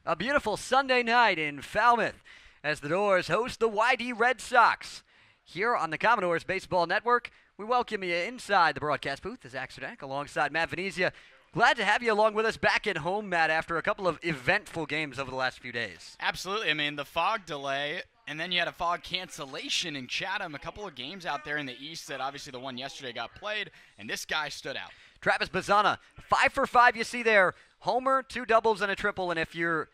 A beautiful Sunday night in Falmouth as the Doors host the YD Red Sox. Here on the Commodores Baseball Network, we welcome you inside the broadcast booth as Zach Sudak alongside Matt Venezia. Glad to have you along with us back at home, Matt, after a couple of eventful games over the last few days. Absolutely. I mean, the fog delay, and then you had a fog cancellation in Chatham. A couple of games out there in the East that obviously the one yesterday got played, and this guy stood out. Travis Bazzana, 5 for 5 you see there. Homer, 2 doubles and a triple, and if you're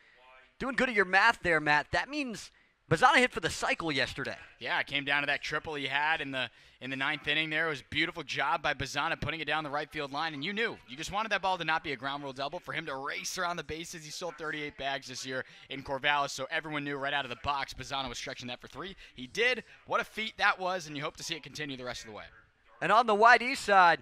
doing good at your math there, Matt, that means Bazzana hit for the cycle yesterday. Yeah, it came down to that triple he had in the ninth inning there. It was a beautiful job by Bazzana putting it down the right field line, and you knew. You just wanted that ball to not be a ground rule double, for him to race around the bases. He sold 38 bags this year in Corvallis, so everyone knew right out of the box Bazzana was stretching that for 3. He did. What a feat that was, and you hope to see it continue the rest of the way. And on the YD side,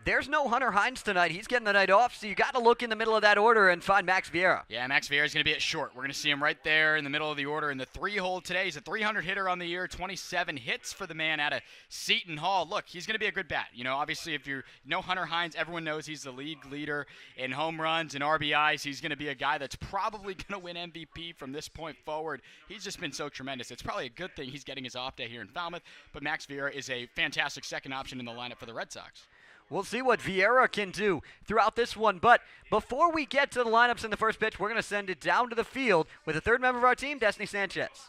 there's no Hunter Hines tonight. He's getting the night off, so you got to look in the middle of that order and find Max Vieira. Yeah, Max Vieira is going to be at short. We're going to see him right there in the middle of the order in the 3-hole today. He's a 300 hitter on the year, 27 hits for the man out of Seton Hall. Look, he's going to be a good bat. You know, obviously, if you know Hunter Hines, everyone knows he's the league leader in home runs and RBIs. He's going to be a guy that's probably going to win MVP from this point forward. He's just been so tremendous. It's probably a good thing he's getting his off day here in Falmouth, but Max Vieira is a fantastic second option in the lineup for the Red Sox. We'll see what Vieira can do throughout this one. But before we get to the lineups in the first pitch, we're going to send it down to the field with the third member of our team, Destiny Sanchez.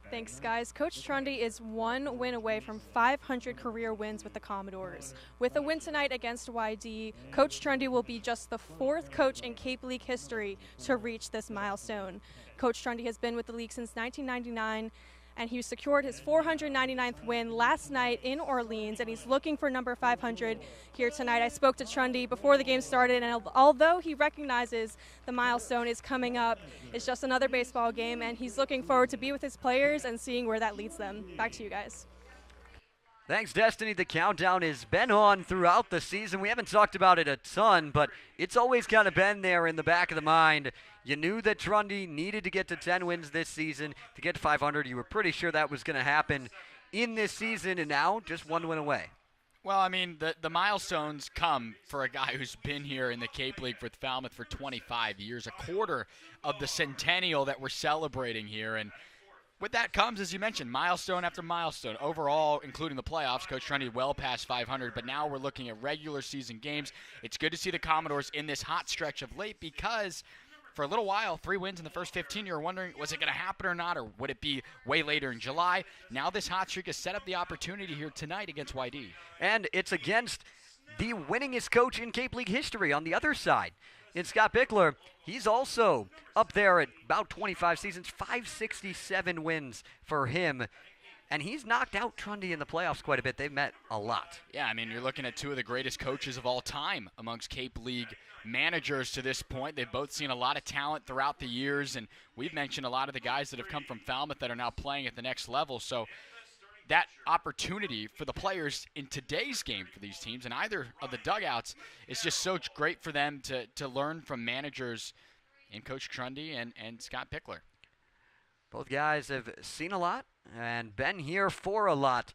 Thanks, guys. Coach Trundy is 1 win away from 500 career wins with the Commodores. With a win tonight against YD, Coach Trundy will be just the 4th coach in Cape League history to reach this milestone. Coach Trundy has been with the league since 1999, and he secured his 499th win last night in Orleans, and he's looking for number 500 here tonight. I spoke to Trundy before the game started, and although he recognizes the milestone is coming up, it's just another baseball game, and he's looking forward to be with his players and seeing where that leads them. Back to you guys. Thanks, Destiny. The countdown has been on throughout the season. We haven't talked about it a ton, but it's always kind of been there in the back of the mind. You knew that Trundy needed to get to 10 wins this season to get to 500. You were pretty sure that was going to happen in this season, and now just 1 win away. Well, I mean, the milestones come for a guy who's been here in the Cape League with Falmouth for 25 years, a quarter of the centennial that we're celebrating here. And with that comes, as you mentioned, milestone after milestone. Overall, including the playoffs, Coach Trundy well past 500, but now we're looking at regular season games. It's good to see the Commodores in this hot stretch of late because for a little while, 3 wins in the first 15, you were wondering, was it going to happen or not, or would it be way later in July? Now this hot streak has set up the opportunity here tonight against YD. And it's against the winningest coach in Cape League history on the other side. In Scott Bickler, he's also up there at about 25 seasons, 567 wins for him. And he's knocked out Trundy in the playoffs quite a bit. They've met a lot. Yeah, I mean, you're looking at 2 of the greatest coaches of all time amongst Cape League managers to this point. They've both seen a lot of talent throughout the years, and we've mentioned a lot of the guys that have come from Falmouth that are now playing at the next level. So that opportunity for the players in today's game for these teams in either of the dugouts is just so great for them to learn from managers in Coach Trundy and Scott Pickler. Both guys have seen a lot and been here for a lot,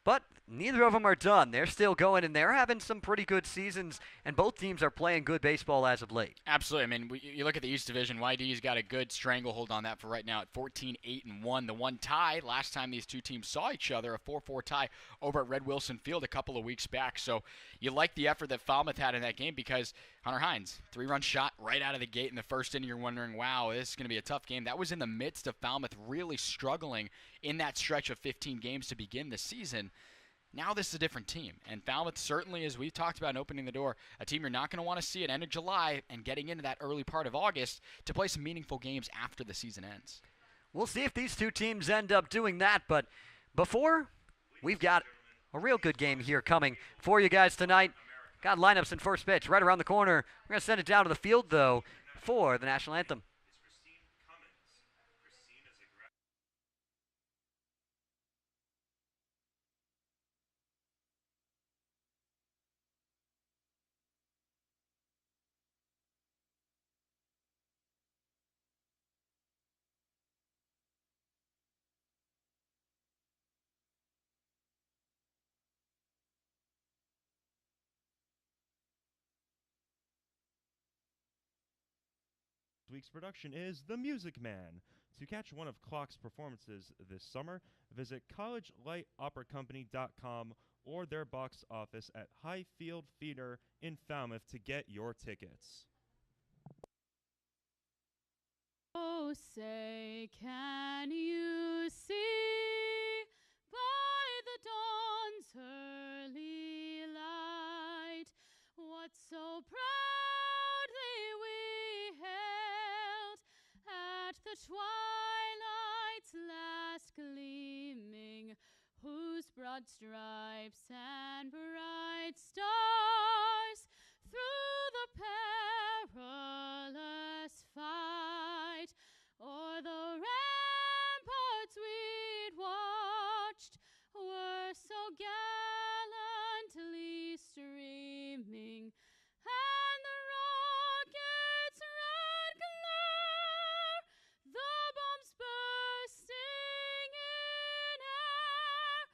but neither of them are done. They're still going, and they're having some pretty good seasons, and both teams are playing good baseball as of late. Absolutely. I mean, you look at the East Division, YD's got a good stranglehold on that for right now at 14-8-1. The one tie, last time these two teams saw each other, a 4-4 tie over at Red Wilson Field a couple of weeks back. So you like the effort that Falmouth had in that game because Hunter Hines, 3-run shot right out of the gate in the first inning. You're wondering, wow, this is going to be a tough game. That was in the midst of Falmouth really struggling in that stretch of 15 games to begin the season. Now this is a different team, and Falmouth certainly, as we talked about in opening the door, a team you're not going to want to see at end of July and getting into that early part of August to play some meaningful games after the season ends. We'll see if these two teams end up doing that, but before, we've got a real good game here coming for you guys tonight. Got lineups in first pitch right around the corner. We're going to send it down to the field, though, for the national anthem. week's production is The Music Man. To catch one of Clock's performances this summer, visit collegelightoperacompany.com or their box office at Highfield Theater in Falmouth to get your tickets. Oh, say, can you see by the dawn's early light what so proudly we hailed at the twilight's last gleaming, whose broad stripes and bright stars through the perilous fight o'er the ramparts we'd watched were so gallantly streaming, and the rocket's red glare, the bombs bursting in air,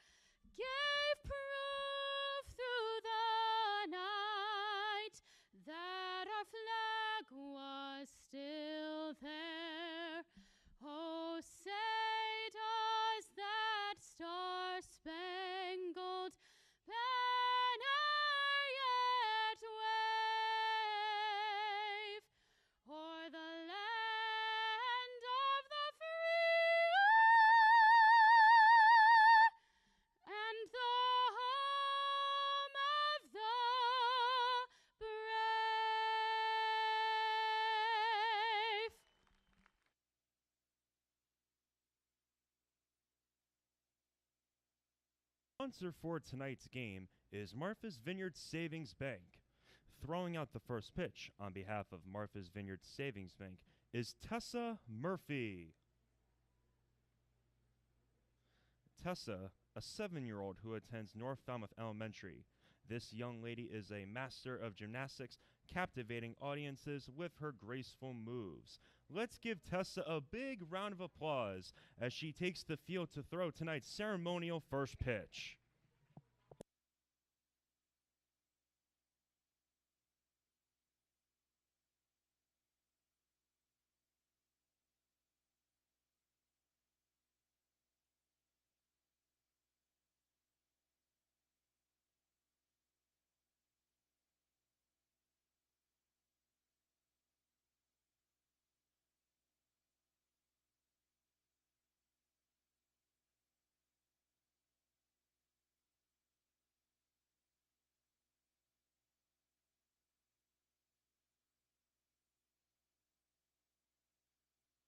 gave proof through the night that our flag was still there. Oh, say does that star-spangled banner yet wave o'er the land of the free and the home of the brave? Sponsor for tonight's game is Martha's Vineyard Savings Bank. Throwing out the first pitch on behalf of Martha's Vineyard Savings Bank is Tessa Murphy. Tessa, a 7-year-old who attends North Falmouth Elementary. This young lady is a master of gymnastics, captivating audiences with her graceful moves. Let's give Tessa a big round of applause as she takes the field to throw tonight's ceremonial first pitch.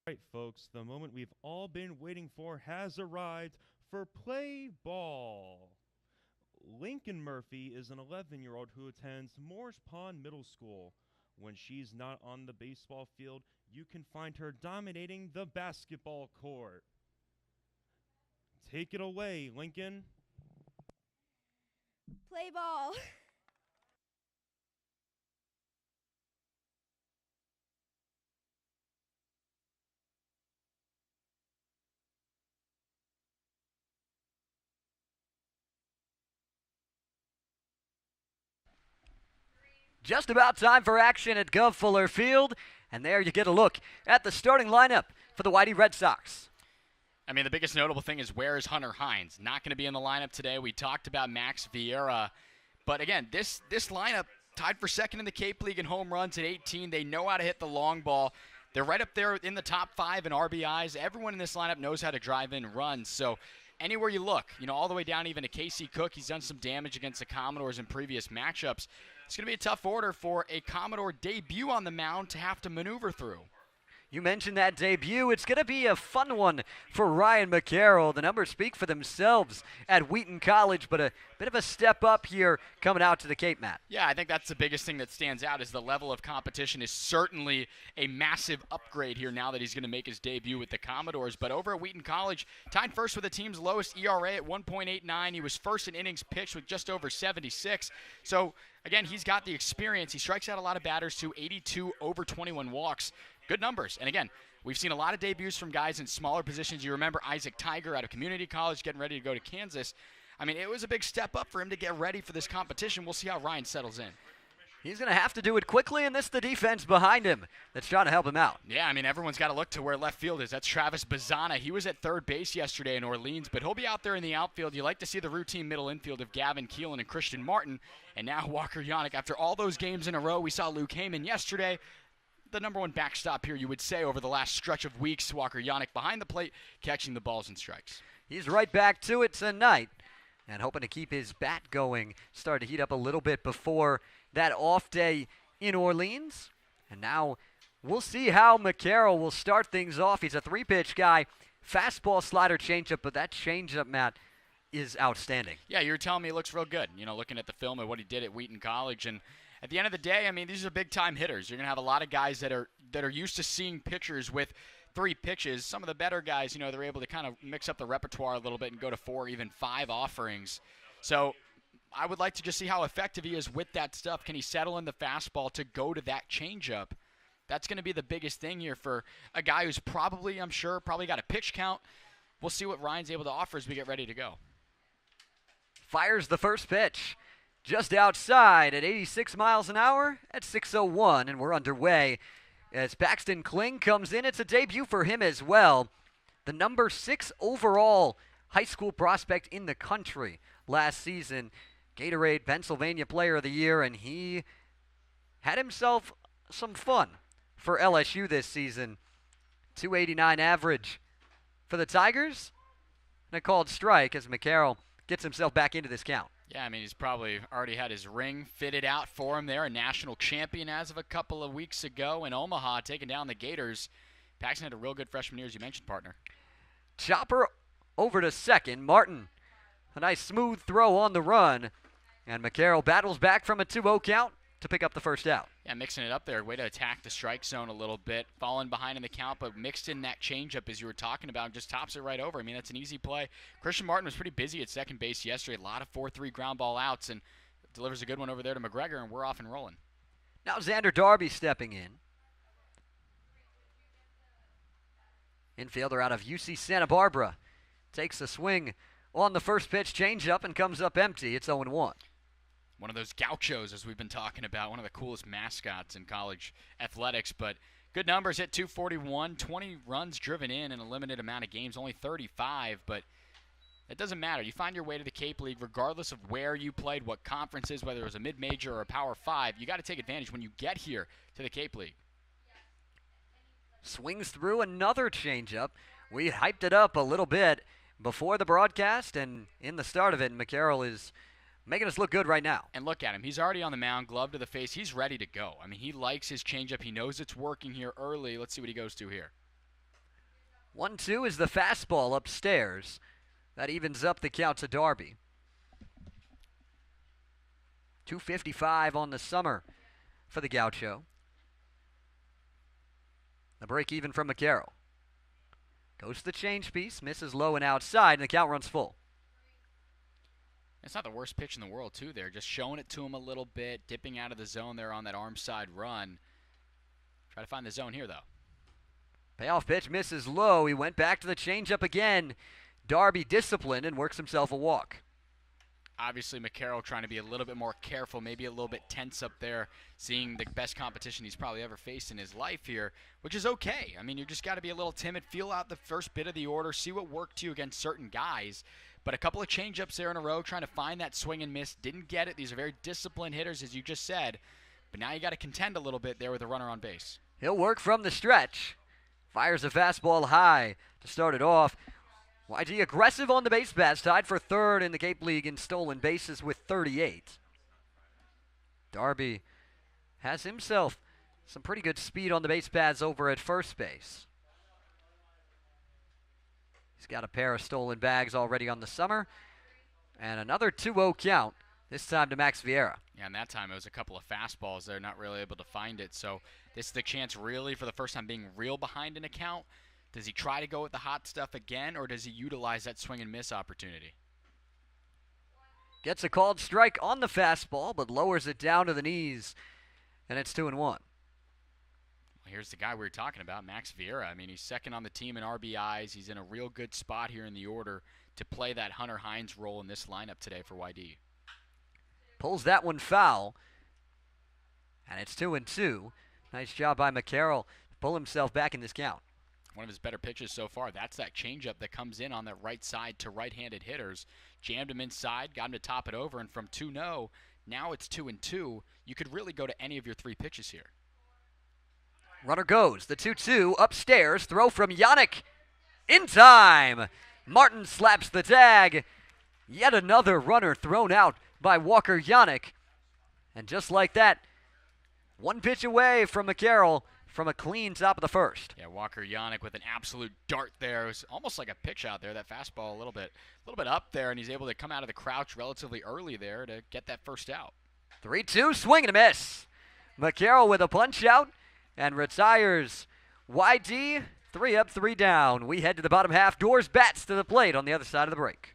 Right, folks, the moment we've all been waiting for has arrived for play ball. Lincoln Murphy is an 11-year-old who attends Moores Pond Middle School. When she's not on the baseball field, you can find her dominating the basketball court. Take it away, Lincoln. Play ball. Just about time for action at Gov Fuller Field, and there you get a look at the starting lineup for the YD Red Sox. I mean, the biggest notable thing is where is Hunter Hines? Not going to be in the lineup today. We talked about Max Vieira. But again, this lineup tied for second in the Cape League in home runs at 18. They know how to hit the long ball. They're right up there in the top 5 in RBIs. Everyone in this lineup knows how to drive in runs. So anywhere you look, all the way down even to Casey Cook, he's done some damage against the Commodores in previous matchups. It's going to be a tough order for a Commodore debut on the mound to have to maneuver through. You mentioned that debut. It's going to be a fun one for Ryan McCarroll. The numbers speak for themselves at Wheaton College, but a bit of a step up here coming out to the Cape, Matt. Yeah, I think that's the biggest thing that stands out is the level of competition is certainly a massive upgrade here now that he's going to make his debut with the Commodores. But over at Wheaton College, tied first with the team's lowest ERA at 1.89. He was first in innings pitched with just over 76. So, again, he's got the experience. He strikes out a lot of batters too, 82 over 21 walks. Good numbers. And again, we've seen a lot of debuts from guys in smaller positions. You remember Isaac Tiger out of community college getting ready to go to Kansas. I mean, it was a big step up for him to get ready for this competition. We'll see how Ryan settles in. He's going to have to do it quickly, and this is the defense behind him that's trying to help him out. Yeah, I mean, everyone's got to look to where left field is. That's Travis Bazzana. He was at third base yesterday in Orleans, but he'll be out there in the outfield. You like to see the routine middle infield of Gavin Keelan and Christian Martin, and now Walker Yannick. After all those games in a row, we saw Luke Heyman yesterday. The number one backstop here, you would say, over the last stretch of weeks. Walker Yannick behind the plate, catching the balls and strikes. He's right back to it tonight and hoping to keep his bat going. Started to heat up a little bit before that off day in Orleans. And now we'll see how McCarroll will start things off. He's a three-pitch guy. Fastball, slider, changeup, but that changeup, Matt, is outstanding. Yeah, you're telling me it looks real good, looking at the film of what he did at Wheaton College. And at the end of the day, I mean, these are big-time hitters. You're going to have a lot of guys that are used to seeing pitchers with 3 pitches. Some of the better guys, they're able to kind of mix up the repertoire a little bit and go to 4, even 5 offerings. So I would like to just see how effective he is with that stuff. Can he settle in the fastball to go to that changeup? That's going to be the biggest thing here for a guy who's probably, I'm sure, got a pitch count. We'll see what Ryan's able to offer as we get ready to go. Fires the first pitch just outside at 86 miles an hour at 6:01, and we're underway as Paxton Kling comes in. It's a debut for him as well. The number 6 overall high school prospect in the country last season. Gatorade Pennsylvania Player of the Year, and he had himself some fun for LSU this season. 289 average for the Tigers, and a called strike as McCarroll gets himself back into this count. Yeah, I mean, he's probably already had his ring fitted out for him there, a national champion as of a couple of weeks ago in Omaha, taking down the Gators. Paxton had a real good freshman year, as you mentioned, partner. Chopper over to second. Martin, a nice smooth throw on the run. And McCarroll battles back from a 2-0 count to pick up the first out. Yeah, mixing it up there. Way to attack the strike zone a little bit. Falling behind in the count, but mixed in that changeup as you were talking about and just tops it right over. I mean, that's an easy play. Christian Martin was pretty busy at second base yesterday. A lot of 4-3 ground ball outs and delivers a good one over there to McGregor, and we're off and rolling. Now Xander Darby stepping in. Infielder out of UC Santa Barbara takes a swing on the first pitch changeup and comes up empty. It's 0-1. One of those gauchos, as we've been talking about, one of the coolest mascots in college athletics, but good numbers, hit 241, 20 runs driven in a limited amount of games, only 35, but it doesn't matter. You find your way to the Cape League regardless of where you played, what conferences, whether it was a mid-major or a Power 5. You got to take advantage when you get here to the Cape League. Swings through another changeup. We hyped it up a little bit before the broadcast and in the start of it, and McCarroll is making us look good right now. And look at him. He's already on the mound, glove to the face. He's ready to go. I mean, he likes his changeup. He knows it's working here early. Let's see what he goes to here. 1-2 is the fastball upstairs. That evens up the count to Darby. 255 on the summer for the Gaucho. The break even from McCarroll. Goes to the change piece, misses low and outside, and the count runs full. It's not the worst pitch in the world, too, there. Just showing it to him a little bit, dipping out of the zone there on that arm side run. Try to find the zone here, though. Payoff pitch misses low. He went back to the changeup again. Darby disciplined and works himself a walk. Obviously, McCarroll trying to be a little bit more careful, maybe a little bit tense up there, seeing the best competition he's probably ever faced in his life here, which is okay. I mean, you just got to be a little timid, feel out the first bit of the order, see what worked to you against certain guys. But a couple of changeups there in a row, trying to find that swing and miss. Didn't get it. These are very disciplined hitters, as you just said. But now you got to contend a little bit there with a runner on base. He'll work from the stretch. Fires a fastball high to start it off. YD aggressive on the base paths, tied for third in the Cape League in stolen bases with 38. Darby has himself some pretty good speed on the base paths over at first base. He's got a pair of stolen bags already on the summer. And another 2-0 count, this time to Max Vieira. Yeah, and that time it was a couple of fastballs. They're not really able to find it. So this is the chance really for the first time being real behind an account. Does he try to go with the hot stuff again, or does he utilize that swing and miss opportunity? Gets a called strike on the fastball, but lowers it down to the knees, and it's 2-1. Well, here's the guy we were talking about, Max Vieira. I mean, he's second on the team in RBIs. He's in a real good spot here in the order to play that Hunter Hines role in this lineup today for YD. Pulls that one foul. And it's 2-2. Nice job by McCarroll to pull himself back in this count. One of his better pitches so far. That's that changeup that comes in on that right side to right-handed hitters. Jammed him inside, got him to top it over, and from 2-0, now it's 2-2. You could really go to any of your 3 pitches here. Runner goes. The 2-2 upstairs. Throw from Yannick. In time. Martin slaps the tag. Yet another runner thrown out by Walker Yannick. And just like that, one pitch away from McCarroll from a clean top of the first. Yeah, Walker Yannick with an absolute dart there. It was almost like a pitch out there, that fastball a little bit up there, and he's able to come out of the crouch relatively early there to get that first out. 3-2, swing and a miss. McCarroll with a punch out and retires YD. 3 up, 3 down. We head to the bottom half. Doors bats to the plate on the other side of the break.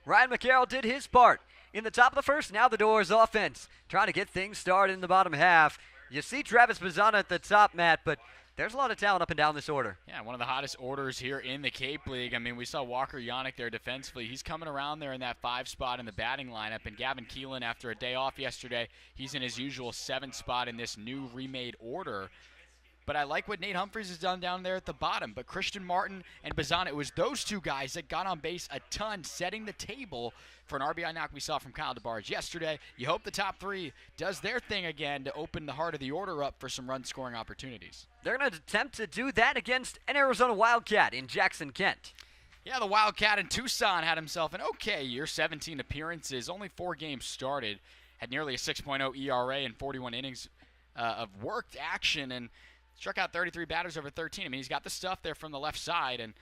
Ryan McCarroll did his part in the top of the first. Now the Doors offense trying to get things started in the bottom half. You see Travis Bazzana at the top, Matt, but there's a lot of talent up and down this order. Yeah, one of the hottest orders here in the Cape League. I mean, we saw Walker Yannick there defensively. He's coming around there in that 5 spot in the batting lineup. And Gavin Keelan, after a day off yesterday, he's in his usual 7 spot in this new remade order. But I like what Nate Humphries has done down there at the bottom. But Christian Martin and Bazzana, it was those 2 guys that got on base a ton, setting the table for an RBI knock we saw from Kyle DeBarge yesterday. You hope the top 3 does their thing again to open the heart of the order up for some run-scoring opportunities. They're going to attempt to do that against an Arizona Wildcat in Jackson, Kent. Yeah, the Wildcat in Tucson had himself an okay year, 17 appearances, only 4 games started, had nearly a 6.0 ERA and 41 innings of worked action, and struck out 33 batters over 13. I mean, he's got the stuff there from the left side, and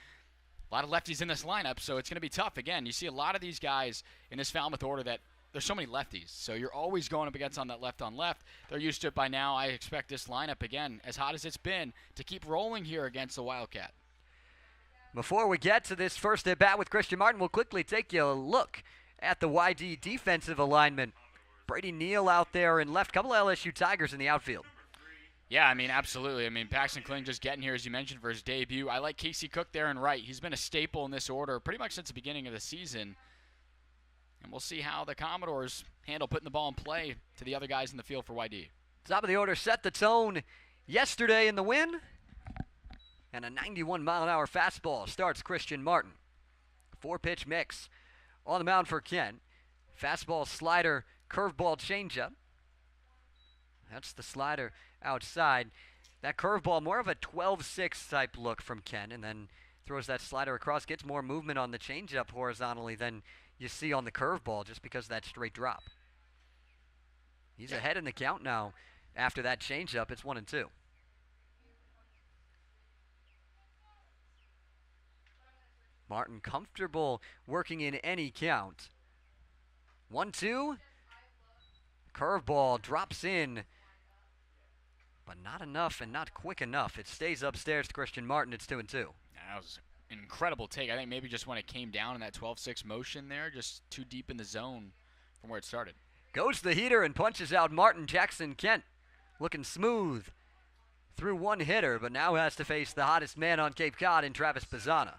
a lot of lefties in this lineup, so it's going to be tough. Again, you see a lot of these guys in this Falmouth order that there's so many lefties, so you're always going up against on that left-on-left. They're used to it by now. I expect this lineup, again, as hot as it's been, to keep rolling here against the Wildcat. Before we get to this first at-bat with Christian Martin, we'll quickly take you a look at the YD defensive alignment. Brady Neal out there in left, couple of LSU Tigers in the outfield. Yeah, I mean, absolutely. I mean, Paxton Kling just getting here, as you mentioned, for his debut. I like Casey Cook there in right. He's been a staple in this order pretty much since the beginning of the season. And we'll see how the Commodores handle putting the ball in play to the other guys in the field for YD. Top of the order set the tone yesterday in the win. And a 91-mile-an-hour fastball starts Christian Martin. 4-pitch mix on the mound for Kent. Fastball, slider, curveball, changeup. That's the slider outside. That curveball, more of a 12-6 type look from Kent, and then throws that slider across, gets more movement on the changeup horizontally than you see on the curveball just because of that straight drop. He's ahead in the count now after that changeup. It's 1-2. Martin comfortable working in any count. 1-2. Curveball drops in, but not enough and not quick enough. It stays upstairs to Christian Martin. It's 2-2. That was an incredible take. I think maybe just when it came down in that 12-6 motion there, just too deep in the zone from where it started. Goes the heater and punches out Martin. Jackson Kent looking smooth through one hitter, but now has to face the hottest man on Cape Cod in Travis Bazzana.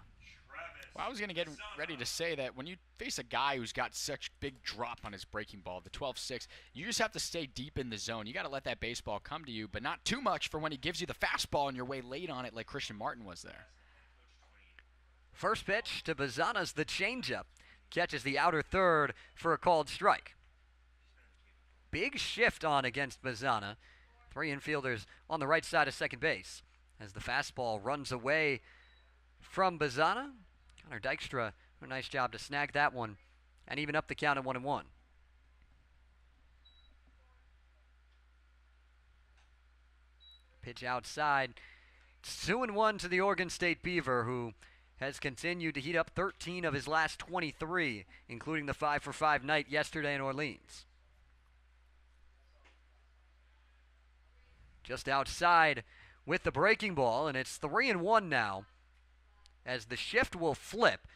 Well, I was going to get ready to say that when you face a guy who's got such big drop on his breaking ball, the 12-6, you just have to stay deep in the zone. You got to let that baseball come to you, but not too much for when he gives you the fastball and you're way late on it like Christian Martin was there. First pitch to Bazzana's the changeup. Catches the outer third for a called strike. Big shift on against Bazzana. 3 infielders on the right side of second base as the fastball runs away from Bazzana. Connor Dykstra, a nice job to snag that one and even up the count at 1-1. Pitch outside It's 2-1 to the Oregon State Beaver, who has continued to heat up 13 of his last 23, including the 5-for-5 night yesterday in Orleans. Just outside with the breaking ball, and it's 3-1 now as the shift will flip.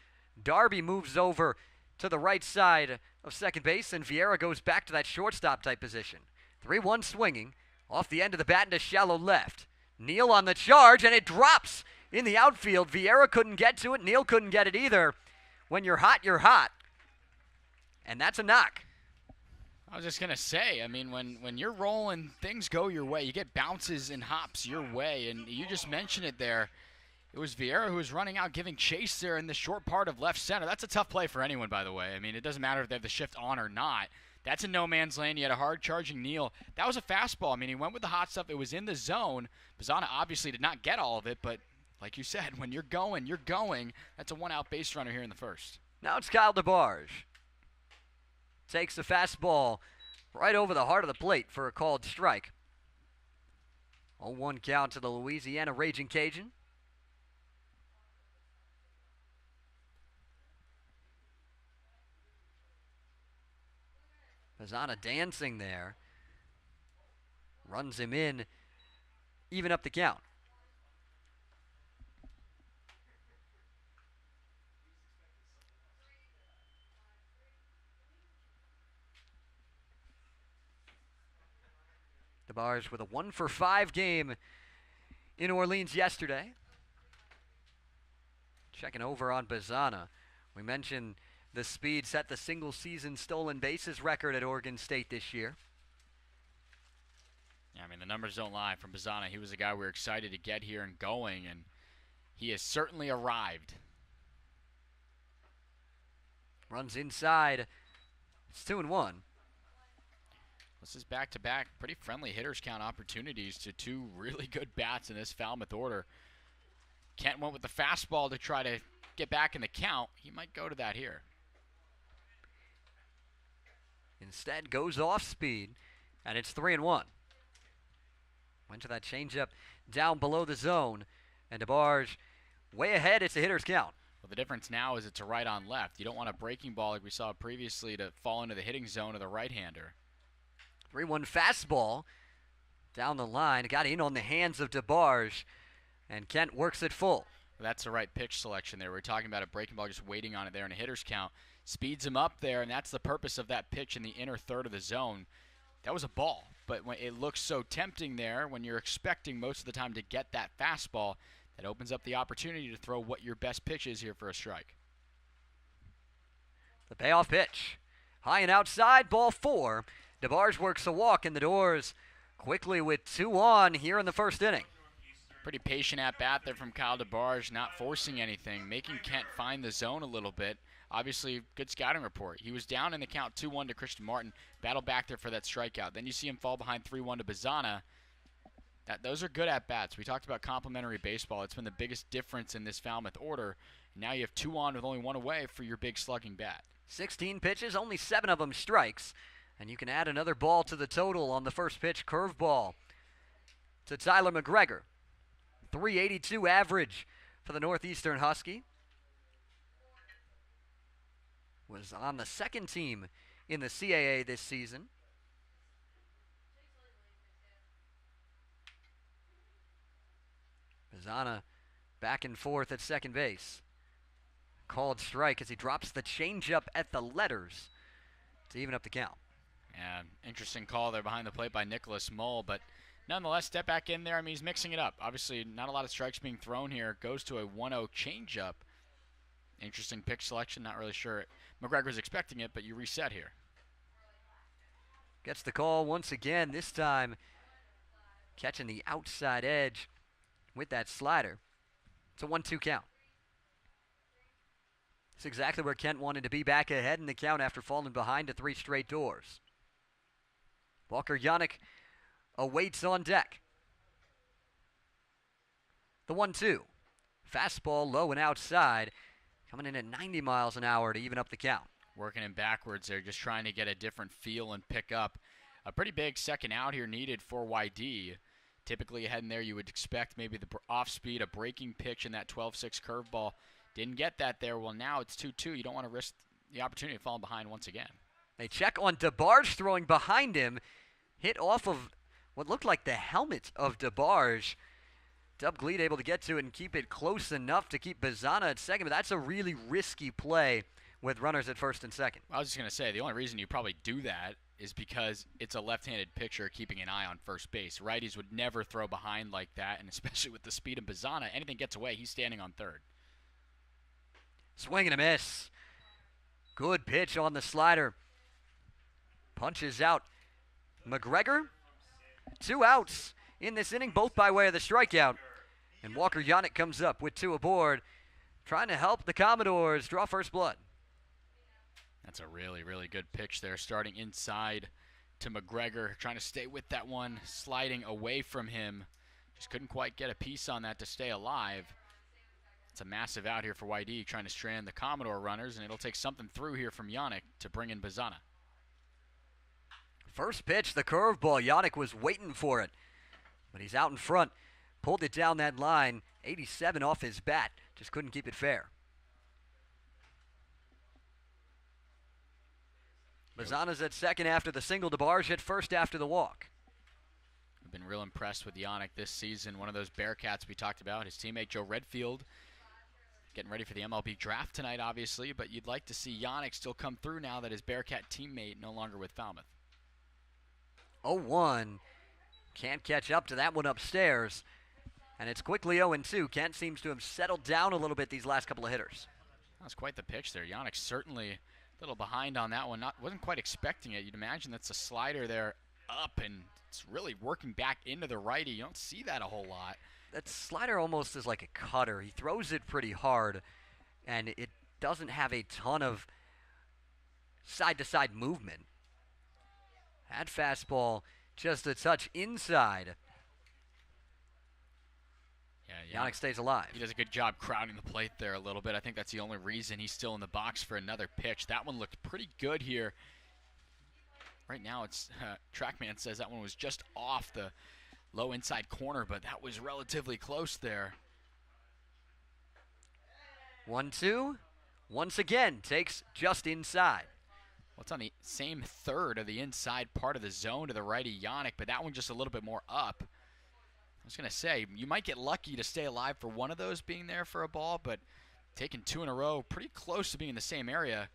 Darby moves over to the right side of second base, and Vieira goes back to that shortstop type position. 3-1 swinging off the end of the bat into shallow left. Neal on the charge, and it drops in the outfield. Vieira couldn't get to it. Neal couldn't get it either. When you're hot, you're hot. And that's a knock. I was just going to say, I mean, when you're rolling, things go your way. You get bounces and hops your way, and you just mentioned it there. It was Vieira who was running out, giving chase there in the short part of left center. That's a tough play for anyone, by the way. I mean, it doesn't matter if they have the shift on or not. That's in no man's land. You had a hard-charging Neal. That was a fastball. I mean, he went with the hot stuff. It was in the zone. Bazzana obviously did not get all of it, but like you said, when you're going, you're going. That's a one-out base runner here in the first. Now it's Kyle DeBarge. Takes the fastball right over the heart of the plate for a called strike. 0-1 count to the Louisiana Raging Cajun. Bazzana dancing there. Runs him in, even up the count. DeBarge with a 1-for-5 game in Orleans yesterday. Checking over on Bazzana. We mentioned the speed set the single-season stolen bases record at Oregon State this year. Yeah, I mean, the numbers don't lie from Bazzana. He was a guy we were excited to get here and going, and he has certainly arrived. Runs inside. It's 2-1. This is back-to-back pretty friendly hitters count opportunities to two really good bats in this Falmouth order. Kent went with the fastball to try to get back in the count. He might go to that here. Instead goes off speed, and it's 3-1. Went to that changeup down below the zone, and DeBarge way ahead. It's a hitter's count. Well, the difference now is it's a right on left. You don't want a breaking ball like we saw previously to fall into the hitting zone of the right-hander. 3-1 fastball down the line. It got in on the hands of DeBarge, and Kent works it full. Well, that's the right pitch selection there. We're talking about a breaking ball just waiting on it there in a hitter's count. Speeds him up there, and that's the purpose of that pitch in the inner third of the zone. That was a ball, but when it looks so tempting there, when you're expecting most of the time to get that fastball, that opens up the opportunity to throw what your best pitch is here for a strike. The payoff pitch. High and outside, ball 4. DeBarge works a walk in the doors quickly with 2 on here in the first inning. Pretty patient at bat there from Kyle DeBarge, not forcing anything, making Kent find the zone a little bit. Obviously, good scouting report. He was down in the count 2-1 to Christian Martin, battled back there for that strikeout. Then you see him fall behind 3-1 to Bazzana. Those are good at bats. We talked about complimentary baseball. It's been the biggest difference in this Falmouth order. Now you have 2 on with only 1 away for your big slugging bat. 16 pitches, only 7 of them strikes. And you can add another ball to the total on the first pitch, curveball to Tyler McGregor. 382 average for the Northeastern Husky. Was on the second team in the CAA this season. Bazzana back and forth at second base. Called strike as he drops the changeup at the letters to even up the count. Yeah, interesting call there behind the plate by Nicholas Mull, but nonetheless, step back in there. I mean, he's mixing it up. Obviously, not a lot of strikes being thrown here. Goes to a 1-0 changeup. Interesting pitch selection. Not really sure McGregor was expecting it, but you reset here. Gets the call once again, this time catching the outside edge with that slider. It's a 1-2 count. It's exactly where Kent wanted to be, back ahead in the count after falling behind to 3 straight doors. Walker Yannick awaits on deck. The 1-2. Fastball low and outside, coming in at 90 miles an hour to even up the count. Working him backwards there, just trying to get a different feel and pick up. A pretty big second out here needed for YD Typically heading there, you would expect maybe the off speed, a breaking pitch, and that 12-6 curveball. Didn't get that there. Well, now it's 2-2. You don't want to risk the opportunity of falling behind once again. They check on DeBarge throwing behind him. Hit off of what looked like the helmet of DeBarge. Dub Gleed able to get to it and keep it close enough to keep Bazana at second, but that's a really risky play with runners at first and second. I was just going to say, the only reason you probably do that is because it's a left-handed pitcher keeping an eye on first base. Righties would never throw behind like that, and especially with the speed of Bazana, anything gets away, he's standing on third. Swing and a miss. Good pitch on the slider. Punches out McGregor. 2 outs in this inning, both by way of the strikeout. And Walker Yannick comes up with 2 aboard, trying to help the Commodores draw first blood. That's a really, really good pitch there, starting inside to McGregor, trying to stay with that one, sliding away from him. Just couldn't quite get a piece on that to stay alive. It's a massive out here for YD, trying to strand the Commodore runners, and it'll take something through here from Yannick to bring in Bazana. First pitch, the curveball. Yannick was waiting for it, but he's out in front. Pulled it down that line. 87 off his bat. Just couldn't keep it fair. Bazana's at second after the single. DeBarge at first after the walk. I've been real impressed with Yannick this season. One of those Bearcats we talked about. His teammate Joe Redfield getting ready for the MLB draft tonight, obviously, but you'd like to see Yannick still come through now that his Bearcat teammate no longer with Falmouth. 0-1. Can't catch up to that one upstairs. And it's quickly 0-2. Kent seems to have settled down a little bit these last couple of hitters. That was quite the pitch there. Yannick certainly a little behind on that one. Wasn't quite expecting it. You'd imagine that's a slider there up, and it's really working back into the righty. You don't see that a whole lot. That slider almost is like a cutter. He throws it pretty hard, and it doesn't have a ton of side-to-side movement. That fastball just a touch inside. Yeah, Yannick stays alive. He does a good job crowding the plate there a little bit. I think that's the only reason he's still in the box for another pitch. That one looked pretty good here. Right now, it's TrackMan says that one was just off the low inside corner, but that was relatively close there. 1-2. Once again, takes just inside. Well, it's on the same third of the inside part of the zone to the righty Yannick, but that one just a little bit more up. I was going to say, you might get lucky to stay alive for one of those being there for a ball, but taking 2 in a row, pretty close to being in the same area.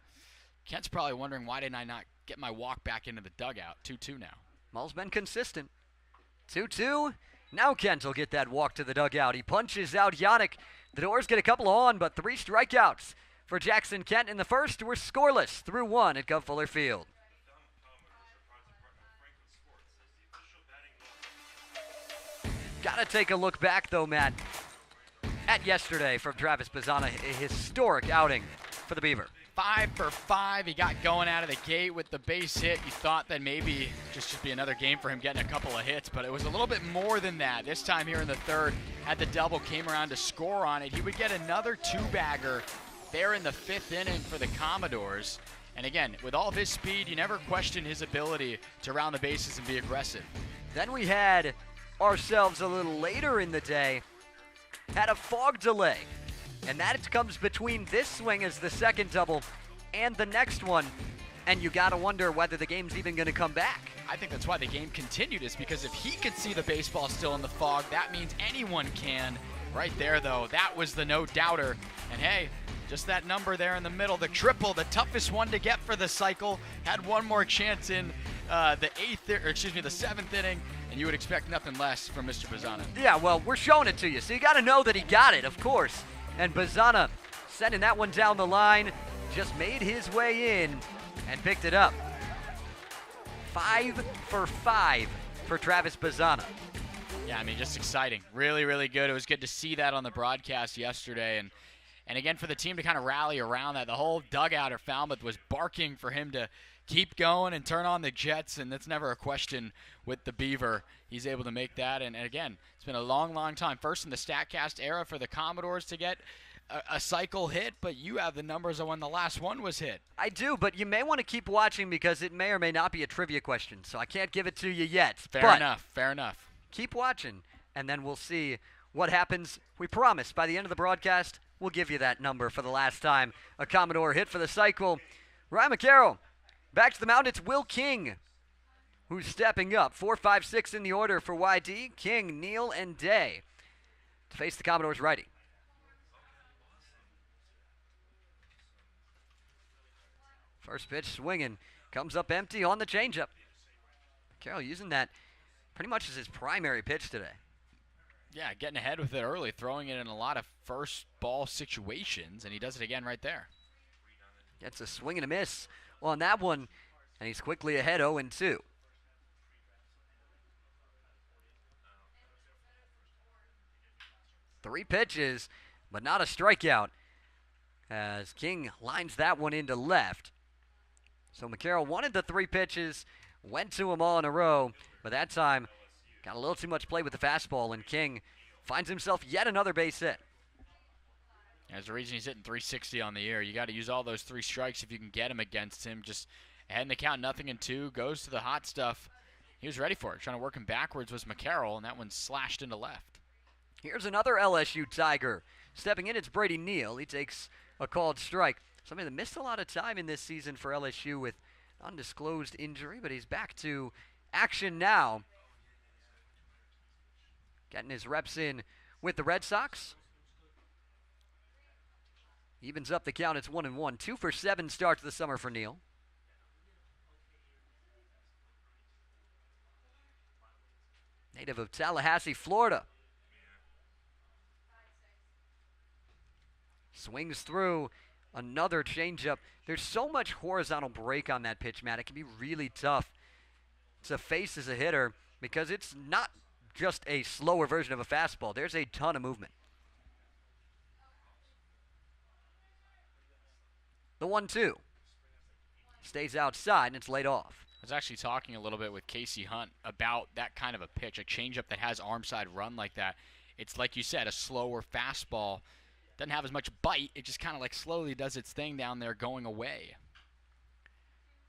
Kent's probably wondering, why didn't I not get my walk back into the dugout? 2-2 now. Mull's been consistent. 2-2. Now Kent will get that walk to the dugout. He punches out Yannick. The Doors get a couple on, but 3 strikeouts for Jackson Kent in the first. We're scoreless through 1 at Gov Fuller Field. Gotta take a look back, though, Matt, at yesterday from Travis Bazana, a historic outing for the Beaver. 5 for 5. He got going out of the gate with the base hit. You thought that maybe just should be another game for him getting a couple of hits, but it was a little bit more than that. This time here in the third, had the double, came around to score on it. He would get another 2-bagger there in the 5th inning for the Commodores. And again, with all of his speed, you never question his ability to round the bases and be aggressive. Then we had ourselves a little later in the day, had a fog delay. And that comes between this swing as the second double and the next one. And you got to wonder whether the game's even going to come back. I think that's why the game continued, is because if he could see the baseball still in the fog, that means anyone can. Right there, though, that was the no-doubter. And hey, just that number there in the middle, the triple, the toughest one to get for the cycle, had one more chance in the 7th inning, and you would expect nothing less from Mr. Bazana. Yeah, well, we're showing it to you, so you got to know that he got it, of course. And Bazana sending that one down the line, just made his way in and picked it up. 5 for 5 for Travis Bazana. Yeah, I mean, just exciting. Really, really good. It was good to see that on the broadcast yesterday. And again, for the team to kind of rally around that, the whole dugout at Falmouth was barking for him to keep going and turn on the Jets, and that's never a question with the Beaver. He's able to make that, and again, it's been a long, long time. First in the StatCast era for the Commodores to get a cycle hit, but you have the numbers of when the last one was hit. I do, but you may want to keep watching because it may or may not be a trivia question, so I can't give it to you yet. Fair enough. keep watching, and then we'll see what happens. We promise by the end of the broadcast, we'll give you that number for the last time a Commodore hit for the cycle. Ryan McCarroll, back to the mound. It's Will King who's stepping up. 4, 5, 6 in the order for YD. King, Neal, and Day to face the Commodores righty. First pitch swinging. Comes up empty on the changeup. Carroll using that pretty much as his primary pitch today. Yeah, getting ahead with it early, throwing it in a lot of first ball situations, and he does it again right there. Gets a swing and a miss on that one, and he's quickly ahead 0-2. Three pitches, but not a strikeout, as King lines that one into left. So McCarroll wanted the 3 pitches, went to them all in a row, but that time got a little too much play with the fastball, and King finds himself yet another base hit. There's the reason he's hitting 360 on the year. You got to use all those 3 strikes if you can get him against him. Just ahead in the count, 0-2, goes to the hot stuff. He was ready for it. Trying to work him backwards was McCarroll, and that one slashed into left. Here's another LSU Tiger. Stepping in, it's Brady Neal. He takes a called strike. Somebody that missed a lot of time in this season for LSU with undisclosed injury, but he's back to action now. Getting his reps in with the Red Sox. Evens up the count, it's 1-1. 2 for 7 start to the summer for Neal. Native of Tallahassee, Florida. Swings through another changeup. There's so much horizontal break on that pitch, Matt. It can be really tough to face as a hitter because it's not just a slower version of a fastball. There's a ton of movement. The 1-2 stays outside, and it's laid off. I was actually talking a little bit with Casey Hunt about that kind of a pitch, a changeup that has arm side run like that. It's like you said, a slower fastball. Doesn't have as much bite. It just kind of like slowly does its thing down there going away.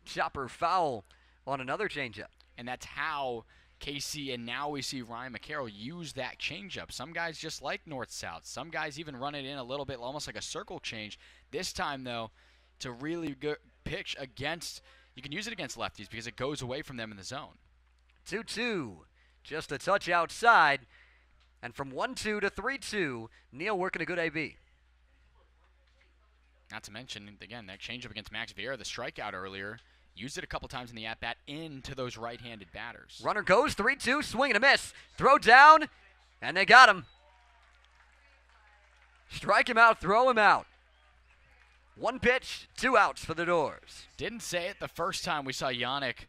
Chopper foul on another changeup. And that's how Casey and now we see Ryan McCarroll use that changeup. Some guys just like north-south. Some guys even run it in a little bit, almost like a circle change. This time, though, to really good pitch against, you can use it against lefties because it goes away from them in the zone. 2-2, just a touch outside. And from 1-2 to 3-2, Neal working a good AB. Not to mention, again, that changeup against Max Vieira, the strikeout earlier, used it a couple times in the at-bat into those right-handed batters. Runner goes, 3-2, swing and a miss. Throw down, and they got him. Strike him out, throw him out. 1 pitch, 2 outs for the Doors. Didn't say it the first time we saw Yannick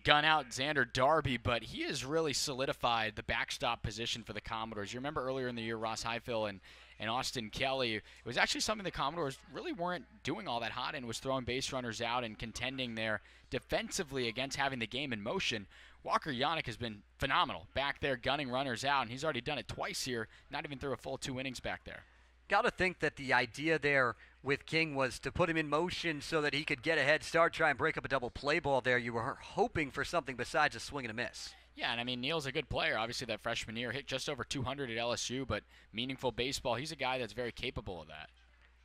gun out Xander Darby, but he has really solidified the backstop position for the Commodores. You remember earlier in the year, Ross Highfill and Austin Kelly, it was actually something the Commodores really weren't doing all that hot in, was throwing base runners out and contending there defensively against having the game in motion. Walker Yannick has been phenomenal back there gunning runners out, and he's already done it twice here, not even through a full 2 innings back there. Got to think that the idea there with King was to put him in motion so that he could get a head start, try and break up a double play ball there. You were hoping for something besides a swing and a miss. Yeah, and I mean, Neal's a good player. Obviously, that freshman year hit just over 200 at LSU, but meaningful baseball. He's a guy that's very capable of that.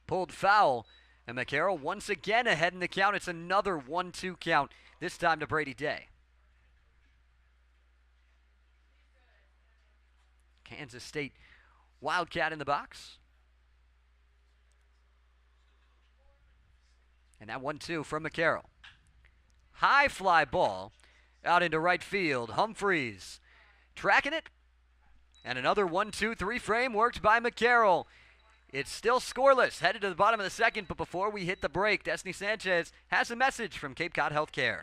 Pulled foul, and McCarroll once again ahead in the count. It's another 1-2 count, this time to Brady Day. Kansas State Wildcat in the box. And that 1-2 from McCarroll. High fly ball out into right field. Humphreys tracking it. And another 1-2-3 frame worked by McCarroll. It's still scoreless, headed to the bottom of the second, but before we hit the break, Destiny Sanchez has a message from Cape Cod Healthcare.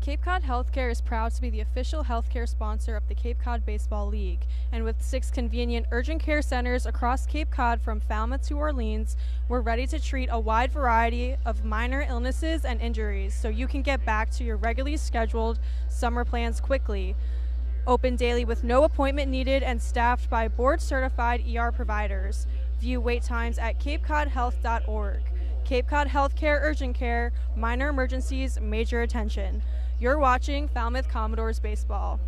Cape Cod Healthcare is proud to be the official healthcare sponsor of the Cape Cod Baseball League, and with 6 convenient urgent care centers across Cape Cod from Falmouth to Orleans, we're ready to treat a wide variety of minor illnesses and injuries so you can get back to your regularly scheduled summer plans quickly. Open daily with no appointment needed and staffed by board-certified ER providers. View wait times at capecodhealth.org. Cape Cod Healthcare Urgent Care, minor emergencies, major attention. You're watching Falmouth Commodores baseball.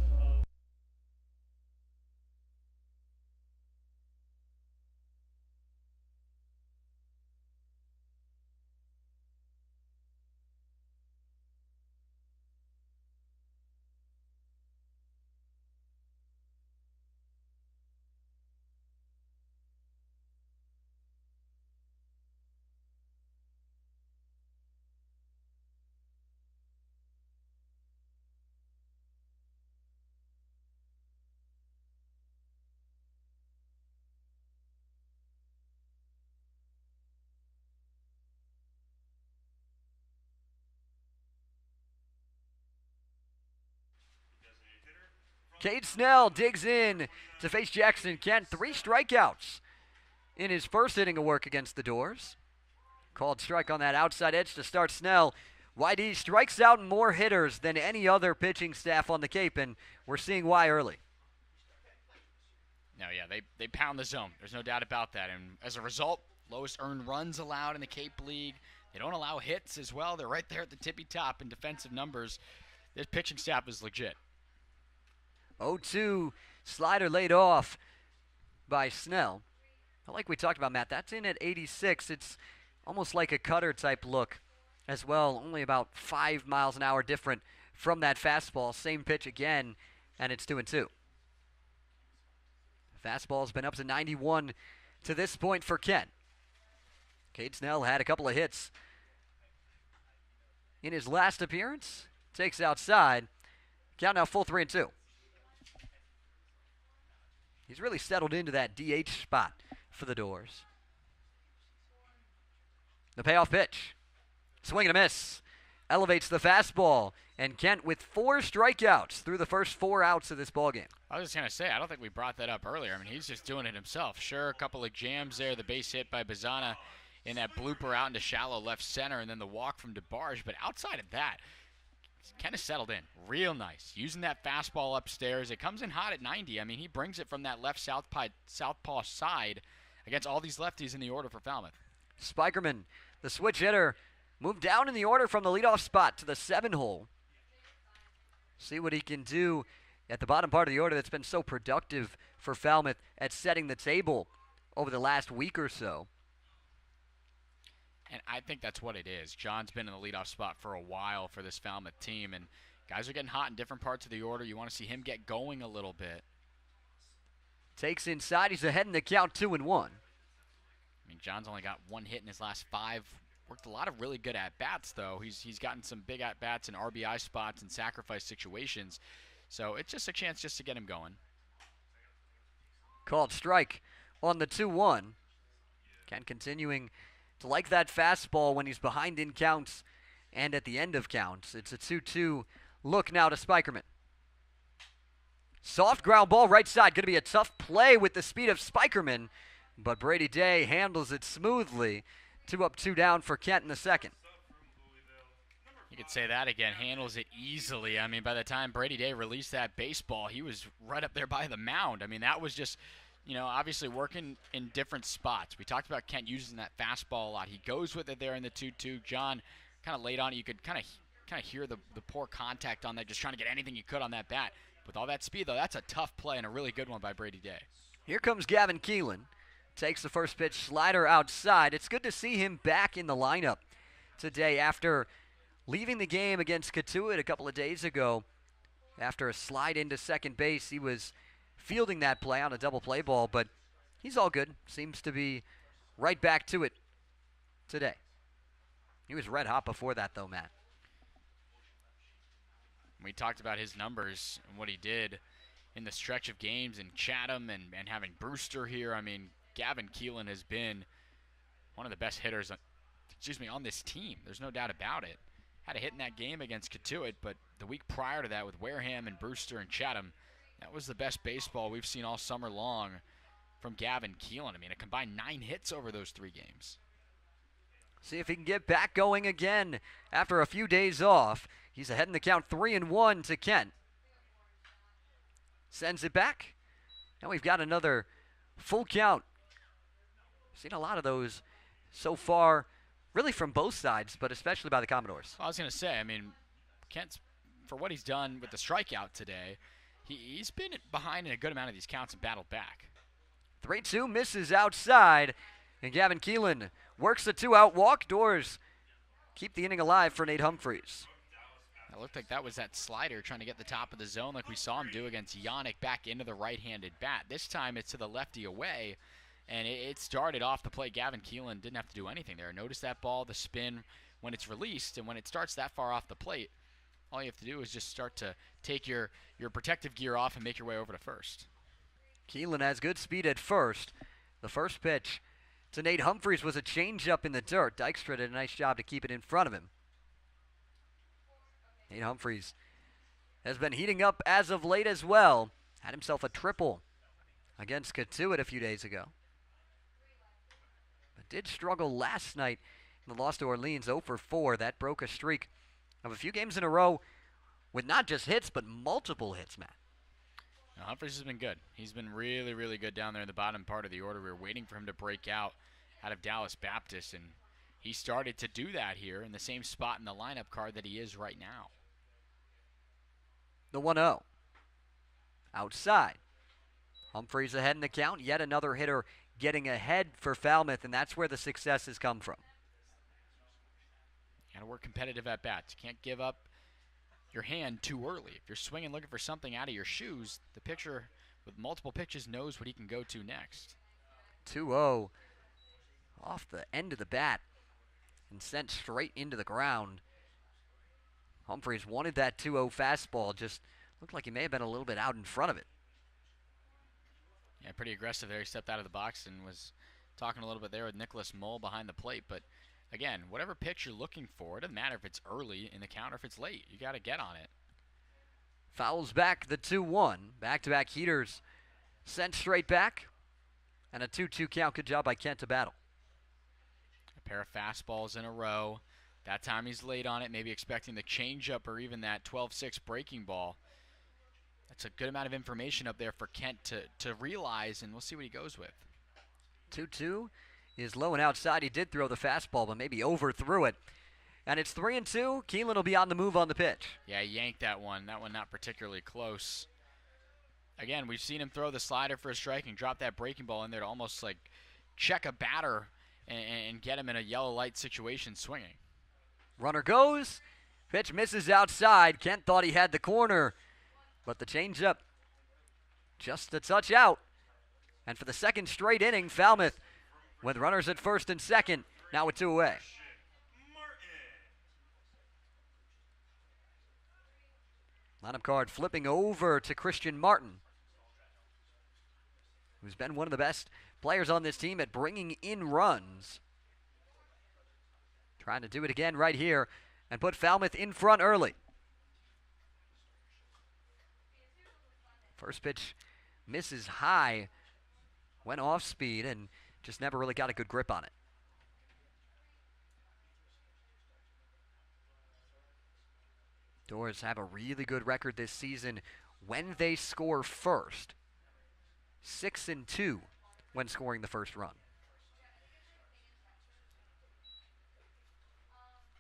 Cade Snell digs in to face Jackson Kent. 3 strikeouts in his first inning of work against the Doors. Called strike on that outside edge to start Snell. YD strikes out more hitters than any other pitching staff on the Cape, and we're seeing why early. No, yeah, they pound the zone. There's no doubt about that. And as a result, lowest earned runs allowed in the Cape League. They don't allow hits as well. They're right there at the tippy top in defensive numbers. This pitching staff is legit. 0-2 slider laid off by Snell. Like we talked about, Matt, that's in at 86. It's almost like a cutter type look as well. Only about 5 miles an hour different from that fastball. Same pitch again, and it's 2-2. Fastball's been up to 91 to this point for Kent. Cade Snell had a couple of hits in his last appearance. Takes outside. Count now full 3-2. He's really settled into that DH spot for the Doors. The payoff pitch. Swing and a miss. Elevates the fastball. And Kent with 4 strikeouts through the first 4 outs of this ballgame. I was just going to say, I don't think we brought that up earlier. I mean, he's just doing it himself. Sure, a couple of jams there. The base hit by Bazana in that blooper out into shallow left center, and then the walk from DeBarge. But outside of that, he's kind of settled in. Real nice. Using that fastball upstairs. It comes in hot at 90. I mean, he brings it from that left southpaw side against all these lefties in the order for Falmouth. Spikerman, the switch hitter, moved down in the order from the leadoff spot to the 7 hole. See what he can do at the bottom part of the order that's been so productive for Falmouth at setting the table over the last week or so. And I think that's what it is. John's been in the leadoff spot for a while for this Falmouth team, and guys are getting hot in different parts of the order. You want to see him get going a little bit. Takes inside. He's ahead in the count, 2-1. I mean, John's only got 1 hit in his last 5. Worked a lot of really good at-bats, though. He's gotten some big at-bats in RBI spots and sacrifice situations. So it's just a chance just to get him going. Called strike on the 2-1. Kent continuing to like that fastball when he's behind in counts and at the end of counts. It's a 2-2 look now to Spikerman. Soft ground ball right side. Going to be a tough play with the speed of Spikerman, but Brady Day handles it smoothly. 2 up, 2 down for Kent in the second. You could say that again. Handles it easily. I mean, by the time Brady Day released that baseball, he was right up there by the mound. I mean, that was just, you know, obviously working in different spots. We talked about Kent using that fastball a lot. He goes with it there in the 2-2. John kind of laid on it. You could kind of hear the poor contact on that, just trying to get anything you could on that bat. With all that speed, though, that's a tough play and a really good one by Brady Day. Here comes Gavin Keelan. Takes the first pitch, slider outside. It's good to see him back in the lineup today after leaving the game against Catuit a couple of days ago. After a slide into second base, he was fielding that play on a double play ball, but he's all good. Seems to be right back to it today. He was red hot before that, though, Matt. We talked about his numbers and what he did in the stretch of games in Chatham and having Brewster here. I mean, Gavin Keelan has been one of the best hitters on this team. There's no doubt about it. Had a hit in that game against Catuit, but the week prior to that with Wareham and Brewster and Chatham, that was the best baseball we've seen all summer long from Gavin Keelan. I mean, a combined 9 hits over those 3 games. See if he can get back going again after a few days off. He's ahead in the count, 3-1 to Kent. Sends it back. Now we've got another full count. Seen a lot of those so far, really from both sides, but especially by the Commodores. I was going to say, I mean, Kent's for what he's done with the strikeout today, he's been behind in a good amount of these counts and battled back. 3-2 misses outside, and Gavin Keelan works the 2-out walk. Doors keep the inning alive for Nate Humphreys. It looked like that was that slider trying to get the top of the zone like we saw him do against Yannick back into the right-handed bat. This time it's to the lefty away, and it started off the plate. Gavin Keelan didn't have to do anything there. Notice that ball, the spin when it's released, and when it starts that far off the plate, all you have to do is just start to take your protective gear off and make your way over to first. Keelan has good speed at first. The first pitch to Nate Humphreys was a changeup in the dirt. Dykstra did a nice job to keep it in front of him. Nate Humphreys has been heating up as of late as well. Had himself a triple against Katuitt a few days ago. But did struggle last night in the loss to Orleans 0-for-4. That broke a streak of a few games in a row with not just hits, but multiple hits, Matt. Now, Humphreys has been good. He's been really, really good down there in the bottom part of the order. We were waiting for him to break out of Dallas Baptist, and he started to do that here in the same spot in the lineup card that he is right now. The 1-0. Outside. Humphreys ahead in the count. Yet another hitter getting ahead for Falmouth, and that's where the success has come from. Got to work competitive at bats. You can't give up your hand too early. If you're swinging looking for something out of your shoes, the pitcher with multiple pitches knows what he can go to next. 2-0 off the end of the bat and sent straight into the ground. Humphreys wanted that 2-0 fastball, just looked like he may have been a little bit out in front of it. Yeah, pretty aggressive there. He stepped out of the box and was talking a little bit there with Nicholas Mull behind the plate. But again, whatever pitch you're looking for, it doesn't matter if it's early in the count or if it's late. You got to get on it. Fouls back the 2-1. Back-to-back heaters sent straight back. And a 2-2 count. Good job by Kent to battle. A pair of fastballs in a row. That time he's late on it, maybe expecting the changeup or even that 12-6 breaking ball. That's a good amount of information up there for Kent to realize, and we'll see what he goes with. 2-2 is low and outside. He did throw the fastball, but maybe overthrew it. And it's 3-2. Keelan will be on the move on the pitch. Yeah, he yanked that one. That one not particularly close. Again, we've seen him throw the slider for a strike and drop that breaking ball in there to almost like check a batter and get him in a yellow light situation swinging. Runner goes. Pitch misses outside. Kent thought he had the corner, but the changeup just a touch out. And for the second straight inning, Falmouth with runners at first and second, now with 2 away. Lineup card flipping over to Christian Martin, who's been one of the best players on this team at bringing in runs. Trying to do it again right here and put Falmouth in front early. First pitch misses high, went off speed, and just never really got a good grip on it. Doors have a really good record this season when they score first. 6-2 when scoring the first run.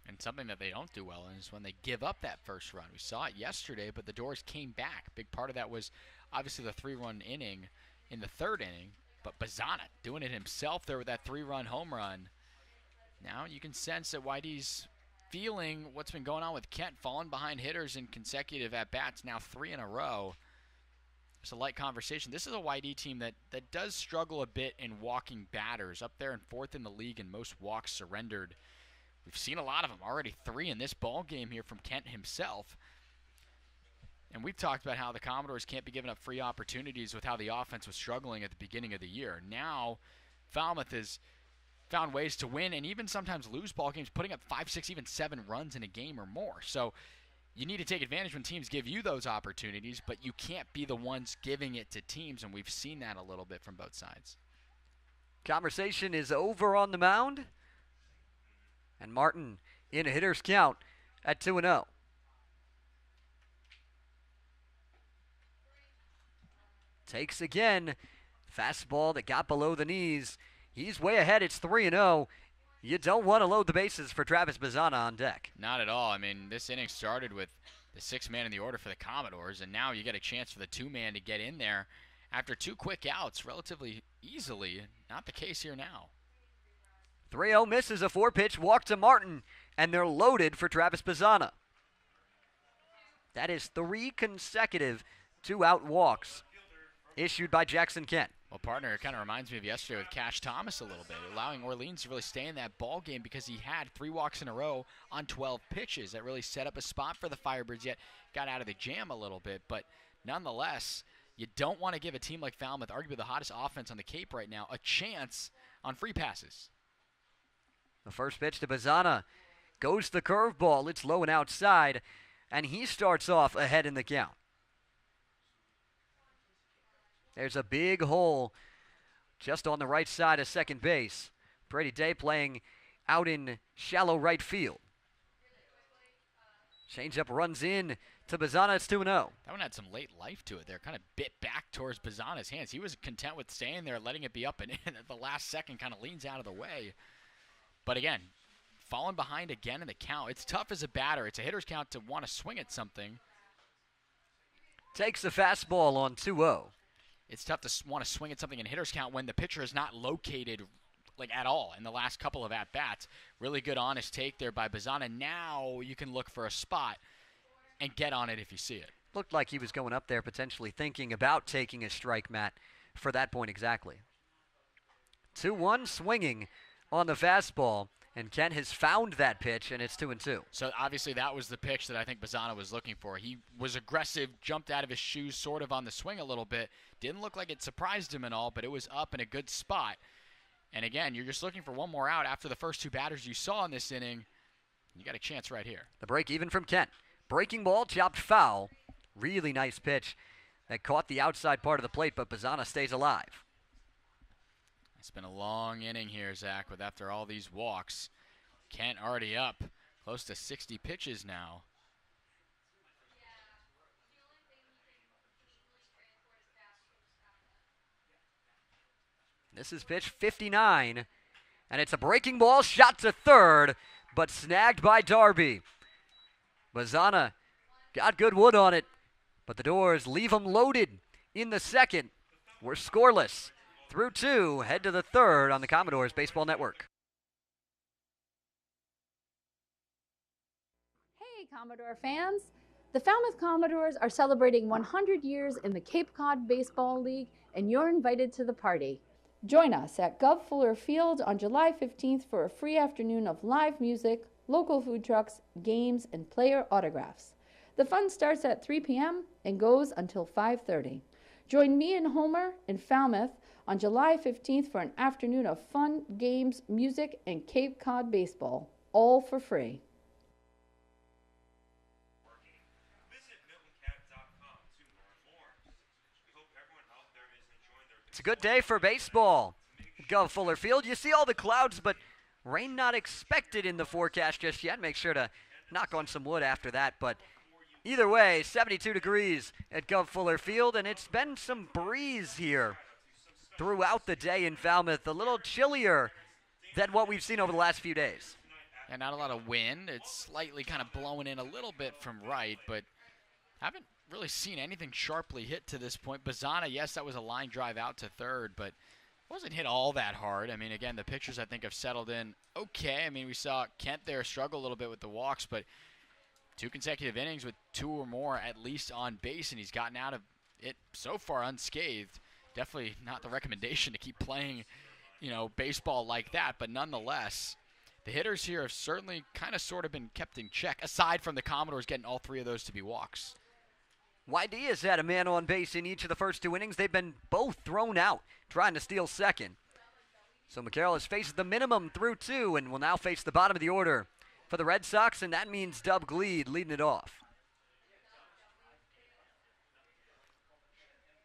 And something that they don't do well in is when they give up that first run. We saw it yesterday, but the Doors came back. Big part of that was obviously the 3-run inning in the third inning, but Bazana doing it himself there with that 3-run home run. Now you can sense that YD's feeling what's been going on with Kent, falling behind hitters in consecutive at-bats, now 3 in a row. It's a light conversation. This is a YD team that does struggle a bit in walking batters, up there in 4th in the league in most walks surrendered. We've seen a lot of them, already 3 in this ball game here from Kent himself. And we've talked about how the Commodores can't be giving up free opportunities with how the offense was struggling at the beginning of the year. Now, Falmouth has found ways to win and even sometimes lose ball games, putting up 5, 6, even 7 runs in a game or more. So you need to take advantage when teams give you those opportunities, but you can't be the ones giving it to teams, and we've seen that a little bit from both sides. Conversation is over on the mound. And Martin in a hitter's count at 2-0. Takes again. Fastball that got below the knees. He's way ahead. It's 3-0. You don't want to load the bases for Travis Bazana on deck. Not at all. I mean, this inning started with the sixth man in the order for the Commodores, and now you get a chance for the two-man to get in there after two quick outs relatively easily. Not the case here now. 3-0 misses a 4-pitch walk to Martin, and they're loaded for Travis Bazzana. That is 3 consecutive 2-out walks issued by Jackson Kent. Well, partner, it kind of reminds me of yesterday with Cash Thomas a little bit, allowing Orleans to really stay in that ball game because he had 3 walks in a row on 12 pitches. That really set up a spot for the Firebirds, yet got out of the jam a little bit. But nonetheless, you don't want to give a team like Falmouth, arguably the hottest offense on the Cape right now, a chance on free passes. The first pitch to Bazzana goes the curveball. It's low and outside, and he starts off ahead in the count. There's a big hole just on the right side of second base. Brady Day playing out in shallow right field. Changeup runs in to Bazzana. It's 2-0. That one had some late life to it there. Kind of bit back towards Bazzana's hands. He was content with staying there, letting it be up and in. At the last second, kind of leans out of the way. But again, falling behind again in the count. It's tough as a batter. It's a hitter's count to want to swing at something. Takes the fastball on 2-0. It's tough to want to swing at something in hitter's count when the pitcher is not located like at all in the last couple of at-bats. Really good honest take there by Bazzana. Now you can look for a spot and get on it if you see it. Looked like he was going up there potentially thinking about taking a strike, Matt, for that point exactly. 2-1 swinging on the fastball, and Kent has found that pitch, and it's 2-2. So obviously that was the pitch that I think Bazzana was looking for. He was aggressive, jumped out of his shoes sort of on the swing a little bit. Didn't look like it surprised him at all, but it was up in a good spot. And again, you're just looking for one more out after the first 2 batters you saw in this inning. You got a chance right here. The break even from Kent. Breaking ball, chopped foul. Really nice pitch that caught the outside part of the plate, but Bazzana stays alive. It's been a long inning here, Zach, with after all these walks. Kent already up close to 60 pitches now. This is pitch 59, and it's a breaking ball shot to third, but snagged by Darby. Bazzana got good wood on it, but the Doors leave him loaded in the second. We're scoreless. Through 2, head to the third on the Commodores Baseball Network. Hey, Commodore fans! The Falmouth Commodores are celebrating 100 years in the Cape Cod Baseball League, and you're invited to the party. Join us at Gov Fuller Field on July 15th for a free afternoon of live music, local food trucks, games, and player autographs. The fun starts at 3 p.m. and goes until 5:30. Join me and Homer in Falmouth on July 15th for an afternoon of fun, games, music, and Cape Cod baseball, all for free. It's a good day for baseball. Gov Fuller Field. You see all the clouds, but rain not expected in the forecast just yet. Make sure to knock on some wood after that. But either way, 72 degrees at Gov Fuller Field, and it's been some breeze here throughout the day in Falmouth. A little chillier than what we've seen over the last few days. And not a lot of wind. It's slightly kind of blowing in a little bit from right, but haven't really seen anything sharply hit to this point. Bazzana, yes, that was a line drive out to third, but wasn't hit all that hard. I mean, again, the pitchers I think have settled in okay. I mean, we saw Kent there struggle a little bit with the walks, but 2 consecutive innings with 2 or more at least on base, and he's gotten out of it so far unscathed. Definitely not the recommendation to keep playing, baseball like that, but nonetheless, the hitters here have certainly kind of sort of been kept in check, aside from the Commodores getting all 3 of those to be walks. YD has had a man on base in each of the first 2 innings. They've been both thrown out, trying to steal second. So McCarroll has faced the minimum through 2 and will now face the bottom of the order for the Red Sox, and that means Dub Gleed leading it off.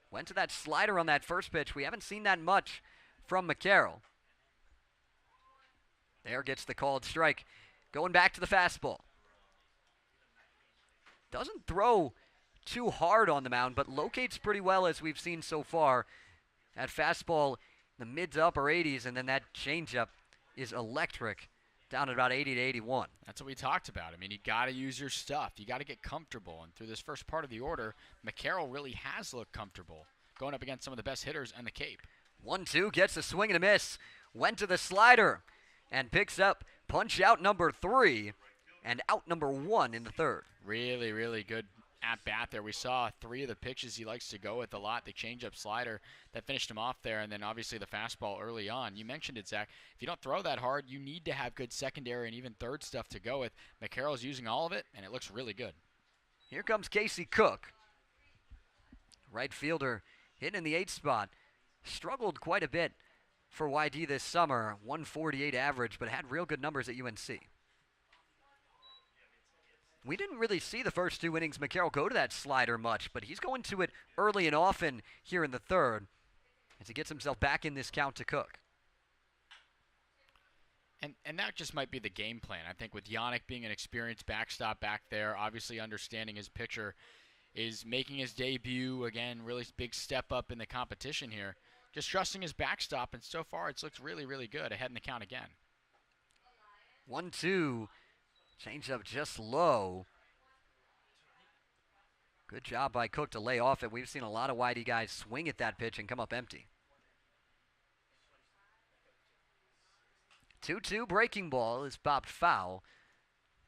Went to that slider on that first pitch. We haven't seen that much from McCarroll. There gets the called strike. Going back to the fastball. Doesn't throw too hard on the mound, but locates pretty well as we've seen so far. That fastball in the mid to upper 80s, and then that changeup is electric down at about 80 to 81. That's what we talked about. I mean, you got to use your stuff. You got to get comfortable. And through this first part of the order, McCarroll really has looked comfortable going up against some of the best hitters in the Cape. 1-2, gets a swing and a miss. Went to the slider and picks up punch out number 3 and out number 1 in the third. Really, really good at bat there. We saw 3 of the pitches he likes to go with a lot. The changeup slider that finished him off there, and then obviously the fastball early on. You mentioned it, Zach. If you don't throw that hard, you need to have good secondary and even third stuff to go with. McCarroll's using all of it, and it looks really good. Here comes Casey Cook. Right fielder hitting in the 8th spot. Struggled quite a bit for YD this summer. 148 average, but had real good numbers at UNC. We didn't really see the first 2 innings McCarroll go to that slider much, but he's going to it early and often here in the third as he gets himself back in this count to Cook. And that just might be the game plan. I think with Yannick being an experienced backstop back there, obviously understanding his pitcher is making his debut, again, really big step up in the competition here. Just trusting his backstop, and so far it's looked really, really good. Ahead in the count again. 1-2. Change up just low. Good job by Cook to lay off it. We've seen a lot of YD guys swing at that pitch and come up empty. 2-2 breaking ball is popped foul.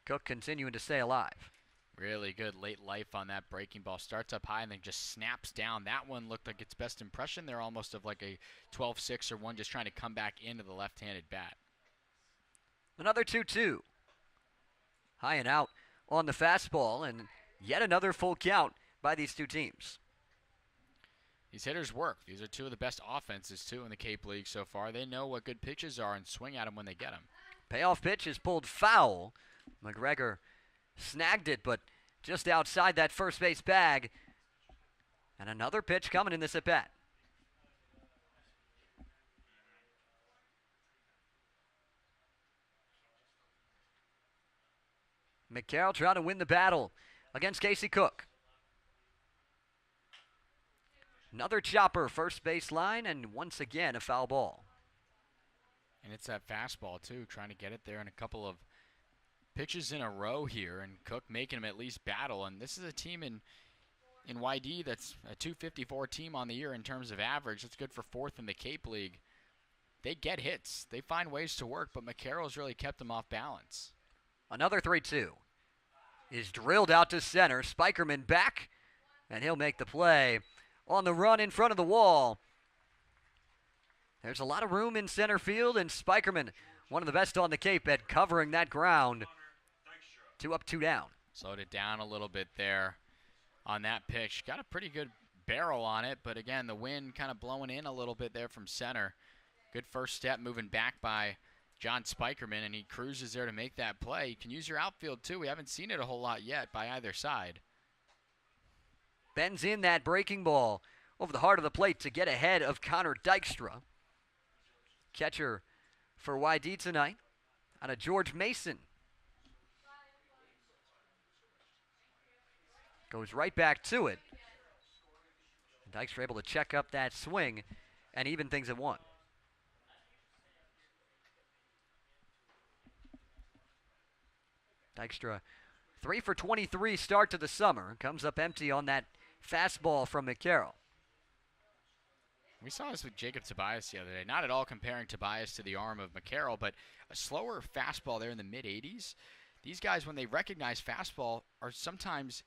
Cook continuing to stay alive. Really good late life on that breaking ball. Starts up high and then just snaps down. That one looked like its best impression there, almost of like a 12-6 or one just trying to come back into the left-handed bat. Another 2-2. High and out on the fastball, and yet another full count by these 2 teams. These hitters work. These are 2 of the best offenses, too, in the Cape League so far. They know what good pitches are and swing at them when they get them. Payoff pitch is pulled foul. McGregor snagged it, but just outside that first base bag. And another pitch coming in this at-bat. McCarroll trying to win the battle against Casey Cook. Another chopper, first base line, and once again a foul ball. And it's that fastball, too, trying to get it there in a couple of pitches in a row here, and Cook making him at least battle. And this is a team in YD that's a 254 team on the year in terms of average. That's good for 4th in the Cape League. They get hits. They find ways to work, but McCarroll's really kept them off balance. Another 3-2 is drilled out to center. Spikerman back, and he'll make the play on the run in front of the wall. There's a lot of room in center field, and Spikerman, one of the best on the Cape at covering that ground. 2 up, 2 down. Slowed it down a little bit there on that pitch. Got a pretty good barrel on it, but again, the wind kind of blowing in a little bit there from center. Good first step moving back by John Spikerman, and he cruises there to make that play. You can use your outfield, too. We haven't seen it a whole lot yet by either side. Bends in that breaking ball over the heart of the plate to get ahead of Connor Dykstra. Catcher for YD tonight out of George Mason. Goes right back to it. Dykstra able to check up that swing and even things at 1. Dykstra, 3 for 23 start to the summer. Comes up empty on that fastball from McCarroll. We saw this with Jacob Tobias the other day. Not at all comparing Tobias to the arm of McCarroll, but a slower fastball there in the mid-80s. These guys, when they recognize fastball, are sometimes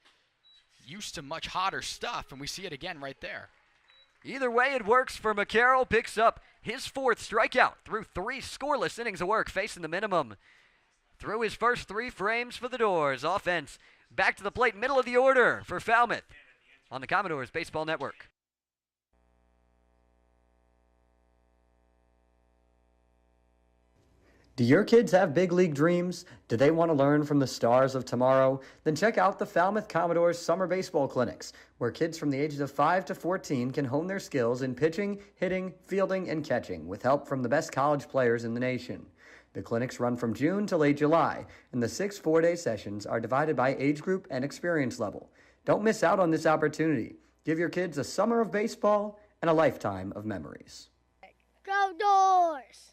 used to much hotter stuff, and we see it again right there. Either way, it works for McCarroll. Picks up his 4th strikeout through 3 scoreless innings of work, facing the minimum through his first 3 frames for the Doors. Offense back to the plate, middle of the order for Falmouth on the Commodores Baseball Network. Do your kids have big league dreams? Do they want to learn from the stars of tomorrow? Then check out the Falmouth Commodores Summer Baseball Clinics, where kids from the ages of 5 to 14 can hone their skills in pitching, hitting, fielding, and catching with help from the best college players in the nation. The clinics run from June to late July, and the 6 4-day sessions are divided by age group and experience level. Don't miss out on this opportunity. Give your kids a summer of baseball and a lifetime of memories. Go Doors!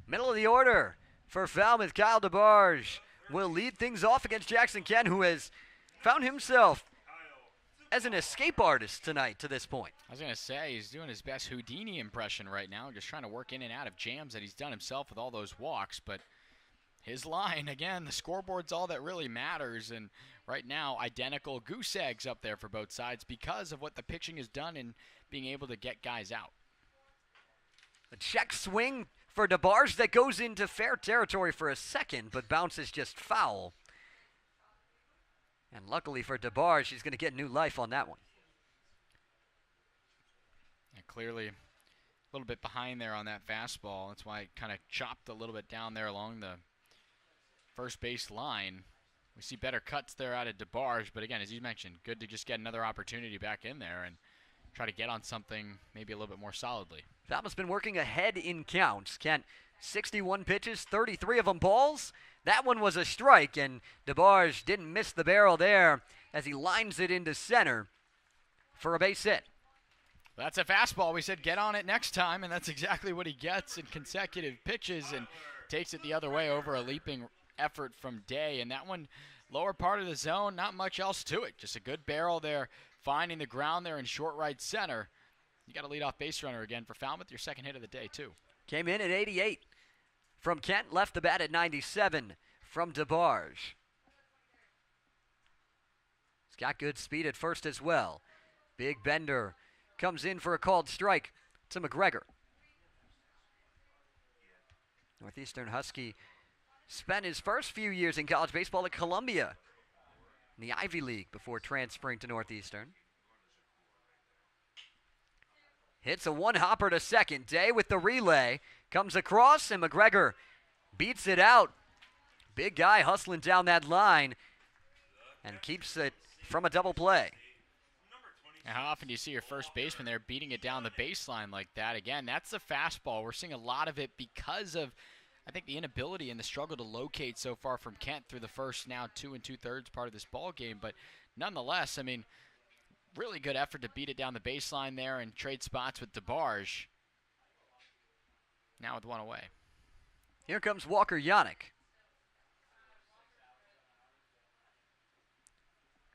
Middle of the order for Falmouth. Kyle DeBarge will lead things off against Jackson Kent, who has found himself as an escape artist tonight to this point. I was going to say, he's doing his best Houdini impression right now, just trying to work in and out of jams that he's done himself with all those walks. But his line, again, the scoreboard's all that really matters. And right now, identical goose eggs up there for both sides because of what the pitching has done in being able to get guys out. A check swing for DeBarge that goes into fair territory for a second, but bounces just foul. And luckily for DeBarge, he's going to get new life on that one. And clearly a little bit behind there on that fastball. That's why it kind of chopped a little bit down there along the first base line. We see better cuts there out of DeBarge, but again, as you mentioned, good to just get another opportunity back in there and try to get on something maybe a little bit more solidly. Falmouth's been working ahead in counts. Kent, 61 pitches, 33 of them balls. That one was a strike, and DeBarge didn't miss the barrel there as he lines it into center for a base hit. That's a fastball. We said get on it next time, and that's exactly what he gets in consecutive pitches and takes it the other way over a leaping effort from Day. And that one, lower part of the zone, not much else to it. Just a good barrel there, finding the ground there in short right center. You got a leadoff base runner again for Falmouth, your second hit of the day, too. Came in at 88 from Kent, left the bat at 97 from DeBarge. He's got good speed at first as well. Big bender comes in for a called strike to McGregor. Northeastern Husky spent his first few years in college baseball at Columbia in the Ivy League before transferring to Northeastern. Hits a one-hopper to second. Day with the relay. Comes across, and McGregor beats it out. Big guy hustling down that line and keeps it from a double play. Now, how often do you see your first baseman there beating it down the baseline like that? Again, that's the fastball. We're seeing a lot of it because of, I think, the inability and the struggle to locate so far from Kent through the first now 2 2/3 part of this ball game. But nonetheless, I mean, really good effort to beat it down the baseline there and trade spots with DeBarge. Now with one away. Here comes Walker Yannick.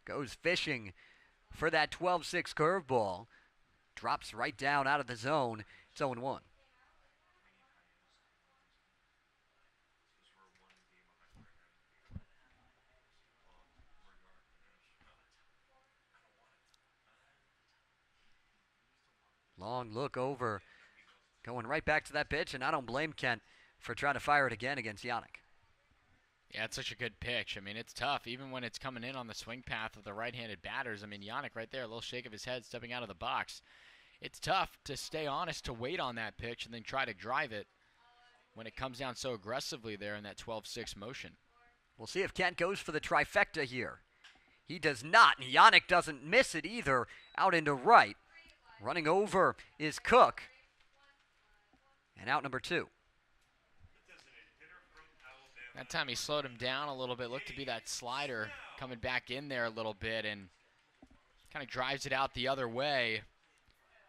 Goes fishing for that 12-6 curveball. Drops right down out of the zone. It's 0-1. Long look over. Going right back to that pitch, and I don't blame Kent for trying to fire it again against Yannick. Yeah, it's such a good pitch. I mean, it's tough, even when it's coming in on the swing path of the right-handed batters. I mean, Yannick right there, a little shake of his head stepping out of the box. It's tough to stay honest, to wait on that pitch and then try to drive it when it comes down so aggressively there in that 12-6 motion. We'll see if Kent goes for the trifecta here. He does not, and Yannick doesn't miss it either, out into right. Running over is Cook. And out number 2. That time he slowed him down a little bit. Looked to be that slider coming back in there a little bit and kind of drives it out the other way.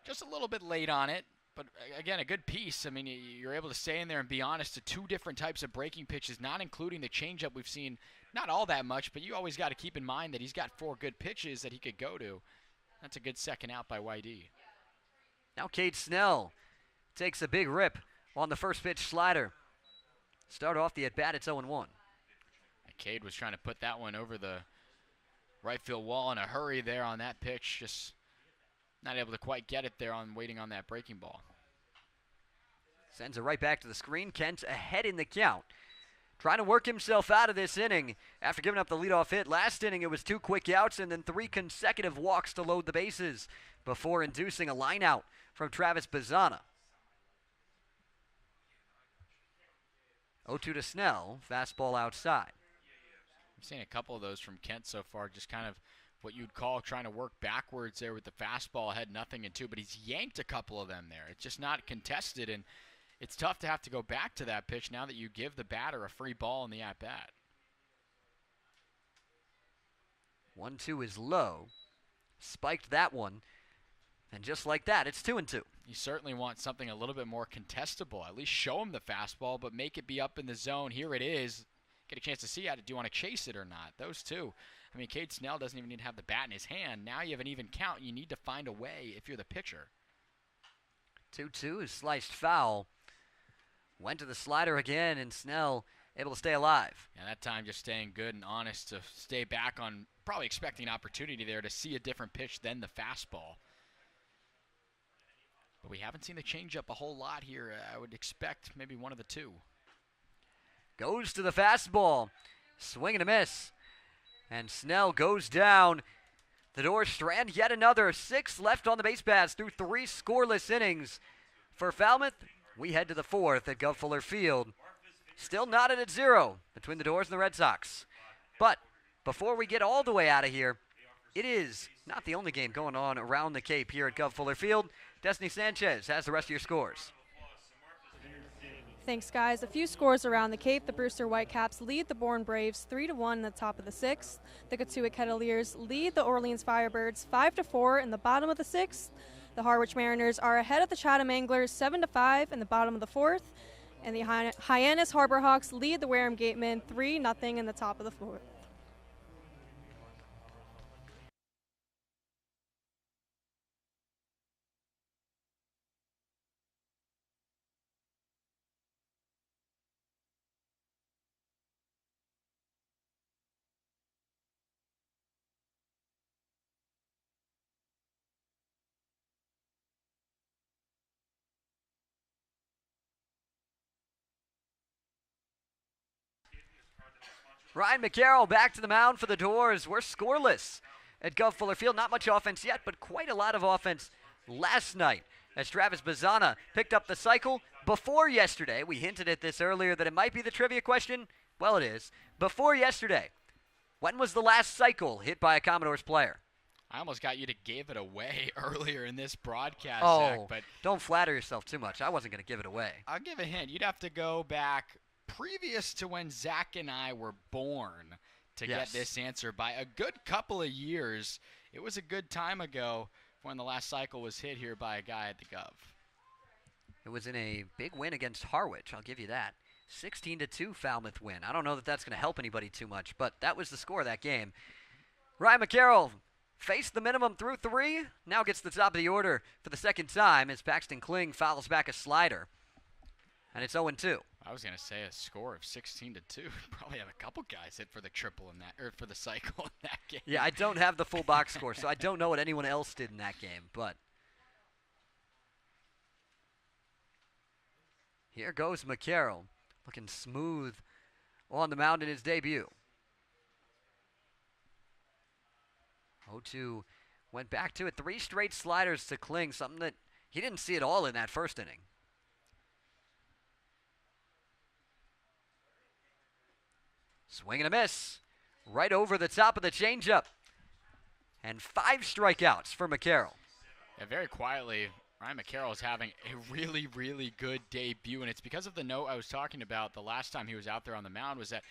Just a little bit late on it, but again, a good piece. I mean, you're able to stay in there and be honest to 2 different types of breaking pitches, not including the changeup we've seen. Not all that much, but you always got to keep in mind that he's got 4 good pitches that he could go to. That's a good second out by YD. Now Cade Snell takes a big rip on the first pitch slider. Start off the at-bat, it's 0-1. Cade was trying to put that one over the right field wall in a hurry there on that pitch. Just not able to quite get it there on waiting on that breaking ball. Sends it right back to the screen. Kent ahead in the count. Trying to work himself out of this inning after giving up the leadoff hit. Last inning, it was 2 quick outs and then 3 consecutive walks to load the bases before inducing a line out from Travis Bazzana. 0-2 to Snell, fastball outside. I've seen a couple of those from Kent so far, just kind of what you'd call trying to work backwards there with the fastball ahead 0-2, but he's yanked a couple of them there. It's just not contested, and it's tough to have to go back to that pitch now that you give the batter a free ball in the at-bat. 1-2 is low. Spiked that one. And just like that, it's 2-2. You certainly want something a little bit more contestable. At least show him the fastball, but make it be up in the zone. Here it is. Get a chance to see how do you want to chase it or not. Those two. I mean, Cade Snell doesn't even need to have the bat in his hand. Now you have an even count. You need to find a way if you're the pitcher. 2-2 is sliced foul. Went to the slider again, and Snell able to stay alive. And that time just staying good and honest to stay back on, probably expecting an opportunity there to see a different pitch than the fastball. But we haven't seen the changeup a whole lot here. I would expect maybe one of the two. Goes to the fastball. Swing and a miss. And Snell goes down. The Doors strand yet another. 6 left on the base paths through 3 scoreless innings. For Falmouth, we head to the 4th at Gov Fuller Field. Still knotted at 0 between the Doors and the Red Sox. But before we get all the way out of here, it is not the only game going on around the Cape here at Gov Fuller Field. Destiny Sanchez has the rest of your scores. Thanks, guys. A few scores around the Cape. The Brewster Whitecaps lead the Bourne Braves 3-1 in the top of the 6th. The Cotuit Kettleers lead the Orleans Firebirds 5-4 in the bottom of the 6th. The Harwich Mariners are ahead of the Chatham Anglers 7-5 in the bottom of the 4th. And the Hyannis Harbor Hawks lead the Wareham Gatemen 3-0 in the top of the 4th. Ryan McCarroll back to the mound for the Doors. We're scoreless at Gov Fuller Field. Not much offense yet, but quite a lot of offense last night as Travis Bazana picked up the cycle. Before yesterday, we hinted at this earlier that it might be the trivia question. Well, it is. Before yesterday, when was the last cycle hit by a Commodores player? I almost got you to give it away earlier in this broadcast, Oh, Zach, but don't flatter yourself too much. I wasn't going to give it away. I'll give a hint. You'd have to go back previous to when Zach and I were born to get this answer by a good couple of years. It was a good time ago when the last cycle was hit here by a guy at the Gov. It was in a big win against Harwich, I'll give you that. 16-2 Falmouth win. I don't know that that's going to help anybody too much, but that was the score of that game. Ryan McCarroll faced the minimum through 3, now gets the top of the order for the second time as Paxton Kling fouls back a slider. And it's 0-2. I was going to say a score of 16-2. Probably have a couple guys hit for the triple in that, or for the cycle in that game. Yeah, I don't have the full box score, so I don't know what anyone else did in that game. But here goes McCarroll, looking smooth on the mound in his debut. 0-2 went back to it. 3 straight sliders to Kling, something that he didn't see at all in that first inning. Swing and a miss. Right over the top of the changeup. And 5 strikeouts for McCarroll. Yeah, very quietly, Ryan McCarroll is having a really, really good debut. And it's because of the note I was talking about the last time he was out there on the mound, was that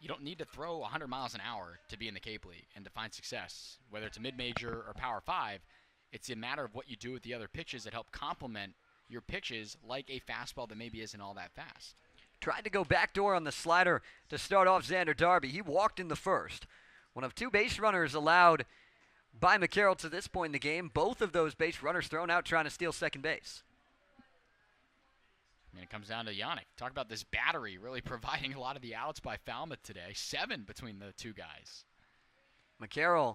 you don't need to throw 100 miles an hour to be in the Cape League and to find success. Whether it's a mid-major or Power 5, it's a matter of what you do with the other pitches that help complement your pitches, like a fastball that maybe isn't all that fast. Tried to go backdoor on the slider to start off Xander Darby. He walked in the first. One of 2 base runners allowed by McCarroll to this point in the game. Both of those base runners thrown out trying to steal second base. And it comes down to Yannick. Talk about this battery really providing a lot of the outs by Falmouth today. 7 between the 2 guys. McCarroll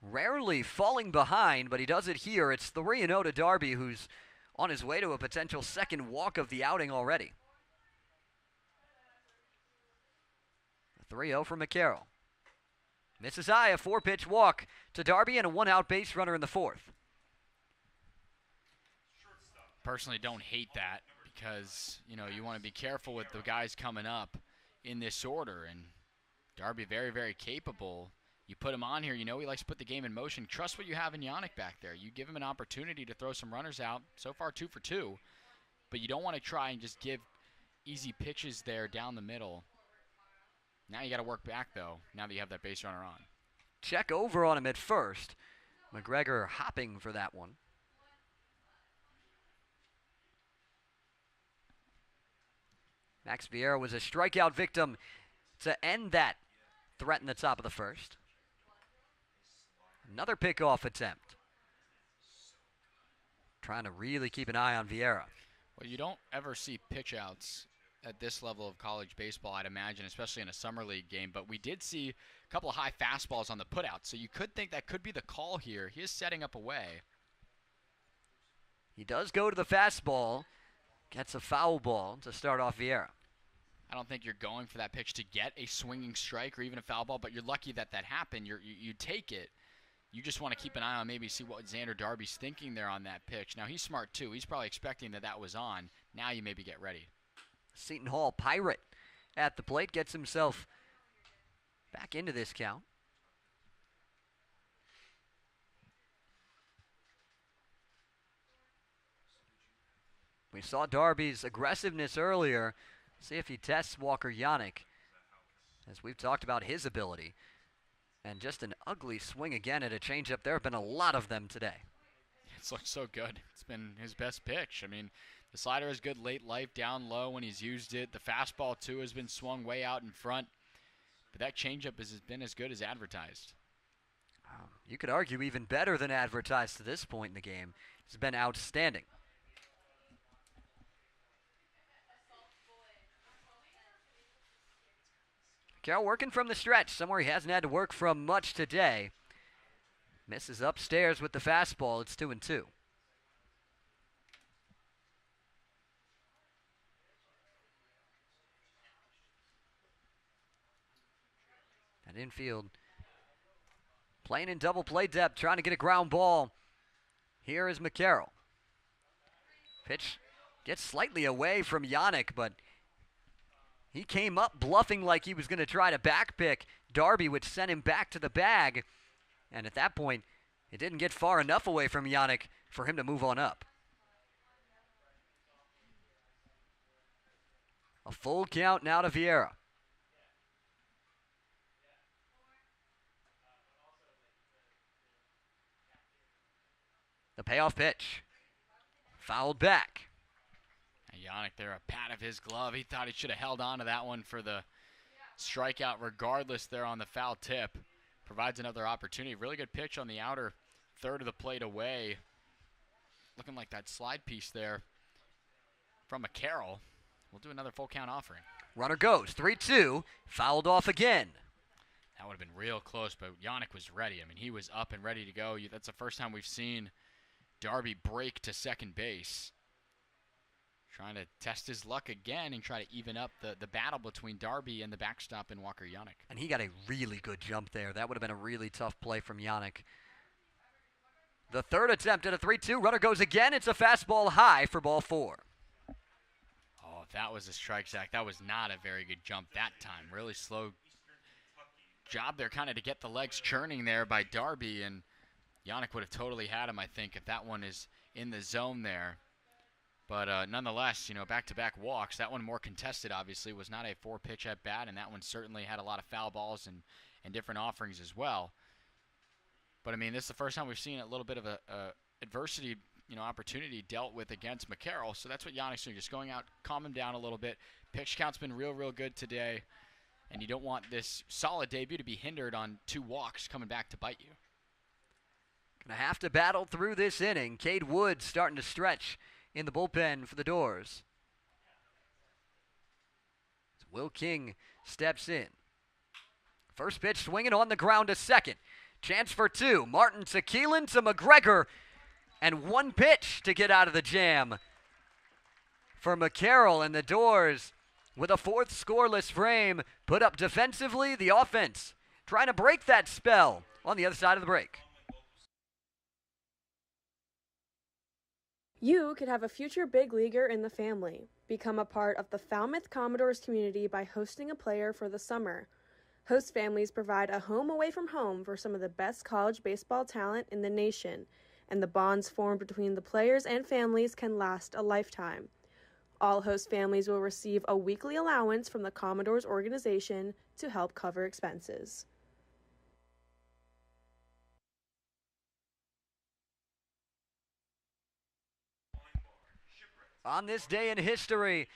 rarely falling behind, but he does it here. It's 3-0 to Darby, who's on his way to a potential second walk of the outing already. 3-0 for McCarroll. Misses high, a 4-pitch walk to Darby and a 1-out base runner in the 4th. Personally don't hate that because, you know, you want to be careful with the guys coming up in this order. And Darby very, very capable. You put him on here, you know he likes to put the game in motion. Trust what you have in Yannick back there. You give him an opportunity to throw some runners out. So far 2 for 2. But you don't want to try and just give easy pitches there down the middle. Now you got to work back, though, now that you have that base runner on. Check over on him at first. McGregor hopping for that one. Max Vieira was a strikeout victim to end that threat in the top of the first. Another pickoff attempt. Trying to really keep an eye on Vieira. Well, you don't ever see pitch outs at this level of college baseball, I'd imagine, especially in a summer league game. But we did see a couple of high fastballs on the putout, so you could think that could be the call here. He is setting up a way. He does go to the fastball, gets a foul ball to start off Vieira. I don't think you're going for that pitch to get a swinging strike or even a foul ball, but you're lucky that that happened. You take it. You just want to keep an eye on maybe see what Xander Darby's thinking there on that pitch. Now, he's smart, too. He's probably expecting that that was on. Now you maybe get ready. Seton Hall Pirate at the plate gets himself back into this count. We saw Darby's aggressiveness earlier. See if he tests Walker Yannick, as we've talked about his ability. And just an ugly swing again at a changeup. There have been a lot of them today. It's looked so good. It's been his best pitch. I mean, the slider is good late life, down low when he's used it. The fastball, too, has been swung way out in front. But that changeup has been as good as advertised. You could argue even better than advertised to this point in the game. It's been outstanding. Carroll working from the stretch, somewhere he hasn't had to work from much today. Misses upstairs with the fastball. It's 2-2. At infield, playing in double play depth, trying to get a ground ball. Here is McCarroll. Pitch gets slightly away from Yannick, but he came up bluffing like he was going to try to backpick Darby, which sent him back to the bag. And at that point, it didn't get far enough away from Yannick for him to move on up. A full count now to Vieira. The payoff pitch. Fouled back. Yannick there, a pat of his glove. He thought he should have held on to that one for the strikeout regardless there on the foul tip. Provides another opportunity. Really good pitch on the outer third of the plate away. Looking like that slide piece there from McCarroll. We'll do another full count offering. Runner goes, 3-2, fouled off again. That would have been real close, but Yannick was ready. I mean, he was up and ready to go. That's the first time we've seen Darby break to second base. Trying to test his luck again and try to even up the battle between Darby and the backstop in Walker Yannick. And he got a really good jump there. That would have been a really tough play from Yannick. The third attempt at a 3-2. Runner goes again. It's a fastball high for ball 4. Oh, if that was a strike, Zach, that was not a very good jump that time. Really slow job there kind of to get the legs churning there by Darby. And Yannick would have totally had him, I think, if that one is in the zone there. But nonetheless, you know, back-to-back walks. That one more contested, obviously, was not a 4-pitch at bat, and that one certainly had a lot of foul balls and different offerings as well. But, I mean, this is the first time we've seen a little bit of a adversity, you know, opportunity dealt with against McCarroll. So that's what Yannick's doing, just going out, calm him down a little bit. Pitch count's been real, real good today, and you don't want this solid debut to be hindered on 2 walks coming back to bite you. Gonna have to battle through this inning. Cade Woods starting to stretch in the bullpen for the Doors. Will King steps in. First pitch swinging on the ground to second. Chance for 2. Martin to Keelan to McGregor. And 1 pitch to get out of the jam for McCarroll, and the Doors with a 4th scoreless frame put up defensively. The offense trying to break that spell on the other side of the break. You could have a future big leaguer in the family. Become a part of the Falmouth Commodores community by hosting a player for the summer. Host families provide a home away from home for some of the best college baseball talent in the nation, and the bonds formed between the players and families can last a lifetime. All host families will receive a weekly allowance from the Commodores organization to help cover expenses. On this day in history,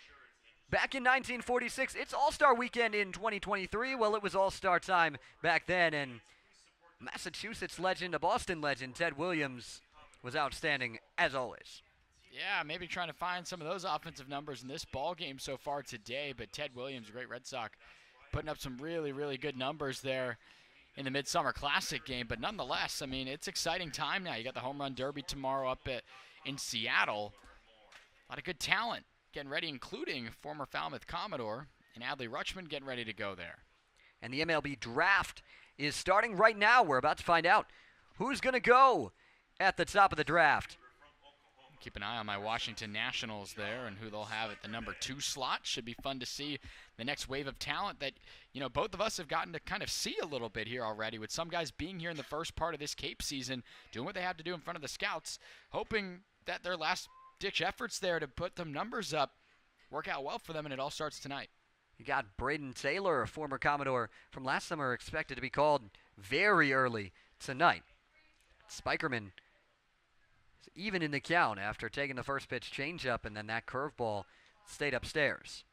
back in 1946. It's All-Star Weekend in 2023. Well, it was All-Star time back then, and Massachusetts legend, a Boston legend, Ted Williams, was outstanding as always. Yeah, maybe trying to find some of those offensive numbers in this ball game so far today, but Ted Williams, great Red Sox, putting up some really, really good numbers there in the Midsummer Classic game. But nonetheless, I mean, it's exciting time now. You got the Home Run Derby tomorrow up in Seattle. A lot of good talent getting ready, including former Falmouth Commodore and Adley Rutschman getting ready to go there. And the MLB draft is starting right now. We're about to find out who's going to go at the top of the draft. Keep an eye on my Washington Nationals there and who they'll have at the number 2 slot. Should be fun to see the next wave of talent that, you know, both of us have gotten to kind of see a little bit here already, with some guys being here in the first part of this Cape season, doing what they have to do in front of the scouts, hoping that their last-ditch efforts there to put them numbers up work out well for them, and it all starts tonight. You got Braden Taylor, a former Commodore from last summer, expected to be called very early tonight. Spikerman is even in the count after taking the first pitch changeup, and then that curveball stayed upstairs.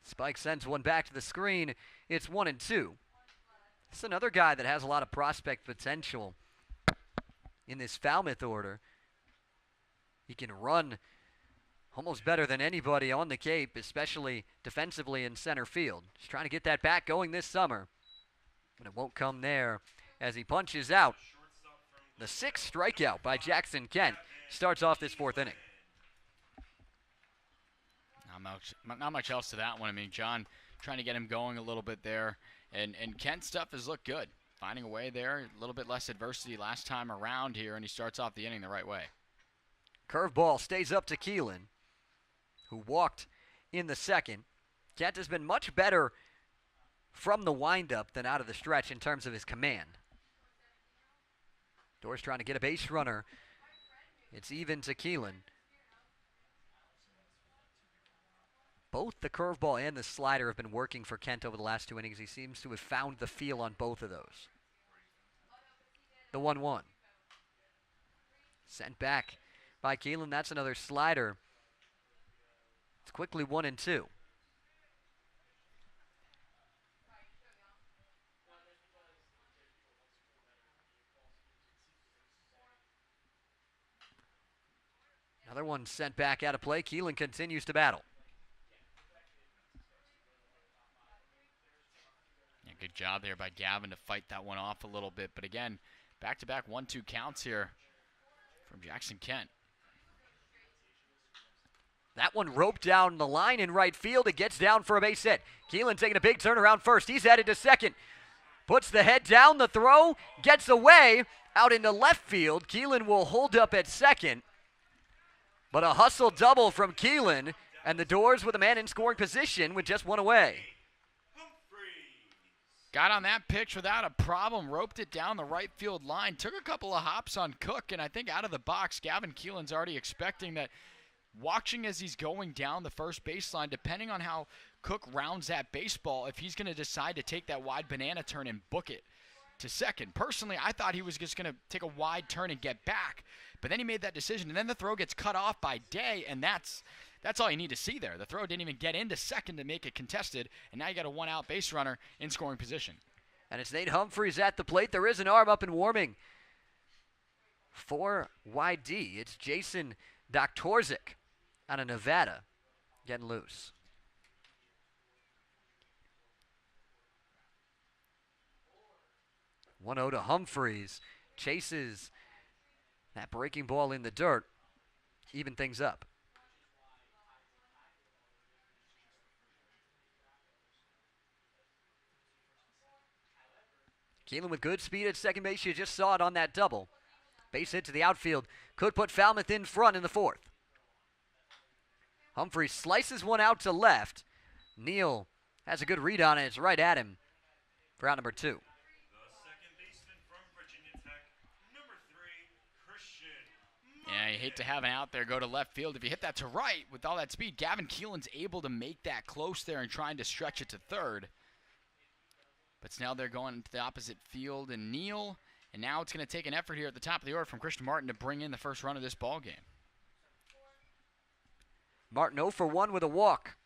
Spike sends one back to the screen. It's 1-2. This is another guy that has a lot of prospect potential in this Falmouth order. He can run almost better than anybody on the Cape, especially defensively in center field. Just trying to get that bat going this summer, but it won't come there as he punches out. The 6th strikeout by Jackson Kent starts off this 4th inning. Not much else to that one. I mean, John trying to get him going a little bit there, and Kent's stuff has looked good. Finding a way there, a little bit less adversity last time around here, and he starts off the inning the right way. Curveball stays up to Keelan, who walked in the 2nd. Kent has been much better from the windup than out of the stretch in terms of his command. Doors trying to get a base runner. It's even to Keelan. Both the curveball and the slider have been working for Kent over the last 2 innings. He seems to have found the feel on both of those. The 1-1. Sent back by Keelan. That's another slider. It's quickly 1-2. Another one sent back out of play. Keelan continues to battle. Yeah, good job there by Gavin to fight that one off a little bit. But again, back-to-back 1-2 counts here from Jackson Kent. That one roped down the line in right field. It gets down for a base hit. Keelan taking a big turn around first. He's headed to second. Puts the head down. The throw gets away out into left field. Keelan will hold up at second. But a hustle double from Keelan, and the Doors with a man in scoring position with just one away. Got on that pitch without a problem, roped it down the right field line, took a couple of hops on Cook, and I think out of the box, Gavin Keelan's already expecting that, watching as he's going down the first baseline, depending on how Cook rounds that baseball, if he's going to decide to take that wide banana turn and book it to second. Personally, I thought he was just going to take a wide turn and get back, but then he made that decision, and then the throw gets cut off by Day, and that's all you need to see there. The throw didn't even get into second to make it contested, and now you got a one-out base runner in scoring position. And it's Nate Humphreys at the plate. There is an arm up and warming for YD. It's Jason Doktorzik out of Nevada getting loose. (1-0) to Humphreys. Chases that breaking ball in the dirt. Even things up. Keelan with good speed at second base. You just saw it on that double. Base hit to the outfield. Could put Falmouth in front in the 4th. Humphreys slices one out to left. Neal has a good read on it. It's right at him for out number 2. The second baseman from Virginia Tech, number 3, Christian. Yeah, you hate to have an out there go to left field. If you hit that to right with all that speed, Gavin Keelan's able to make that close there and trying to stretch it to third. But now they're going to the opposite field, and Neal And now it's going to take an effort here at the top of the order from Christian Martin to bring in the first run of this ball game. Martin 0 for 1 with a walk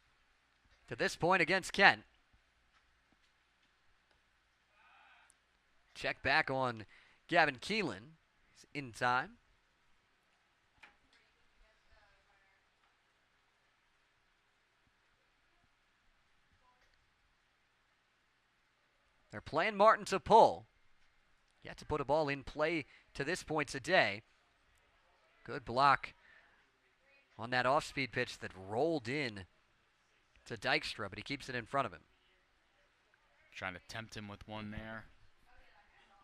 to this point against Kent. Check back on Gavin Keelan. He's in time. They're playing Martin to pull. Yet to put a ball in play to this point today. Good block on that off-speed pitch that rolled in to Dykstra, but he keeps it in front of him. Trying to tempt him with one there.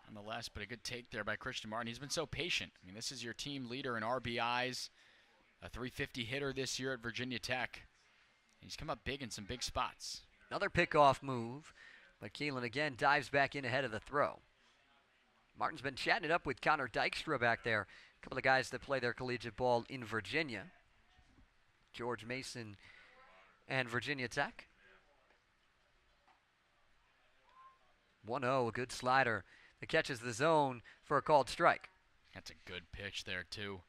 Nonetheless, but a good take there by Christian Martin. He's been so patient. I mean, this is your team leader in RBIs, a .350 hitter this year at Virginia Tech. He's come up big in some big spots. Another pickoff move, but Keelan again dives back in ahead of the throw. Martin's been chatting it up with Connor Dykstra back there. A couple of guys that play their collegiate ball in Virginia. George Mason and Virginia Tech. 1-0, a good slider that catches the zone for a called strike. That's a good pitch there, too.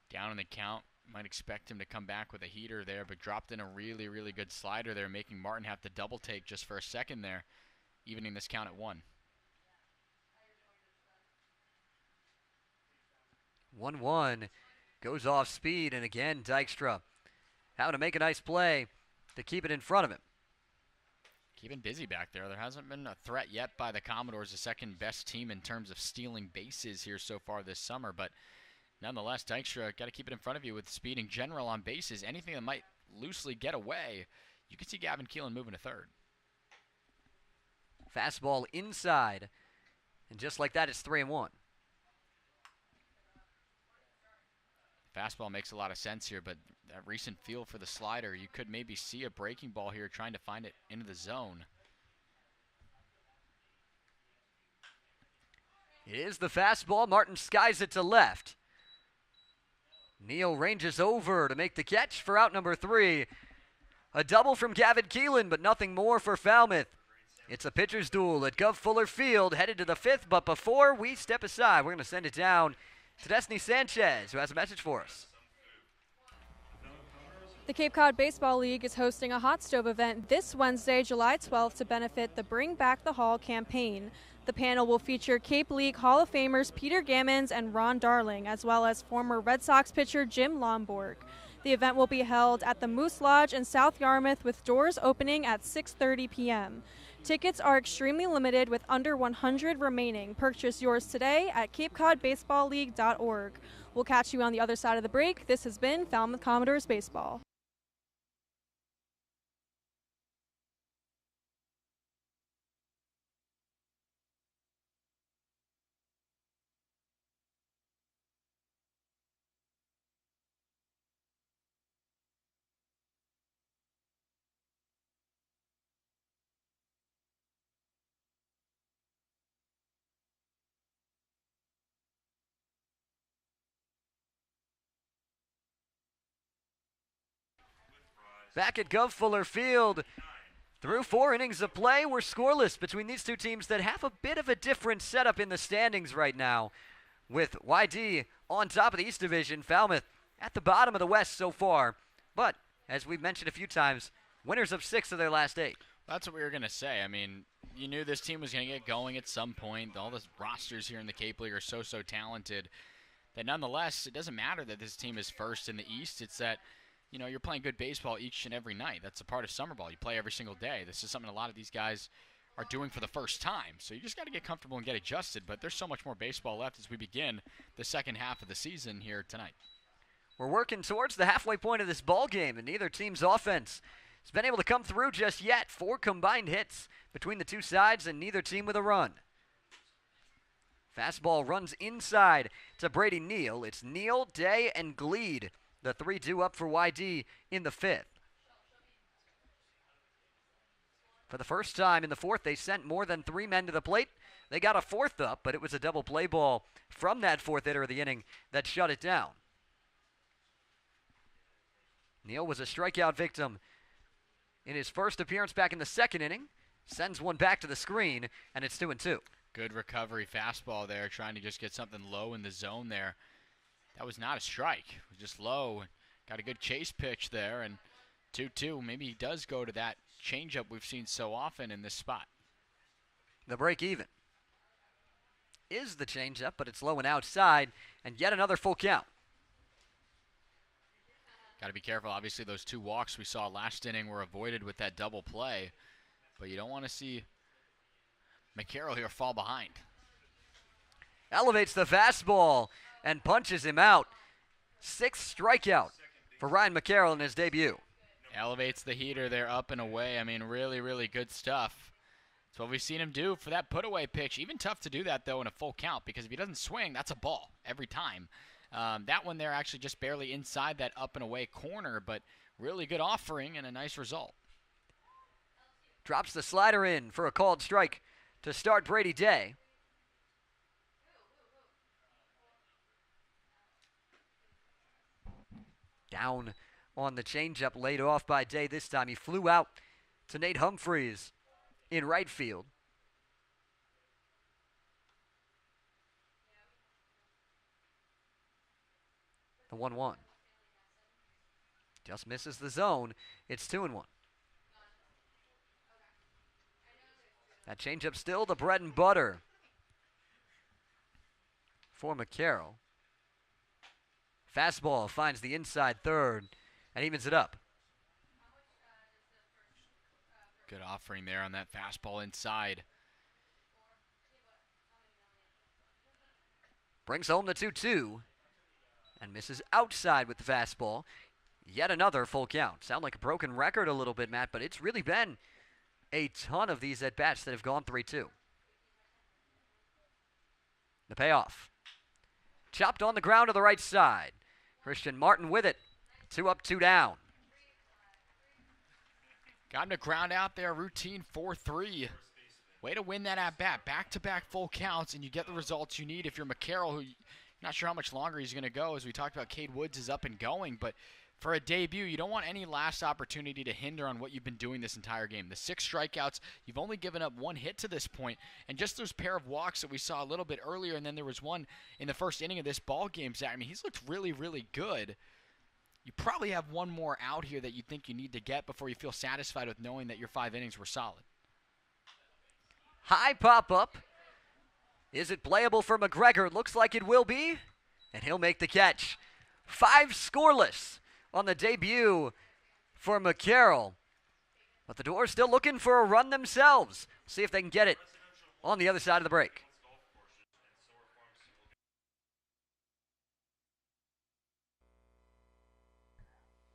Down in the count. Might expect him to come back with a heater there, but dropped in a really, really good slider there, making Martin have to double take just for a second there, evening this count at 1. 1-1 goes off speed, and again Dykstra having to make a nice play to keep it in front of him. Keeping busy back there. There hasn't been a threat yet by the Commodores, the second best team in terms of stealing bases here so far this summer, but nonetheless, Dykstra got to keep it in front of you with speed in general on bases. Anything that might loosely get away, you can see Gavin Keelan moving to third. Fastball inside, and just like that, it's 3-1. Fastball makes a lot of sense here, but that recent feel for the slider, you could maybe see a breaking ball here trying to find it into the zone. It is the fastball. Martin skies it to left. Neal ranges over to make the catch for out number 3. A double from Gavin Keelan, but nothing more for Falmouth. It's a pitcher's duel at Gov Fuller Field, headed to the 5th, but before we step aside, we're going to send it down to Destiny Sanchez, who has a message for us. The Cape Cod Baseball League is hosting a hot stove event this Wednesday, July 12th, to benefit the Bring Back the Hall campaign. The panel will feature Cape League Hall of Famers Peter Gammons and Ron Darling, as well as former Red Sox pitcher Jim Lomborg. The event will be held at the Moose Lodge in South Yarmouth, with doors opening at 6:30 p.m. Tickets are extremely limited, with under 100 remaining. Purchase yours today at CapeCodBaseballLeague.org. We'll catch you on the other side of the break. This has been Falmouth Commodores Baseball. Back at Gov Fuller Field, through 4 innings of play, we're scoreless between these two teams that have a bit of a different setup in the standings right now, with YD on top of the East Division, Falmouth at the bottom of the West so far. But, as we've mentioned a few times, winners of 6 of their last 8. That's what we were going to say. I mean, you knew this team was going to get going at some point. All the rosters here in the Cape League are so talented that nonetheless, it doesn't matter that this team is first in the East. It's that, you know, you're playing good baseball each and every night. That's a part of summer ball. You play every single day. This is something a lot of these guys are doing for the first time. So you just got to get comfortable and get adjusted. But there's so much more baseball left as we begin the second half of the season here tonight. We're working towards the halfway point of this ball game, and neither team's offense has been able to come through just yet. 4 combined hits between the two sides, and neither team with a run. Fastball runs inside to Brady Neal. It's Neal, Day, and Gleed. The 3 due up for YD in the 5th. For the first time in the 4th, they sent more than 3 men to the plate. They got a 4th up, but it was a double play ball from that 4th hitter of the inning that shut it down. Neal was a strikeout victim in his first appearance back in the 2nd inning. Sends one back to the screen, and it's 2-2. Good recovery fastball there, trying to just get something low in the zone there. That was not a strike. It was just low. Got a good chase pitch there, and 2-2. Maybe he does go to that changeup we've seen so often in this spot. The break even is the changeup, but it's low and outside, and yet another full count. Got to be careful. Obviously, those 2 walks we saw last inning were avoided with that double play, but you don't want to see McCarroll here fall behind. Elevates the fastball and punches him out. 6th strikeout for Ryan McCarroll in his debut. Elevates the heater there up and away. I mean, really, really good stuff. That's what we've seen him do for that put-away pitch. Even tough to do that, though, in a full count, because if he doesn't swing, that's a ball every time. That one there actually just barely inside that up and away corner, but really good offering and a nice result. Drops the slider in for a called strike to start Brady Day. Down on the changeup, laid off by Day this time. He flew out to Nate Humphreys in right field. The 1-1. Just misses the zone. It's 2-1. That changeup still the bread and butter for McCarroll. Fastball finds the inside third and evens it up. Good offering there on that fastball inside. Brings home the 2-2 and misses outside with the fastball. Yet another full count. Sound like a broken record a little bit, Matt, but it's really been a ton of these at-bats that have gone 3-2. The payoff. Chopped on the ground to the right side. Christian Martin with it. 2 up, 2 down. Got him to ground out there, routine 4-3. Way to win that at-bat. Back-to-back full counts, and you get the results you need if you're McCarroll, who not sure how much longer he's going to go. As we talked about, Cade Woods is up and going, but for a debut, you don't want any last opportunity to hinder on what you've been doing this entire game. The 6 strikeouts, you've only given up 1 hit to this point, and just those pair of walks that we saw a little bit earlier, and then there was one in the first inning of this ball game, Zach. I mean, he's looked really, really good. You probably have one more out here that you think you need to get before you feel satisfied with knowing that your 5 innings were solid. High pop-up. Is it playable for McGregor? Looks like it will be, and he'll make the catch. 5 scoreless on the debut for McCarroll. But the Dwarves still looking for a run themselves. See if they can get it on the other side of the break.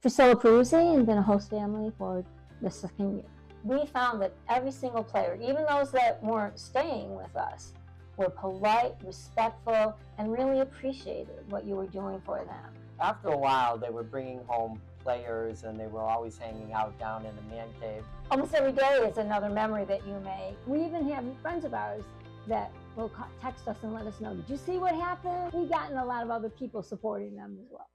Priscilla Peruzzi and been a host family for the 2nd year. We found that every single player, even those that weren't staying with us, were polite, respectful, and really appreciated what you were doing for them. After a while, they were bringing home players, and they were always hanging out down in the man cave. Almost every day is another memory that you make. We even have friends of ours that will text us and let us know, did you see what happened? We've gotten a lot of other people supporting them as well.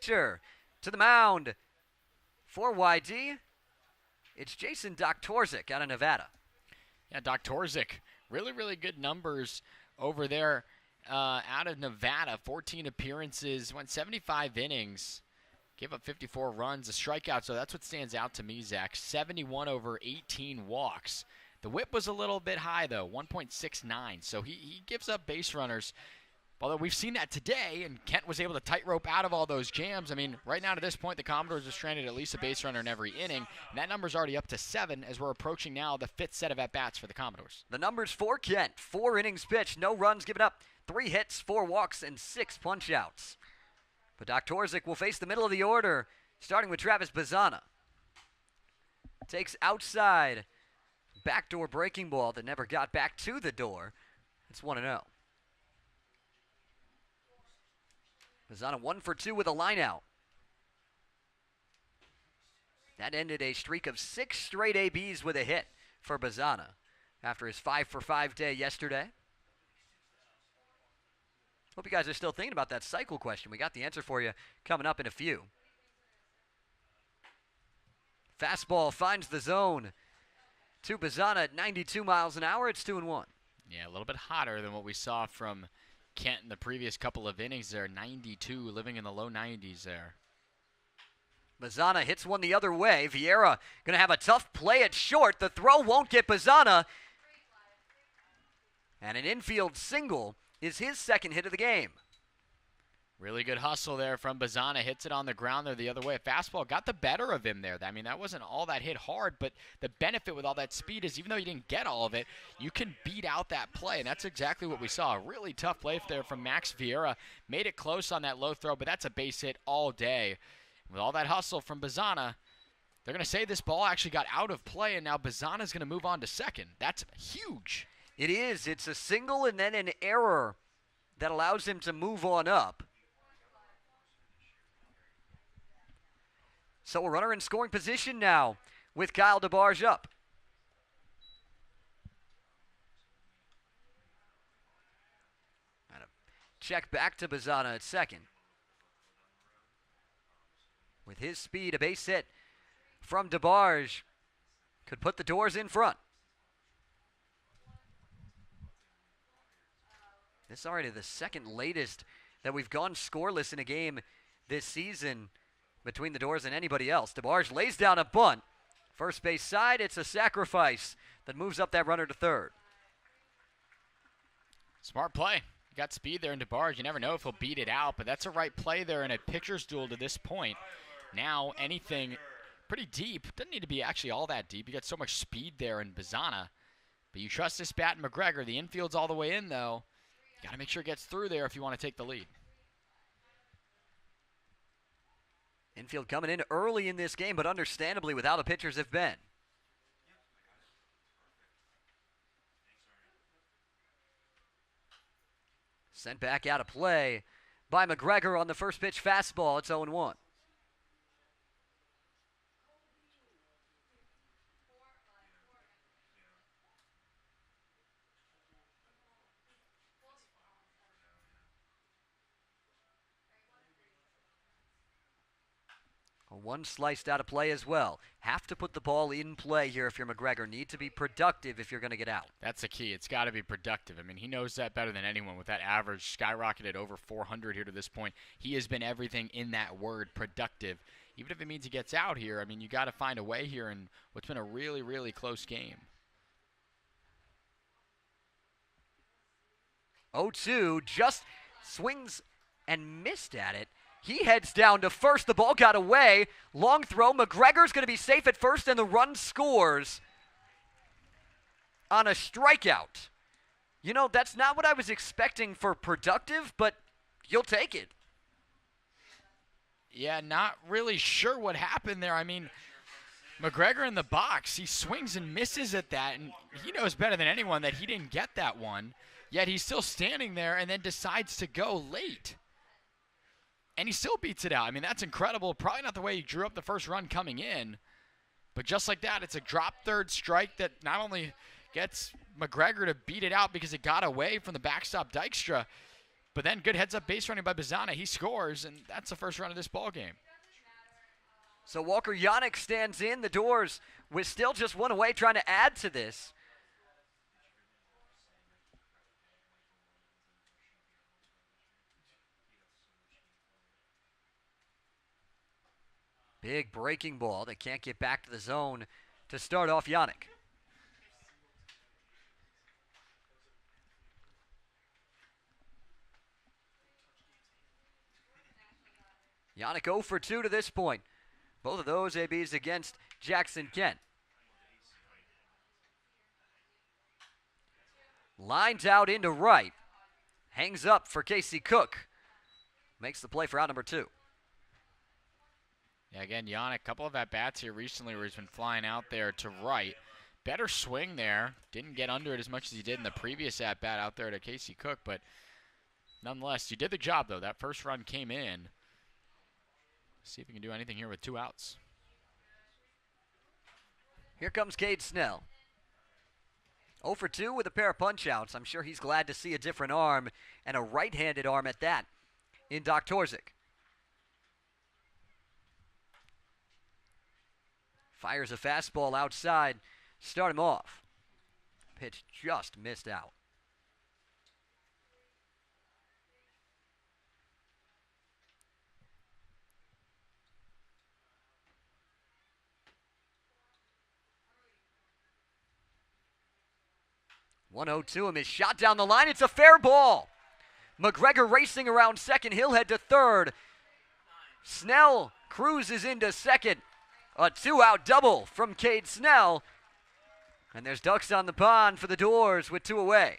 pitcher to the mound for YD. It's Jason Doktorzik out of Nevada. Yeah, Doktorzik, really, really good numbers over there out of Nevada. 14 appearances, went 75 innings, gave up 54 runs, a strikeout. So that's what stands out to me, Zach. 71 over 18 walks. The whip was a little bit high, though, 1.69. So he gives up base runners. Although we've seen that today, and Kent was able to tightrope out of all those jams. I mean, right now to this point, the Commodores have stranded at least a base runner in every inning. And that number's already up to 7 as we're approaching now the 5th set of at-bats for the Commodores. The numbers for Kent, 4 innings pitched, no runs given up, 3 hits, 4 walks, and 6 punch-outs. But Doktorzik will face the middle of the order, starting with Travis Bazzana. Takes outside, backdoor breaking ball that never got back to the door. It's 1-0. Bazzana 1 for 2 with a line out. That ended a streak of 6 straight ABs with a hit for Bazzana after his 5 for 5 day yesterday. Hope you guys are still thinking about that cycle question. We got the answer for you coming up in a few. Fastball finds the zone to Bazzana at 92 miles an hour. It's 2-1. Yeah, a little bit hotter than what we saw from Kent in the previous couple of innings there. 92, living in the low 90s there. Bazzana hits one the other way. Vieira going to have a tough play at short. The throw won't get Bazzana. And an infield single is his second hit of the game. Really good hustle there from Bazzana. Hits it on the ground there the other way. Fastball got the better of him there. I mean, that wasn't all that hit hard, but the benefit with all that speed is even though you didn't get all of it, you can beat out that play, and that's exactly what we saw. A really tough play there from Max Vieira. Made it close on that low throw, but that's a base hit all day. With all that hustle from Bazzana, they're going to say this ball actually got out of play, and now Bazzana's going to move on to second. That's huge. It is. It's a single and then an error that allows him to move on up. So a runner in scoring position now with Kyle DeBarge up. And a check back to Bazzana at second. With his speed, a base hit from DeBarge could put the Doors in front. This is already the second latest that we've gone scoreless in a game this season between the Doors and anybody else. DeBarge lays down a bunt. First base side, it's a sacrifice that moves up that runner to third. Smart play. You got speed there in DeBarge. You never know if he'll beat it out, but that's a right play there in a pitcher's duel to this point. Now anything pretty deep. Doesn't need to be actually all that deep. You got so much speed there in Bazzana. But you trust this bat in McGregor. The infield's all the way in, though. You got to make sure it gets through there if you want to take the lead. Infield coming in early in this game, but understandably with how the pitchers have been. Sent back out of play by McGregor on the first pitch fastball. It's 0-1. One sliced out of play as well. Have to put the ball in play here if you're McGregor. Need to be productive if you're going to get out. That's the key. It's got to be productive. I mean, he knows that better than anyone with that average skyrocketed over 400 here to this point. He has been everything in that word, productive. Even if it means he gets out here, I mean, you got to find a way here in what's been a really, really close game. 0-2, just swings and missed at it. He heads down to first. The ball got away. Long throw. McGregor's going to be safe at first, and the run scores on a strikeout. You know, that's not what I was expecting for productive, but you'll take it. Yeah, not really sure what happened there. I mean, McGregor in the box, he swings and misses at that, and he knows better than anyone that he didn't get that one, yet he's still standing there and then decides to go late. And he still beats it out. I mean, that's incredible. Probably not the way he drew up the first run coming in. But just like that, it's a drop third strike that not only gets McGregor to beat it out because it got away from the backstop Dykstra, But then good heads-up base running by Bazana. He scores, and that's the first run of this ball game. So Walker Yannick stands in. The Doors with still just one away, trying to add to this. Big breaking ball. They can't get back to the zone to start off Yannick. Yannick 0 for 2 to this point. Both of those ABs against Jackson Kent. Lines out into right. Hangs up for Casey Cook. Makes the play for out number 2. Yeah, again, Yannick, a couple of at-bats here recently where he's been flying out there to right. Better swing there. Didn't get under it as much as he did in the previous at-bat out there to Casey Cook, but nonetheless, he did the job, though. That first run came in. See if he can do anything here with 2 outs. Here comes Cade Snell. 0 for 2 with a pair of punch-outs. I'm sure he's glad to see a different arm, and a right-handed arm at that, in Doc Torzik. Fires a fastball outside. Start him off. Pitch just missed out. .102 to him is shot down the line. It's a fair ball. McGregor racing around second. He'll head to third. Snell cruises into second. A 2-out double from Cade Snell. And there's ducks on the pond for the Doors with 2 away.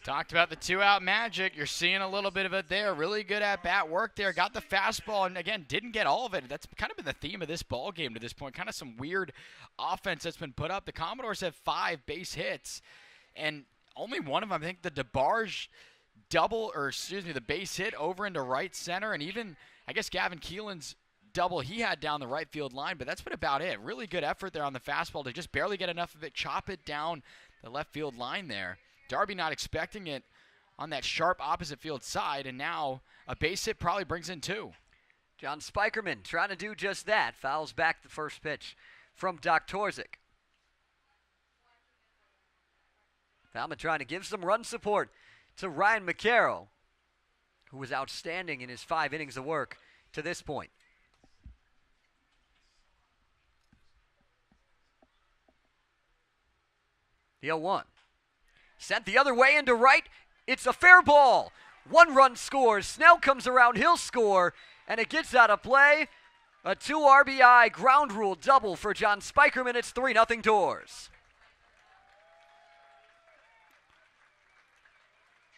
Talked about the 2-out magic. You're seeing a little bit of it there. Really good at-bat work there. Got the fastball, and again, didn't get all of it. That's kind of been the theme of this ball game to this point. Kind of some weird offense that's been put up. The Commodores have 5 base hits, and only one of them, I think, the DeBarge the base hit over into right center, and even, I guess, Gavin Keelan's double he had down the right field line, but that's been about it. Really good effort there on the fastball to just barely get enough of it, chop it down the left field line there. Darby not expecting it on that sharp opposite field side, and now a base hit probably brings in 2. John Spikerman trying to do just that. Fouls back the first pitch from Doc Torzik. Falmouth trying to give some run support to Ryan McCarroll, who was outstanding in his 5 innings of work to this point. The 0-1. Sent the other way into right. It's a fair ball. 1 run scores. Snell comes around. He'll score. And it gets out of play. A 2 RBI ground rule double for John Spikerman. It's 3-0 Doors.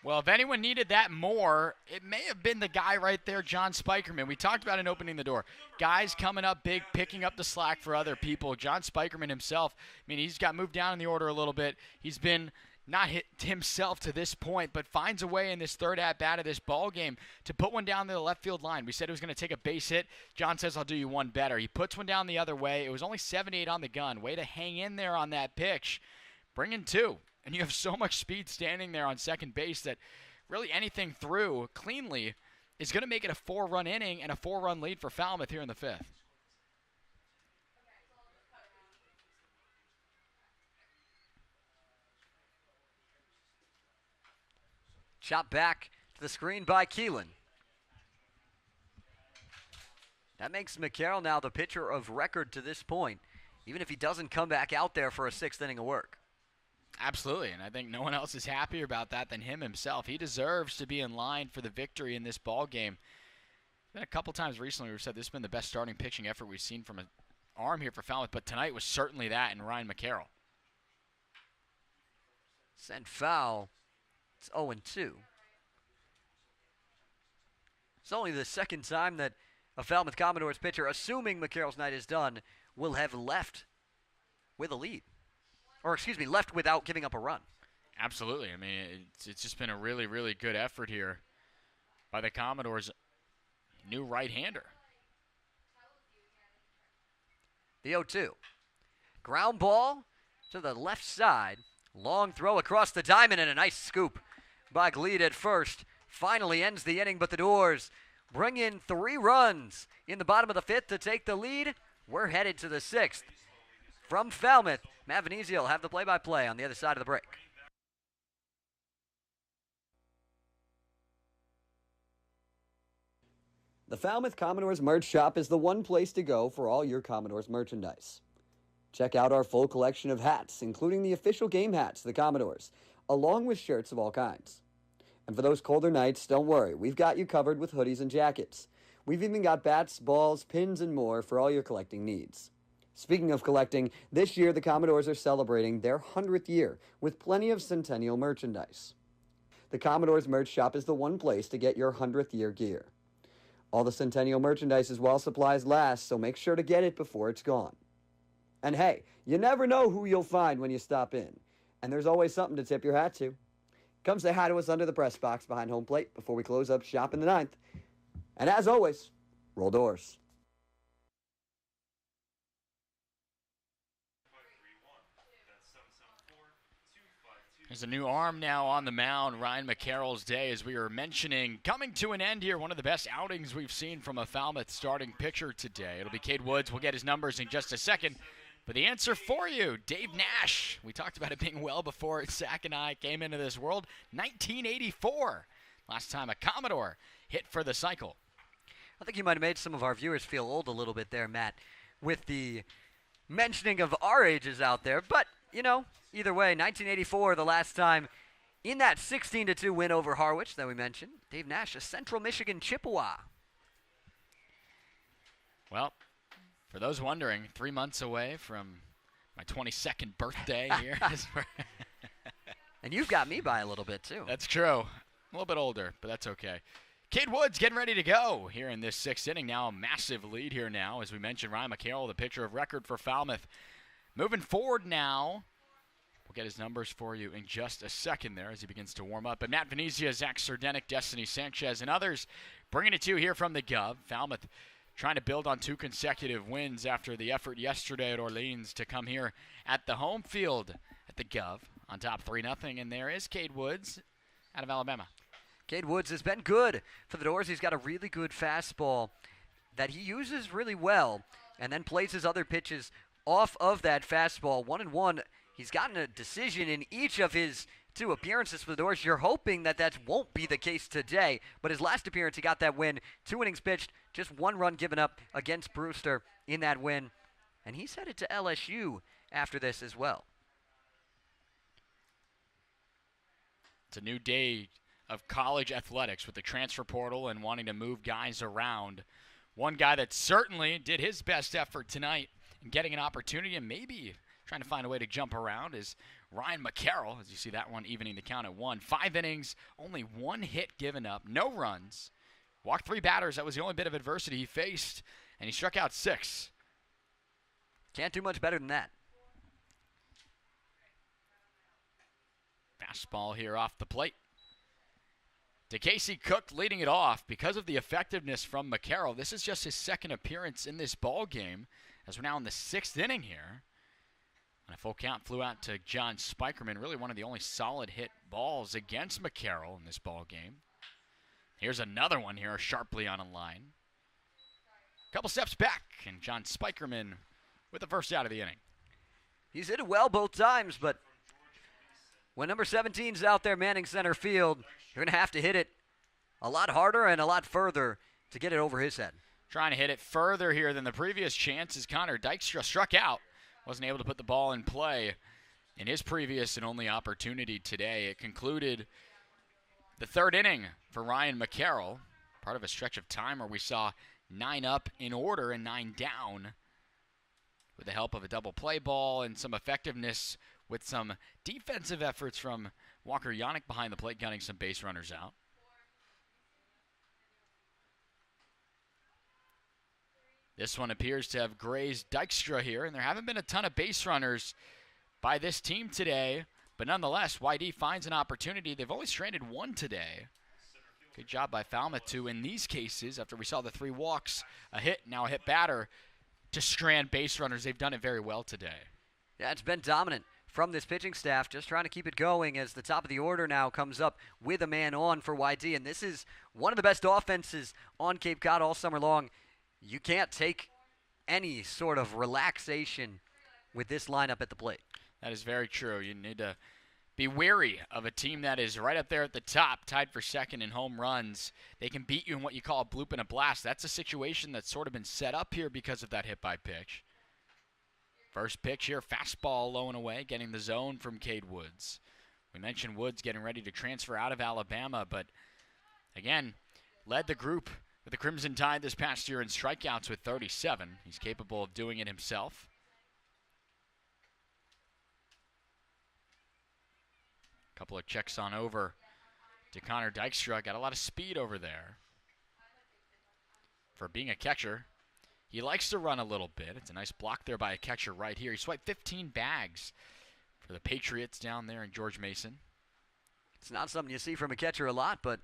Well, if anyone needed that more, it may have been the guy right there, John Spikerman. We talked about in opening the door. Guys coming up big, picking up the slack for other people. John Spikerman himself, I mean, he's got moved down in the order a little bit. He's been not hit himself to this point, but finds a way in this third at-bat of this ball game to put one down to the left field line. We said he was going to take a base hit. John says, I'll do you one better. He puts one down the other way. It was only 78 on the gun. Way to hang in there on that pitch. Bring in 2. And you have so much speed standing there on second base that really anything through cleanly is going to make it a 4-run inning and a 4-run lead for Falmouth here in the 5th. Chop back to the screen by Keelan. That makes McCarroll now the pitcher of record to this point, even if he doesn't come back out there for a 6th inning of work. Absolutely, and I think no one else is happier about that than him himself. He deserves to be in line for the victory in this ball game. Been a couple times recently we've said this has been the best starting pitching effort we've seen from an arm here for Falmouth, but tonight was certainly that in Ryan McCarroll. Sent foul. It's 0-2. It's only the second time that a Falmouth Commodores pitcher, assuming McCarroll's night is done, will have left with a lead. Or, excuse me, left without giving up a run. Absolutely. I mean, it's just been a really, really good effort here by the Commodores' new right-hander. The 0-2. Ground ball to the left side. Long throw across the diamond and a nice scoop by Gleed at first finally ends the inning, but the Doors bring in 3 runs in the bottom of the 5th to take the lead. We're headed to the 6th. From Falmouth, Matt Venezia will have the play-by-play on the other side of the break. The Falmouth Commodores merch shop is the one place to go for all your Commodores merchandise. Check out our full collection of hats, including the official game hats of the Commodores, along with shirts of all kinds. And for those colder nights, don't worry, we've got you covered with hoodies and jackets. We've even got bats, balls, pins, and more for all your collecting needs. Speaking of collecting, this year the Commodores are celebrating their 100th year with plenty of Centennial merchandise. The Commodores merch shop is the one place to get your 100th year gear. All the Centennial merchandise is while supplies last, so make sure to get it before it's gone. And hey, you never know who you'll find when you stop in. And there's always something to tip your hat to. Come say hi to us under the press box behind home plate before we close up shop in the 9th. And as always, roll Doors. There's a new arm now on the mound, Ryan McCarroll's day, as we were mentioning, coming to an end here. One of the best outings we've seen from a Falmouth starting pitcher today. It'll be Cade Woods. We'll get his numbers in just a second. But the answer for you, Dave Nash. We talked about it being well before Zach and I came into this world. 1984, last time a Commodore hit for the cycle. I think you might have made some of our viewers feel old a little bit there, Matt, with the mentioning of our ages out there. But, you know, either way, 1984, the last time in that 16-2 win over Harwich that we mentioned. Dave Nash, a Central Michigan Chippewa. Well, for those wondering, 3 months away from my 22nd birthday here. And you've got me by a little bit, too. That's true. A little bit older, but that's okay. Cade Woods getting ready to go here in this 6th inning. Now a massive lead here now. As we mentioned, Ryan McCarroll, the pitcher of record for Falmouth. Moving forward now. We'll get his numbers for you in just a second there as he begins to warm up. But Matt Venezia, Zach Sardenik, Destiny Sanchez, and others bringing it to you here from the Gov. Falmouth trying to build on 2 consecutive wins after the effort yesterday at Orleans to come here at the home field at the Gov on top 3-0. And there is Cade Woods out of Alabama. Cade Woods has been good for the Doors. He's got a really good fastball that he uses really well and then plays his other pitches off of that fastball. 1-1. He's gotten a decision in each of his 2 appearances for the Doors. You're hoping that won't be the case today, but his last appearance, he got that win. 2 innings pitched, just 1 run given up against Brewster in that win. And he's headed to LSU after this as well. It's a new day of college athletics with the transfer portal and wanting to move guys around. One guy that certainly did his best effort tonight in getting an opportunity and maybe trying to find a way to jump around is Ryan McCarroll, as you see that one evening the count at 1. 5 innings, only 1 hit given up, no runs. Walked 3 batters. That was the only bit of adversity he faced, and he struck out 6. Can't do much better than that. Fastball here off the plate. To Casey Cook leading it off because of the effectiveness from McCarroll. This is just his 2nd appearance in this ball game as we're now in the 6th inning here. And a full count flew out to John Spikerman, really one of the only solid hit balls against McCarroll in this ball game. Here's another one here sharply on a line. Couple steps back, and John Spikerman with the first out of the inning. He's hit it well both times, but when number 17's out there manning center field, you're going to have to hit it a lot harder and a lot further to get it over his head. Trying to hit it further here than the previous chances. Connor Dykstra struck out. Wasn't able to put the ball in play in his previous and only opportunity today. It concluded the 3rd inning for Ryan McCarroll. Part of a stretch of time where we saw 9 up in order and 9 down with the help of a double play ball and some effectiveness with some defensive efforts from Walker Yannick behind the plate, getting some base runners out. This one appears to have grazed Dykstra here, and there haven't been a ton of base runners by this team today. But nonetheless, YD finds an opportunity. They've only stranded 1 today. Good job by Falmouth to, in these cases, after we saw the 3 walks, a hit, now a hit batter, to strand base runners. They've done it very well today. Yeah, it's been dominant from this pitching staff, just trying to keep it going as the top of the order now comes up with a man on for YD. And this is one of the best offenses on Cape Cod all summer long. You can't take any sort of relaxation with this lineup at the plate. That is very true. You need to be wary of a team that is right up there at the top, tied for second in home runs. They can beat you in what you call a bloop and a blast. That's a situation that's sort of been set up here because of that hit by pitch. First pitch here, fastball low and away, getting the zone from Cade Woods. We mentioned Woods getting ready to transfer out of Alabama, but again, led the group with the Crimson Tide this past year in strikeouts with 37. He's capable of doing it himself. Couple of checks on over to Connor Dykstra. Got a lot of speed over there. For being a catcher, he likes to run a little bit. It's a nice block there by a catcher right here. He swiped 15 bags for the Patriots down there in George Mason. It's not something you see from a catcher a lot, but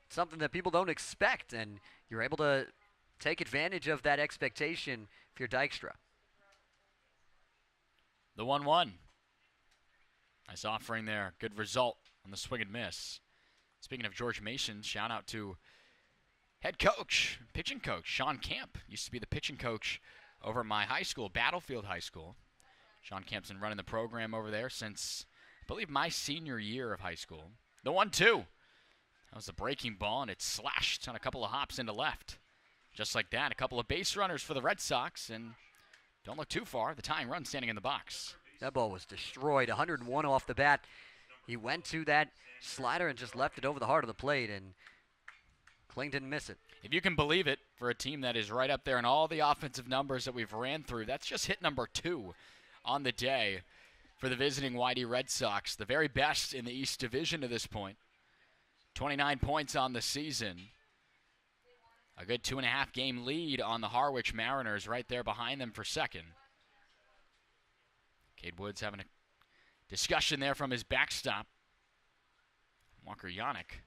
something that people don't expect, and you're able to take advantage of that expectation if you're Dykstra. The 1-1. Nice offering there. Good result on the swing and miss. Speaking of George Mason, shout out to head coach, pitching coach, Sean Camp. Used to be the pitching coach over at my high school, Battlefield High School. Sean Camp's been running the program over there since, I believe, my senior year of high school. The 1-2. That was a breaking ball, and it slashed on a couple of hops into left. Just like that, a couple of base runners for the Red Sox, and don't look too far, the tying run standing in the box. That ball was destroyed, 101 off the bat. He went to that slider and just left it over the heart of the plate, and Kling didn't miss it. If you can believe it, for a team that is right up there in all the offensive numbers that we've ran through, that's just hit number 2 on the day for the visiting YD Red Sox, the very best in the East Division to this point. 29 points on the season. A good 2.5 game lead on the Harwich Mariners right there behind them for second. Cade Woods having a discussion there from his backstop. Walker Yannick.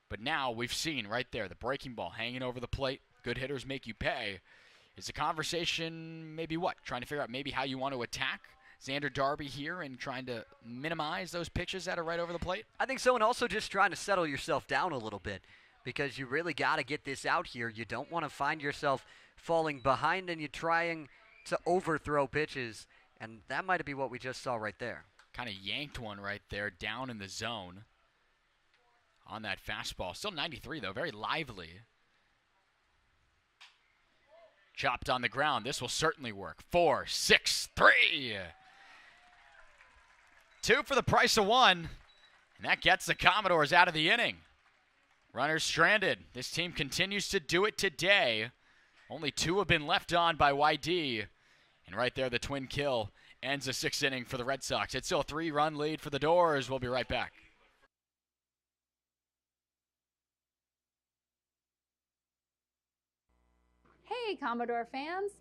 But now we've seen right there the breaking ball hanging over the plate. Good hitters make you pay. Is the conversation maybe what? Trying to figure out maybe how you want to attack Xander Darby here and trying to minimize those pitches that are right over the plate? I think so, and also just trying to settle yourself down a little bit because you really got to get this out here. You don't want to find yourself falling behind and you're trying to overthrow pitches. And that might be what we just saw right there. Kind of yanked one right there down in the zone on that fastball. Still 93, though. Very lively. Chopped on the ground. This will certainly work. 4, 6, 3. 2 for the price of 1. And that gets the Commodores out of the inning. Runners stranded. This team continues to do it today. Only 2 have been left on by YD. And right there, the twin kill ends the 6th inning for the Red Sox. It's still a 3-run lead for the Doors. We'll be right back. Hey, Commodore fans!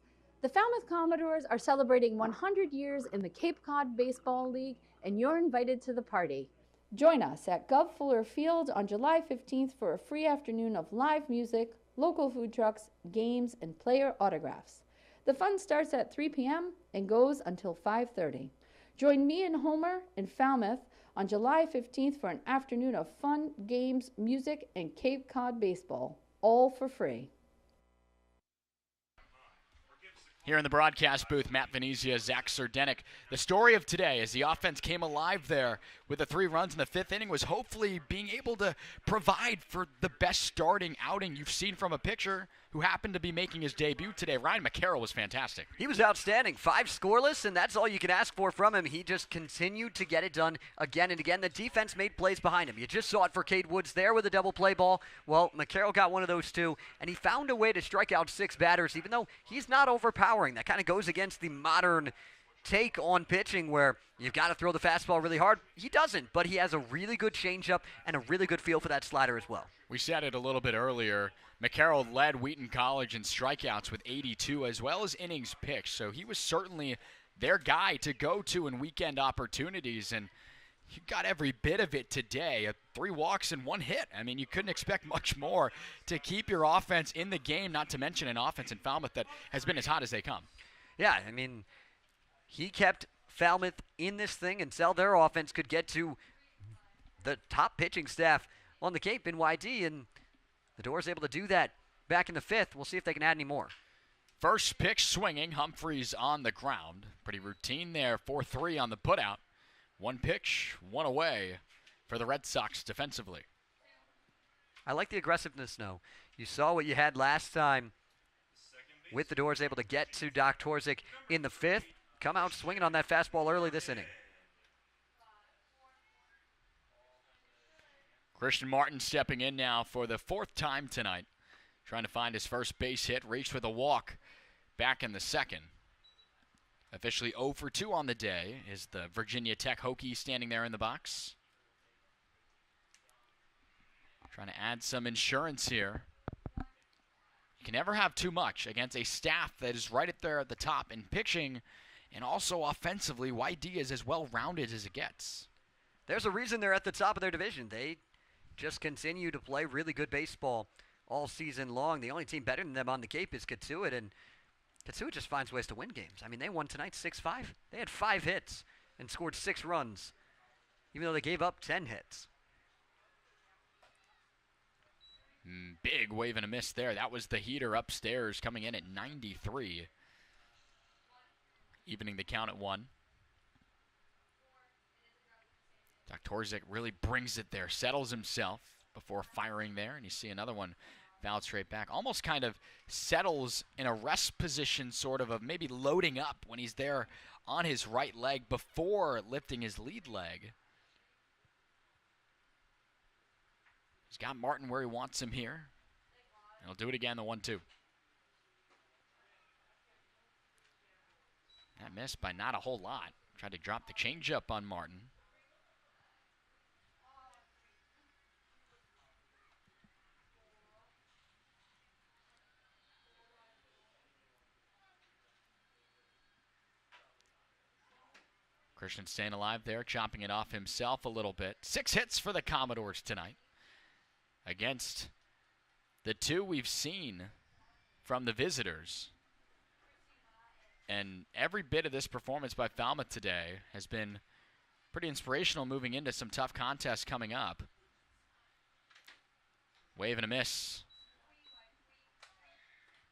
The Falmouth Commodores are celebrating 100 years in the Cape Cod Baseball League, and you're invited to the party. Join us at Gov Fuller Field on July 15th for a free afternoon of live music, local food trucks, games, and player autographs. The fun starts at 3 p.m. and goes until 5:30. Join me and Homer in Falmouth on July 15th for an afternoon of fun, games, music, and Cape Cod baseball, all for free. Here in the broadcast booth, Matt Venezia, Zach Serdenik. The story of today, as the offense came alive there with the 3 runs in the 5th inning, was hopefully being able to provide for the best starting outing you've seen from a pitcher who happened to be making his debut today. Ryan McCarroll was fantastic. He was outstanding. 5 scoreless, and that's all you can ask for from him. He just continued to get it done again and again. The defense made plays behind him. You just saw it for Cade Woods there with a double play ball. Well, McCarroll got one of those too, and he found a way to strike out 6 batters, even though he's not overpowering. That kind of goes against the modern take on pitching where you've got to throw the fastball really hard. He doesn't, but he has a really good changeup and a really good feel for that slider as well. We said it a little bit earlier. McCarroll led Wheaton College in strikeouts with 82 as well as innings pitched, so he was certainly their guy to go to in weekend opportunities, and you got every bit of it today. 3 walks and 1 hit. I mean, you couldn't expect much more to keep your offense in the game, not to mention an offense in Falmouth that has been as hot as they come. Yeah, I mean, he kept Falmouth in this thing and sell their offense could get to the top pitching staff on the Cape in YD, and the Doors able to do that back in the 5th. We'll see if they can add any more. First pitch swinging, Humphreys on the ground. Pretty routine there, 4-3 on the putout. One pitch, one away for the Red Sox defensively. I like the aggressiveness now. You saw what you had last time with the Doors able to get to Doc Torzik in the 5th. Come out swinging on that fastball early this inning. Christian Martin stepping in now for the 4th time tonight. Trying to find his first base hit, reached with a walk back in the 2nd. Officially 0 for 2 on the day is the Virginia Tech Hokie standing there in the box. Trying to add some insurance here. You can never have too much against a staff that is right up there at the top in pitching, and also offensively, YD is as well-rounded as it gets. There's a reason they're at the top of their division. They just continue to play really good baseball all season long. The only team better than them on the Cape is Katuitt, and Katuitt just finds ways to win games. I mean, they won tonight 6-5. They had 5 hits and scored 6 runs, even though they gave up 10 hits. Big wave and a miss there. That was the heater upstairs coming in at 93. Evening the count at 1. Doc Torzik really brings it there, settles himself before firing there, and you see another one fouled straight back. Almost kind of settles in a rest position, sort of maybe loading up when he's there on his right leg before lifting his lead leg. He's got Martin where he wants him here. And he'll do it again, the 1-2. That missed by not a whole lot. Tried to drop the changeup on Martin. Christian staying alive there, chopping it off himself a little bit. 6 hits for the Commodores tonight against the 2 we've seen from the visitors. And every bit of this performance by Falmouth today has been pretty inspirational moving into some tough contests coming up. Wave and a miss.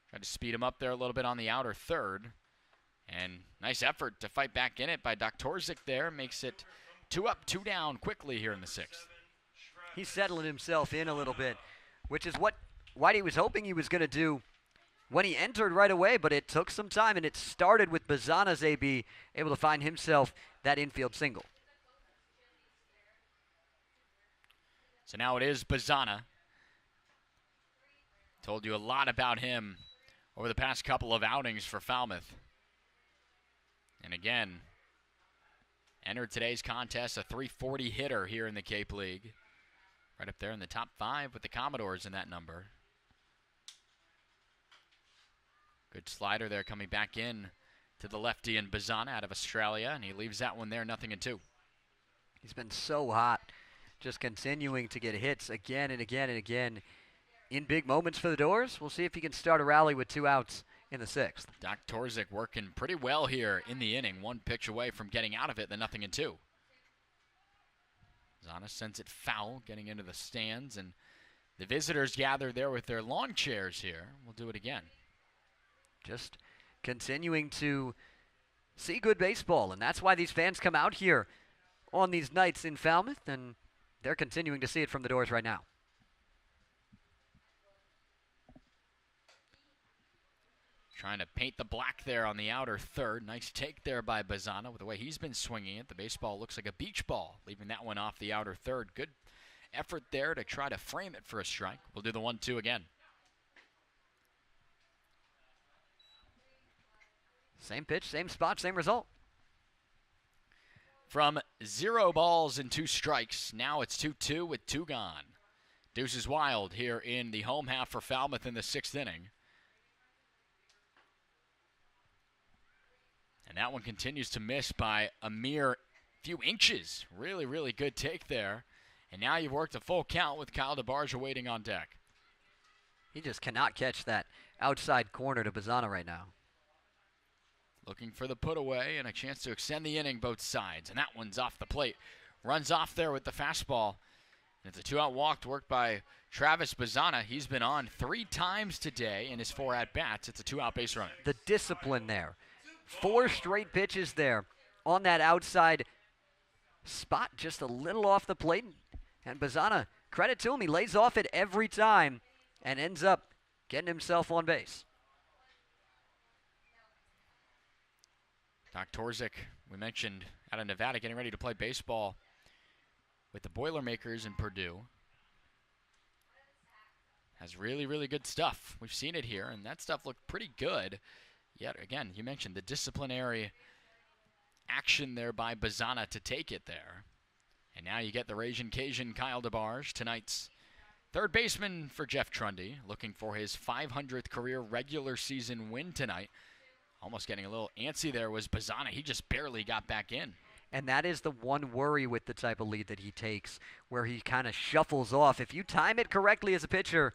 Tried to speed him up there a little bit on the outer third. And nice effort to fight back in it by Doc Torzik there. Makes it 2 up, 2 down quickly here in the 6th. He's settling himself in a little bit, which is what Whitey was hoping he was going to do when he entered right away, but it took some time, and it started with Bazana's AB able to find himself that infield single. So now it is Bazana. Told you a lot about him over the past couple of outings for Falmouth. And again, entered today's contest, a .340 hitter here in the Cape League. Right up there in the top 5 with the Commodores in that number. Good slider there coming back in to the lefty and Bazana out of Australia, and he leaves that one there, 0-2. He's been so hot, just continuing to get hits again and again and again in big moments for the Doors. We'll see if he can start a rally with 2 outs in the 6th. Doc Torzik working pretty well here in the inning. 1 pitch away from getting out of it, then 0-2. Zana sends it foul, getting into the stands, and the visitors gather there with their lawn chairs here. We'll do it again. Just continuing to see good baseball, and that's why these fans come out here on these nights in Falmouth, and they're continuing to see it from the Doors right now. Trying to paint the black there on the outer third. Nice take there by Bazana with the way he's been swinging it. The baseball looks like a beach ball, leaving that one off the outer third. Good effort there to try to frame it for a strike. We'll do the 1-2 again. Same pitch, same spot, same result. From 0 balls and 2 strikes, now it's 2-2 with 2 gone. Deuces wild here in the home half for Falmouth in the 6th inning. And that one continues to miss by a mere few inches. Really, really good take there. And now you've worked a full count with Kyle DeBarge waiting on deck. He just cannot catch that outside corner to Bazana right now. looking for the put away and a chance to extend the inning both sides. And that one's off the plate. Runs off there with the fastball. And it's a 2-out walk worked by Travis Bazzana. He's been on 3 times today in his 4 at-bats. It's a 2-out base runner. The discipline there. 4 straight pitches there on that outside spot, just a little off the plate. And Bazzana, credit to him, he lays off it every time and ends up getting himself on base. Doc Torzik, we mentioned, out of Nevada, getting ready to play baseball with the Boilermakers in Purdue. Has really, really good stuff. We've seen it here, and that stuff looked pretty good. Yet, again, you mentioned the disciplinary action there by Bazzana to take it there. And now you get the Ragin' Cajun Kyle DeBarge, tonight's third baseman for Jeff Trundy, looking for his 500th career regular season win tonight. Almost getting a little antsy there was Bazzana. He just barely got back in. And that is the one worry with the type of lead that he takes, where he kind of shuffles off. If you time it correctly as a pitcher,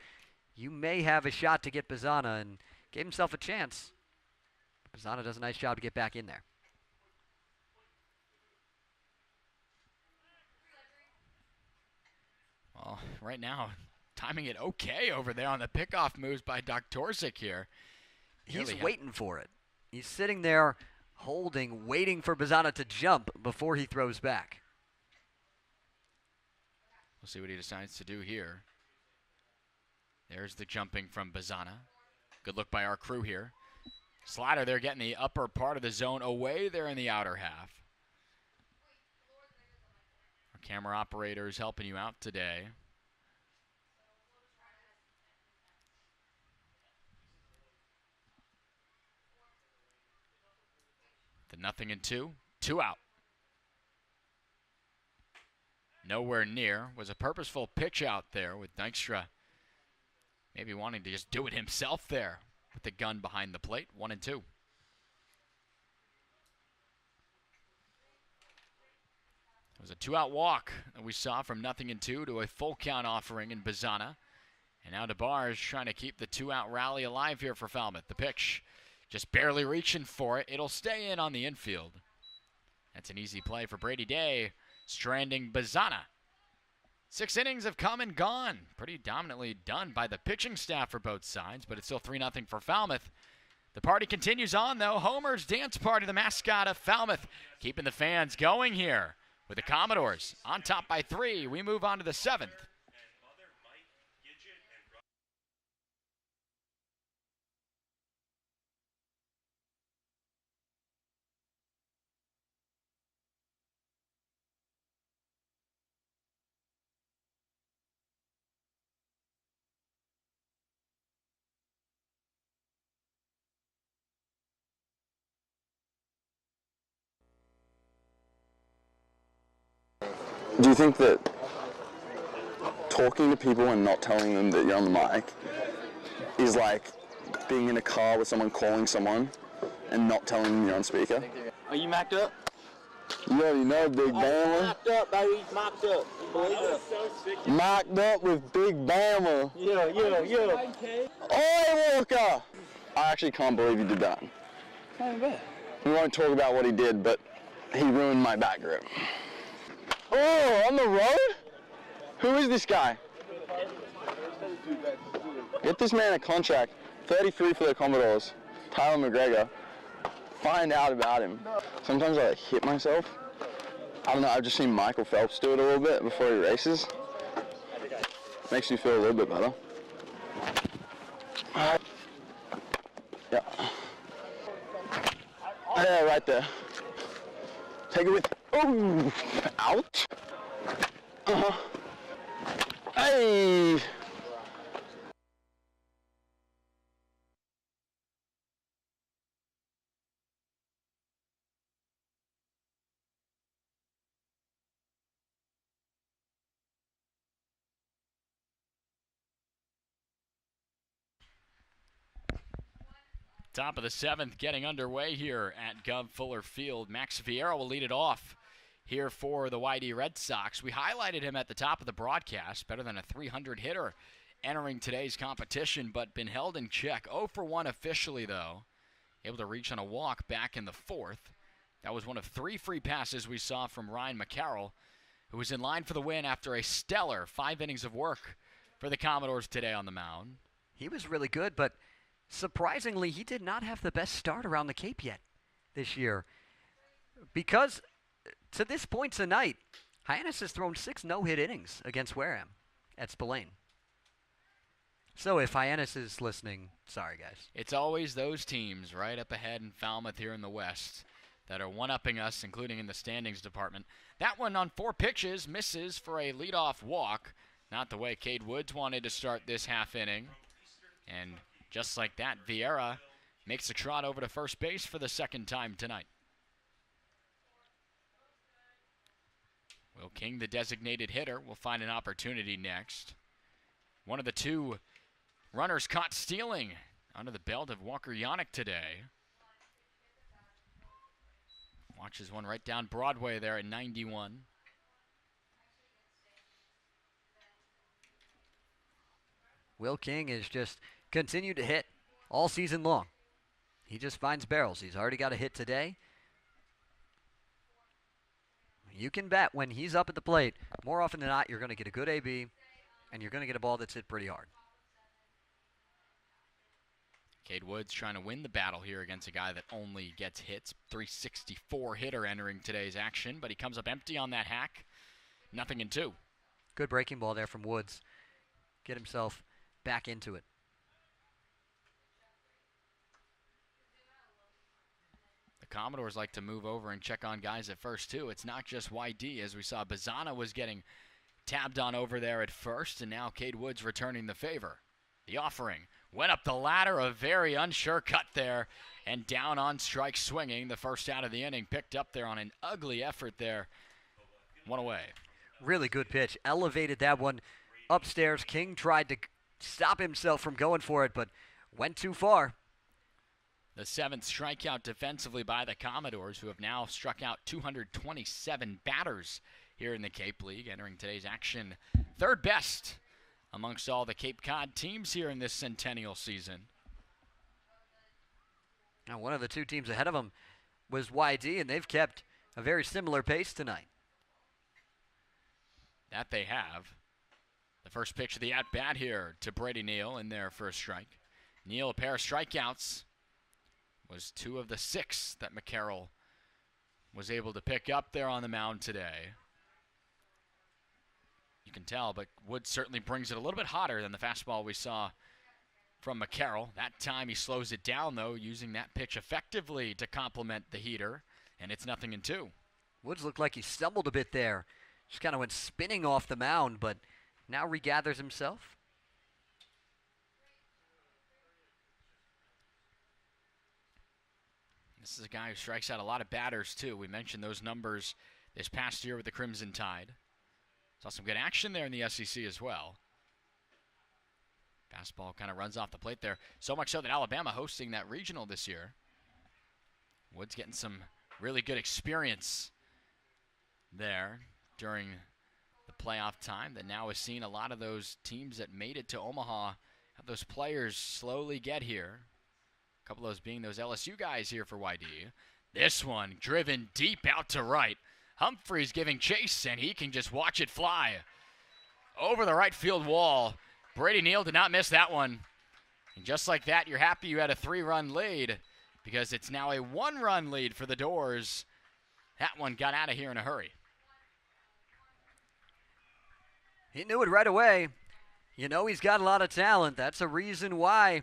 you may have a shot to get Bazzana, and gave himself a chance. Bazzana does a nice job to get back in there. Well, right now, timing it okay over there on the pickoff moves by Doc Torzik here. He's waiting for it. He's sitting there holding, waiting for Bazzana to jump before he throws back. We'll see what he decides to do here. There's the jumping from Bazzana. Good look by our crew here. Slider there getting the upper part of the zone away there in the outer half. Our camera operator is helping you out today. The 0-2, 2 out. Nowhere near. Was a purposeful pitch out there with Dykstra maybe wanting to just do it himself there with the gun behind the plate. 1-2. It was a 2-out walk that we saw from 0-2 to a full count offering in Bazzana. And now DeBarge trying to keep the 2-out rally alive here for Falmouth. The pitch just barely reaching for it. It'll stay in on the infield. That's an easy play for Brady Day, stranding Bazzana. 6 innings have come and gone. Pretty dominantly done by the pitching staff for both sides, but it's still 3-0 for Falmouth. The party continues on, though. Homer's Dance Party, the mascot of Falmouth, keeping the fans going here with the Commodores on top by 3. We move on to the 7th. Do you think that talking to people and not telling them that you're on the mic is like being in a car with someone calling someone and not telling them you're on speaker? Are you macked up? You already know, Big Bama. Macked up, baby. Macked up. Mocked up with Big Bama. Yeah. Oi, Walker! I actually can't believe he did that. We won't talk about what he did, but he ruined my back grip. Oh, on the road? Who is this guy? Get this man a contract. 33 for the Commodores. Tyler McGregor. Find out about him. Sometimes I hit myself. I don't know, I've just seen Michael Phelps do it a little bit before he races. Makes me feel a little bit better. Yeah. Yeah, right there. Take it with, oh, ouch. Uh-huh. Hey. Top of the 7th getting underway here at Gov Fuller Field. Max Vieira will lead it off here for the YD Red Sox. We highlighted him at the top of the broadcast, better than a 300 hitter entering today's competition, but been held in check. 0 for 1 officially, though. able to reach on a walk back in the fourth. That was one of 3 free passes we saw from Ryan McCarroll, who was in line for the win after a stellar 5 innings of work for the Commodores today on the mound. He was really good, but surprisingly, he did not have the best start around the Cape yet this year. Because to this point tonight, Hyannis has thrown 6 no-hit innings against Wareham at Spillane. So if Hyannis is listening, sorry, guys. It's always those teams right up ahead in Falmouth here in the West that are one-upping us, including in the standings department. That one on 4 pitches misses for a leadoff walk. Not the way Cade Woods wanted to start this half inning. And just like that, Vieira makes a trot over to first base for the second time tonight. Will King, the designated hitter, will find an opportunity next. One of the 2 runners caught stealing under the belt of Walker Yannick today. Watches one right down Broadway there at 91. Will King has just continued to hit all season long. He just finds barrels. He's already got a hit today. You can bet when he's up at the plate, more often than not, you're going to get a good AB, and you're going to get a ball that's hit pretty hard. Cade Woods trying to win the battle here against a guy that only gets hits. 364 hitter entering today's action, but he comes up empty on that hack. 0-2. Good breaking ball there from Woods. Get himself back into it. The Commodores like to move over and check on guys at first, too. It's not just YD, as we saw Bazana was getting tabbed on over there at first, and now Cade Woods returning the favor. The offering went up the ladder, a very unsure cut there, and down on strike swinging. The first out of the inning, picked up there on an ugly effort there. One away. Really good pitch. Elevated that one upstairs. King tried to stop himself from going for it, but went too far. The 7th strikeout defensively by the Commodores, who have now struck out 227 batters here in the Cape League, entering today's action 3rd best amongst all the Cape Cod teams here in this centennial season. Now, one of the 2 teams ahead of them was YD, and they've kept a very similar pace tonight. That they have. The first pitch of the at-bat here to Brady Neal in there for a strike. Neal, a pair of strikeouts, was 2 of the 6 that McCarroll was able to pick up there on the mound today. You can tell, but Woods certainly brings it a little bit hotter than the fastball we saw from McCarroll. That time he slows it down, though, using that pitch effectively to complement the heater, and it's 0-2. Woods looked like he stumbled a bit there. Just kind of went spinning off the mound, but now regathers himself. This is a guy who strikes out a lot of batters, too. We mentioned those numbers this past year with the Crimson Tide. Saw some good action there in the SEC as well. Fastball kind of runs off the plate there. So much so that Alabama hosting that regional this year. Woods getting some really good experience there during the playoff time that now has seen a lot of those teams that made it to Omaha have those players slowly get here. A couple of those being those LSU guys here for YD. This one driven deep out to right. Humphreys giving chase, and he can just watch it fly over the right field wall. Brady Neal did not miss that one. And just like that, you're happy you had a 3-run lead because it's now a 1-run lead for the Doors. That one got out of here in a hurry. He knew it right away. You know he's got a lot of talent. That's a reason why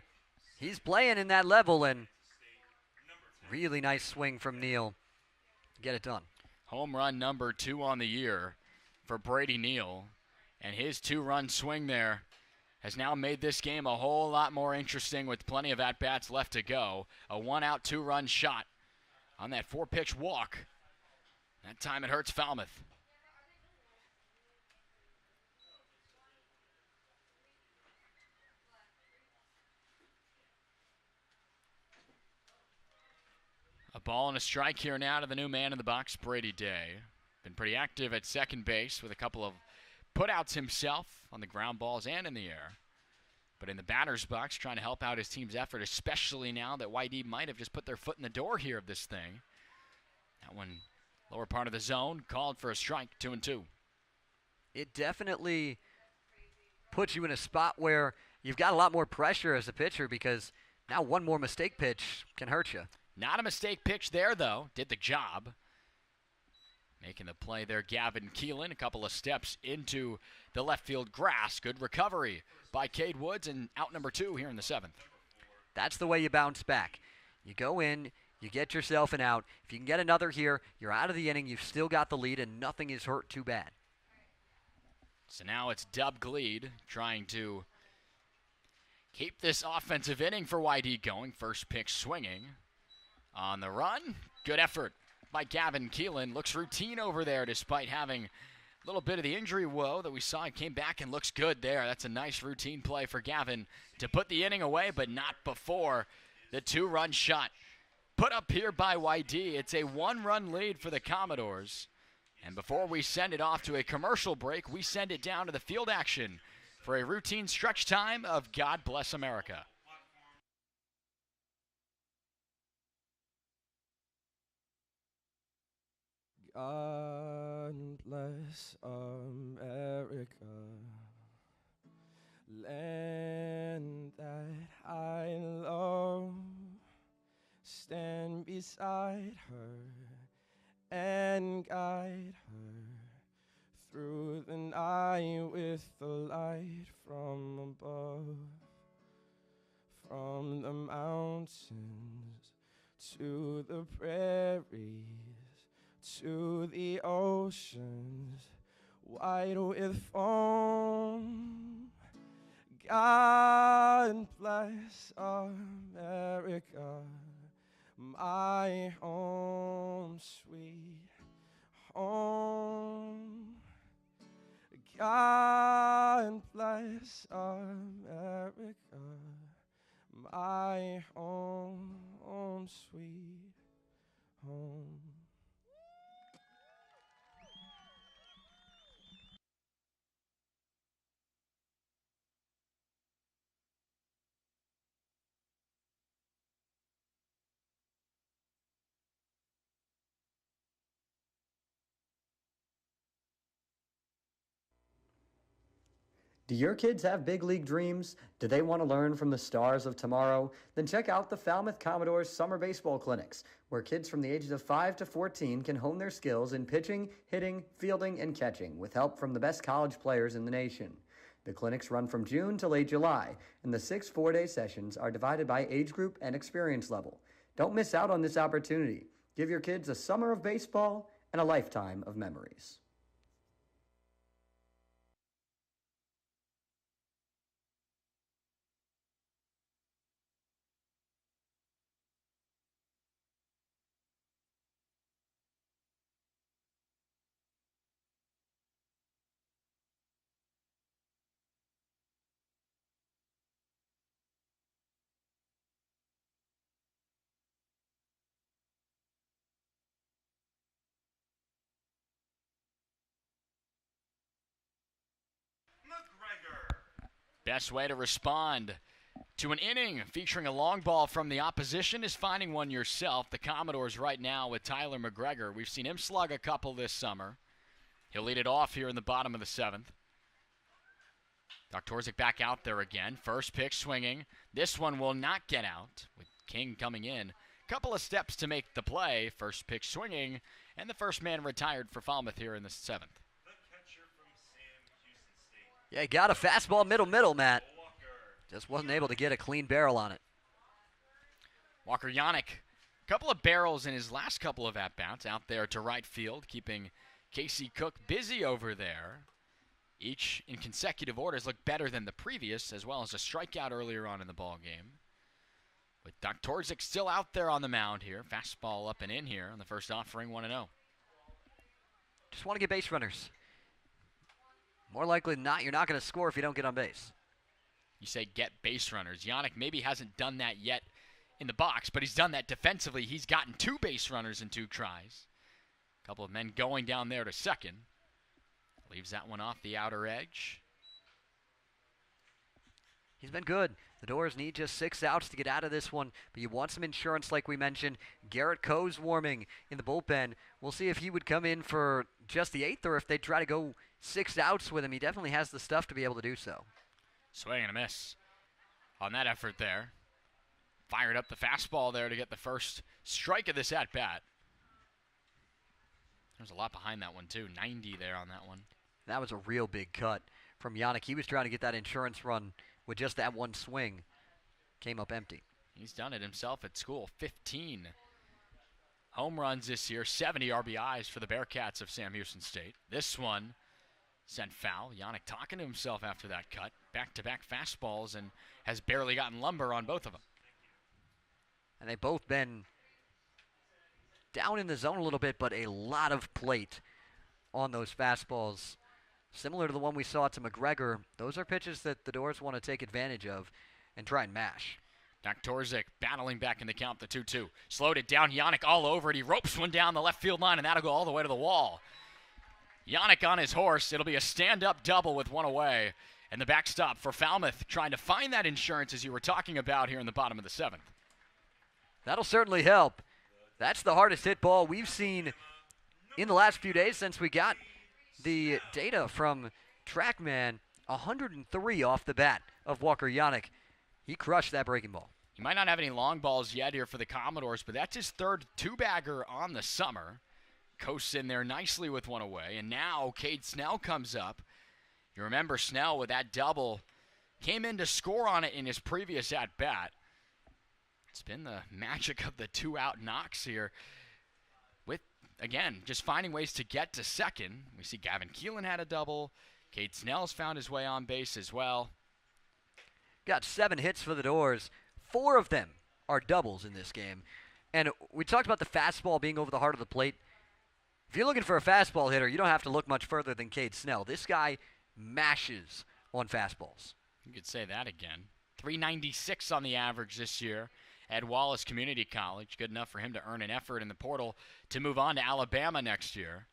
he's playing in that level, and really nice swing from Neal to get it done. Home run number 2 on the year for Brady Neal, and his 2-run swing there has now made this game a whole lot more interesting with plenty of at-bats left to go. A 1-out, 2-run shot on that 4-pitch walk. That time it hurts Falmouth. A ball and a strike here now to the new man in the box, Brady Day. Been pretty active at second base with a couple of putouts himself on the ground balls and in the air. But in the batter's box, trying to help out his team's effort, especially now that YD might have just put their foot in the door here of this thing. That one, lower part of the zone, called for a strike, 2-2. It definitely puts you in a spot where you've got a lot more pressure as a pitcher because now one more mistake pitch can hurt you. Not a mistake pitch there, though. Did the job. Making the play there, Gavin Keelan. A couple of steps into the left field grass. Good recovery by Cade Woods, and out number 2 here in the 7th. That's the way you bounce back. You go in, you get yourself an out. If you can get another here, you're out of the inning. You've still got the lead, and nothing is hurt too bad. So now it's Dub Gleed trying to keep this offensive inning for YD going. First pitch swinging. On the run, good effort by Gavin Keelan. Looks routine over there despite having a little bit of the injury woe that we saw. He came back and looks good there. That's a nice routine play for Gavin to put the inning away, but not before the 2-run shot put up here by YD. It's a 1-run lead for the Commodores. And before we send it off to a commercial break, we send it down to the field action for a routine stretch time of God Bless America. God bless America, land that I love. Stand beside her and guide her through the night with the light from above. From the mountains to the prairies, to the oceans, white with foam. God bless America, my home, sweet home. God bless America, my home, sweet home. Do your kids have big league dreams? Do they want to learn from the stars of tomorrow? Then check out the Falmouth Commodores Summer Baseball Clinics, where kids from the ages of 5 to 14 can hone their skills in pitching, hitting, fielding, and catching with help from the best college players in the nation. The clinics run from June to late July, and the 6 4-day sessions are divided by age group and experience level. Don't miss out on this opportunity. Give your kids a summer of baseball and a lifetime of memories. Best way to respond to an inning featuring a long ball from the opposition is finding one yourself. The Commodores right now with Tyler McGregor. We've seen him slug a couple this summer. He'll lead it off here in the bottom of the 7th. Doktorczyk back out there again. First pitch swinging. This one will not get out with King coming in. Couple of steps to make the play. First pitch swinging, and the first man retired for Falmouth here in the 7th. Yeah, he got a fastball middle, Matt. Just wasn't able to get a clean barrel on it. Walker Yannick, a couple of barrels in his last couple of at-bats out there to right field, keeping Casey Cook busy over there. Each in consecutive orders look better than the previous, as well as a strikeout earlier on in the ball game. With Doktorczyk still out there on the mound here. Fastball up and in here on the first offering, 1-0. Just want to get base runners. More likely than not, you're not going to score if you don't get on base. You say get base runners. Yannick maybe hasn't done that yet in the box, but he's done that defensively. He's gotten 2 base runners in 2 tries. A couple of men going down there to second. Leaves that one off the outer edge. He's been good. The Doors need just 6 outs to get out of this one, but you want some insurance like we mentioned. Garrett Coe's warming in the bullpen. We'll see if he would come in for just the 8th or if they try to go 6 outs with him. He definitely has the stuff to be able to do so. Swing and a miss on that effort there. Fired up the fastball there to get the first strike of this at-bat. There's a lot behind that one, too. 90 there on that one. That was a real big cut from Yannick. He was trying to get that insurance run with just that one swing. Came up empty. He's done it himself at school. 15 home runs this year, 70 RBIs for the Bearcats of Sam Houston State. This one sent foul. Yannick talking to himself after that cut. Back-to-back fastballs and has barely gotten lumber on both of them. And they've both been down in the zone a little bit, but a lot of plate on those fastballs. Similar to the one we saw to McGregor, those are pitches that the Doors want to take advantage of and try and mash. Doktorzik battling back in the count, the 2-2. Slowed it down, Yannick all over it. He ropes one down the left field line, and that'll go all the way to the wall. Yannick on his horse. It'll be a stand-up double with one away. And the backstop for Falmouth, trying to find that insurance as you were talking about here in the bottom of the 7th. That'll certainly help. That's the hardest hit ball we've seen in the last few days since we got the data from TrackMan. 103 off the bat of Walker Yannick. He crushed that breaking ball. He might not have any long balls yet here for the Commodores, but that's his third two-bagger on the summer. Coasts in there nicely with one away, and now Cade Snell comes up. You remember Snell with that double came in to score on it in his previous at-bat. It's been the magic of the 2-out knocks here with, again, just finding ways to get to second. We see Gavin Keelan had a double. Cade Snell's found his way on base as well. Got 7 hits for the Doors. 4 of them are doubles in this game. And we talked about the fastball being over the heart of the plate. If you're looking for a fastball hitter, you don't have to look much further than Cade Snell. This guy mashes on fastballs. You could say that again. 396 on the average this year at Wallace Community College. Good enough for him to earn an effort in the portal to move on to Alabama next year.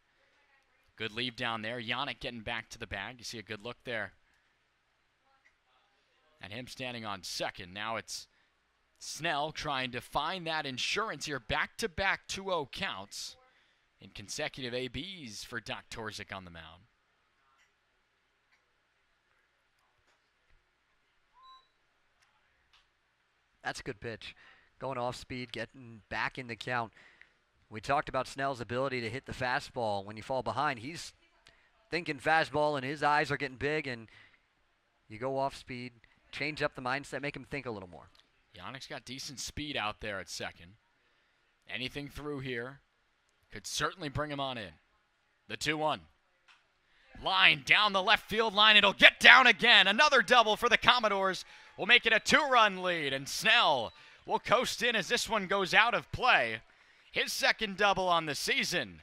Good leave down there. Yannick getting back to the bag. You see a good look there at him standing on second. Now it's Snell trying to find that insurance here. Back-to-back 2-0 counts in consecutive ABs for Doktorzik on the mound. That's a good pitch. Going off speed, getting back in the count. We talked about Snell's ability to hit the fastball. When you fall behind, he's thinking fastball, and his eyes are getting big, and you go off speed, change up the mindset, make him think a little more. Yannick's got decent speed out there at second. Anything through here could certainly bring him on in. The 2-1. Line down the left field line. It'll get down again. Another double for the Commodores will make it a 2-run lead, and Snell will coast in as this one goes out of play. His second double on the season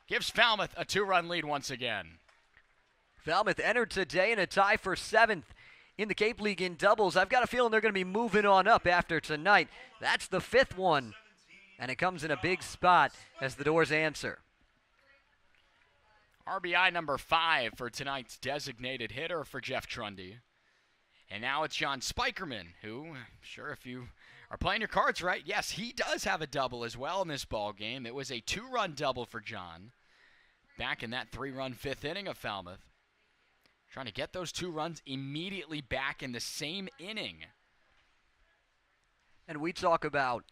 gives Falmouth a 2-run lead once again. Falmouth entered today in a tie for 7th in the Cape League in doubles. I've got a feeling they're going to be moving on up after tonight. That's the 5th one, and it comes in a big spot as the Doors answer. RBI number 5 for tonight's designated hitter for Jeff Trundy. And now it's John Spikerman, who, sure, if you are playing your cards right, yes, he does have a double as well in this ball game. It was a 2-run double for John back in that 3-run 5th inning of Falmouth. Trying to get those 2 runs immediately back in the same inning. And we talk about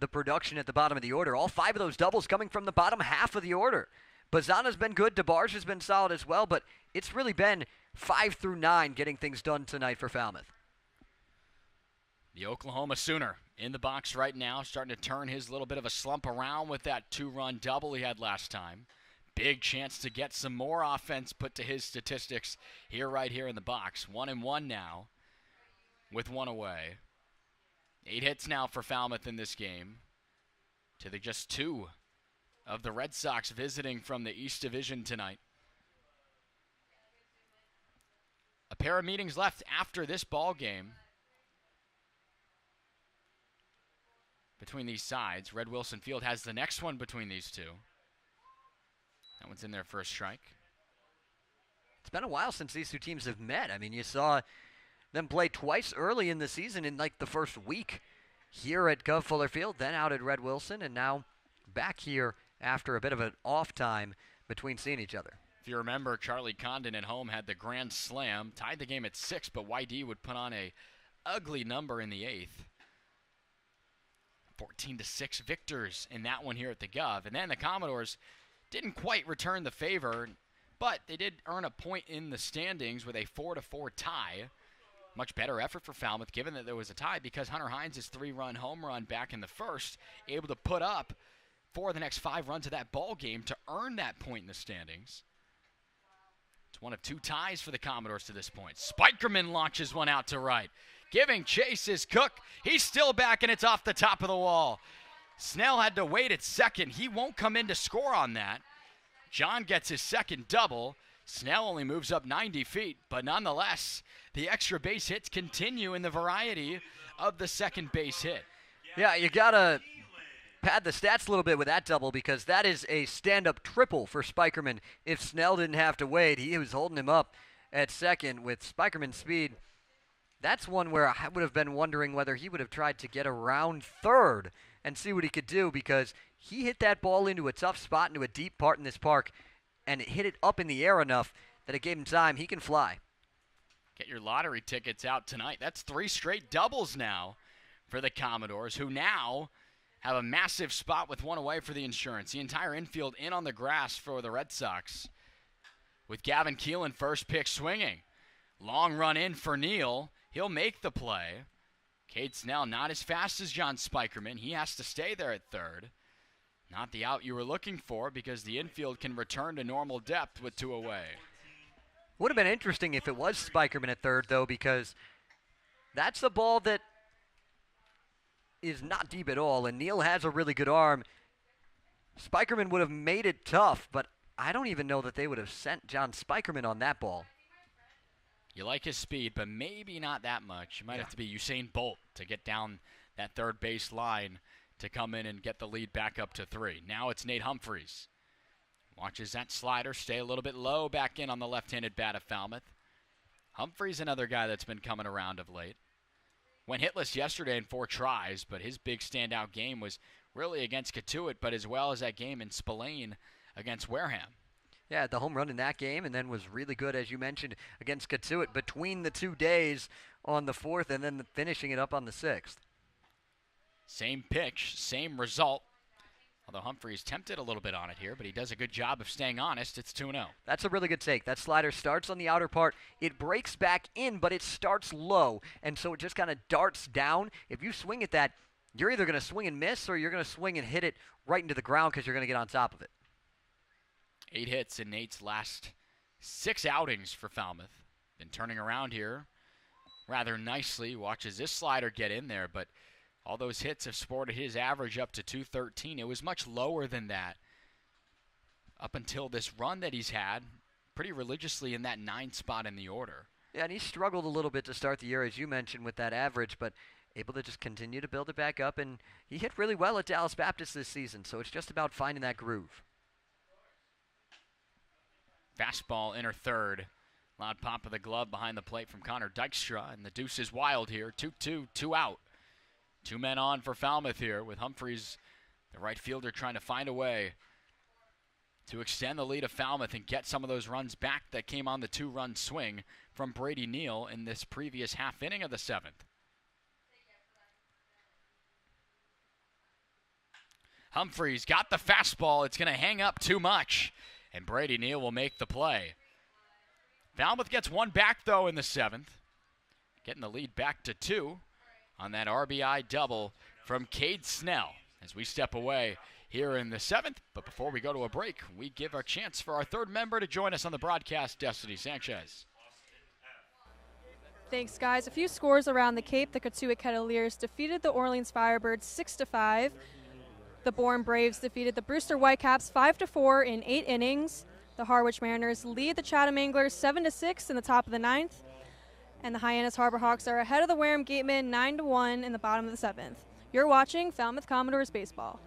the production at the bottom of the order. All 5 of those doubles coming from the bottom half of the order. Bazana's been good. DeBarge has been solid as well, but it's really been 5 through 9 getting things done tonight for Falmouth. The Oklahoma Sooner in the box right now, starting to turn his little bit of a slump around with that 2-run double he had last time. Big chance to get some more offense put to his statistics here, right here in the box. 1-1 now with one away. 8 hits now for Falmouth in this game to the just 2 of the Red Sox visiting from the East Division tonight. A pair of meetings left after this ball game between these sides. Red Wilson Field has the next one between these two. That one's in there for a strike. It's been a while since these two teams have met. I mean, you saw then played twice early in the season in like the first week here at Gov Fuller Field, then out at Red Wilson, and now back here after a bit of an off time between seeing each other. If you remember, Charlie Condon at home had the grand slam, tied the game at 6, but YD would put on a ugly number in the 8th. 14-6 victors in that one here at the Gov. And then the Commodores didn't quite return the favor, but they did earn a point in the standings with a 4-4 tie. Much better effort for Falmouth, given that there was a tie, because Hunter Hines' 3-run home run back in the first, able to put up 4 of the next 5 runs of that ball game to earn that point in the standings. It's one of 2 ties for the Commodores to this point. Spikerman launches one out to right. Giving chase is Cook. He's still back, and it's off the top of the wall. Snell had to wait at second. He won't come in to score on that. John gets his second double. Snell only moves up 90 feet, but nonetheless, the extra base hits continue in the variety of the second base hit. Yeah, you got to pad the stats a little bit with that double, because that is a stand-up triple for Spikerman. If Snell didn't have to wait, he was holding him up at second with Spikerman's speed. That's one where I would have been wondering whether he would have tried to get around third and see what he could do, because he hit that ball into a tough spot, into a deep part in this park, and it hit it up in the air enough that it gave him time. He can fly. Get your lottery tickets out tonight. That's 3 straight doubles now for the Commodores, who now have a massive spot with one away for the insurance. The entire infield in on the grass for the Red Sox, with Gavin Keelan first pitch swinging. Long run in for Neal. He'll make the play. Cade Snell not as fast as John Spikerman. He has to stay there at third. Not the out you were looking for, because the infield can return to normal depth with 2 away. Would have been interesting if it was Spikerman at third, though, because that's a ball that is not deep at all, and Neal has a really good arm. Spikerman would have made it tough, but I don't even know that they would have sent John Spikerman on that ball. You like his speed, but maybe not that much. You might have to be Usain Bolt to get down that third base line to come in and get the lead back up to 3. Now it's Nate Humphreys. Watches that slider stay a little bit low back in on the left-handed bat of Falmouth. Humphreys, another guy that's been coming around of late. Went hitless yesterday in 4 tries, but his big standout game was really against Catuit, but as well as that game in Spillane against Wareham. Yeah, the home run in that game, and then was really good, as you mentioned, against Catuit between the 2 days on the 4th and then finishing it up on the 6th. Same pitch, same result. Although Humphreys tempted a little bit on it here, but he does a good job of staying honest. It's 2-0. That's a really good take. That slider starts on the outer part. It breaks back in, but it starts low, and so it just kind of darts down. If you swing at that, you're either going to swing and miss, or you're going to swing and hit it right into the ground because you're going to get on top of it. 8 hits in Nate's last 6 outings for Falmouth. Been turning around here rather nicely. Watches this slider get in there, but all those hits have sported his average up to 213. It was much lower than that up until this run that he's had pretty religiously in that 9 spot in the order. Yeah, and he struggled a little bit to start the year, as you mentioned, with that average, but able to just continue to build it back up, and he hit really well at Dallas Baptist this season, so it's just about finding that groove. Fastball inner third. Loud pop of the glove behind the plate from Connor Dykstra, and the deuce is wild here. 2-2, 2 out. 2 men on for Falmouth here, with Humphreys, the right fielder, trying to find a way to extend the lead of Falmouth and get some of those runs back that came on the 2-run swing from Brady Neal in this previous half inning of the 7th. Humphreys got the fastball. It's going to hang up too much, and Brady Neal will make the play. Falmouth gets 1 back, though, in the 7th, getting the lead back to 2 on that RBI double from Cade Snell as we step away here in the 7th. But before we go to a break, we give a chance for our 3rd member to join us on the broadcast, Destiny Sanchez. Thanks, guys. A few scores around the Cape. The Catuit Kettleers defeated the Orleans Firebirds 6-5. The Bourne Braves defeated the Brewster Whitecaps 5-4 in 8 innings. The Harwich Mariners lead the Chatham Anglers 7-6 in the top of the 9th. And the Hyannis Harbor Hawks are ahead of the Wareham Gatemen 9-1 in the bottom of the 7th. You're watching Falmouth Commodores Baseball.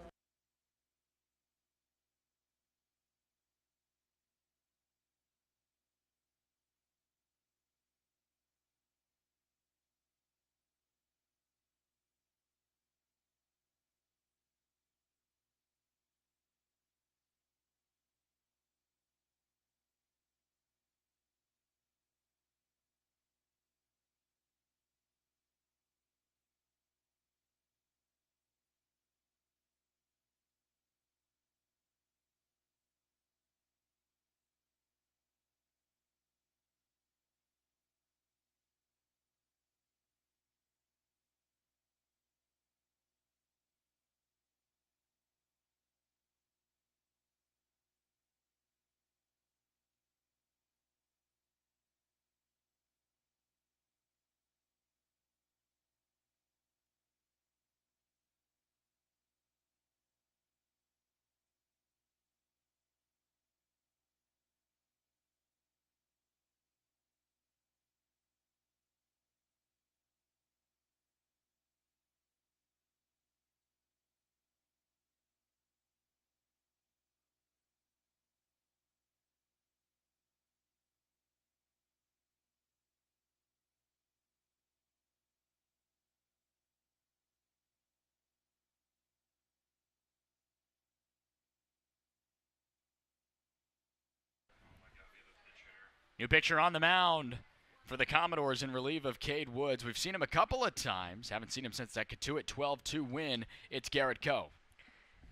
New pitcher on the mound for the Commodores in relief of Cade Woods. We've seen him a couple of times. Haven't seen him since that Katuitt 12-2 win. It's Garrett Coe.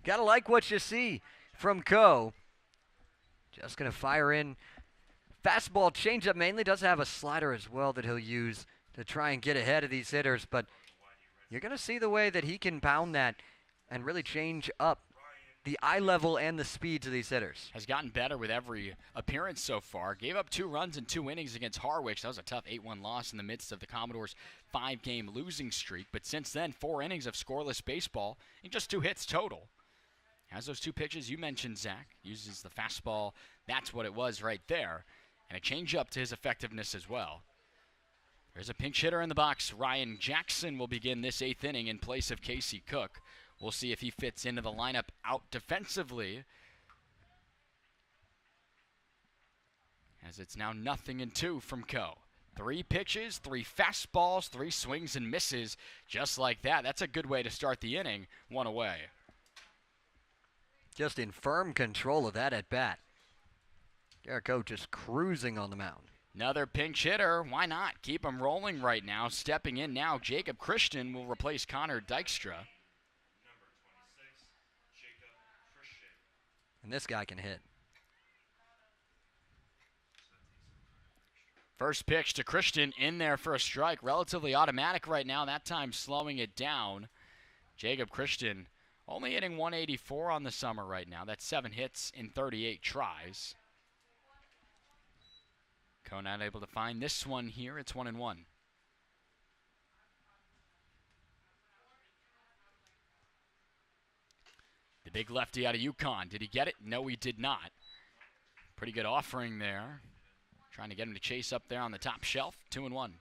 Gotta like what you see from Coe. Just gonna fire in. Fastball changeup mainly, does have a slider as well that he'll use to try and get ahead of these hitters, but you're gonna see the way that he can pound that and really change up the eye level and the speeds of these hitters. Has gotten better with every appearance so far. Gave up 2 runs in 2 innings against Harwich. That was a tough 8-1 loss in the midst of the Commodores' 5-game losing streak. But since then, 4 innings of scoreless baseball and just 2 hits total. Has those 2 pitches you mentioned, Zach. Uses the fastball. That's what it was right there. And a changeup to his effectiveness as well. There's a pinch hitter in the box. Ryan Jackson will begin this 8th inning in place of Casey Cook. We'll see if he fits into the lineup out defensively, as it's now 0-2 from Coe. 3 pitches, 3 fastballs, 3 swings and misses, just like that. That's a good way to start the inning. 1 away. Just in firm control of that at bat. Garrett Coe just cruising on the mound. Another pinch hitter. Why not? Keep him rolling right now. Stepping in now, Jacob Christian will replace Connor Dykstra. And this guy can hit. First pitch to Christian in there for a strike. Relatively automatic right now. That time slowing it down. Jacob Christian only hitting 184 on the summer right now. That's 7 hits in 38 tries. Coe not able to find this one here. It's 1-1. The big lefty out of UConn. Did he get it? No, he did not. Pretty good offering there. Trying to get him to chase up there on the top shelf. 2-1.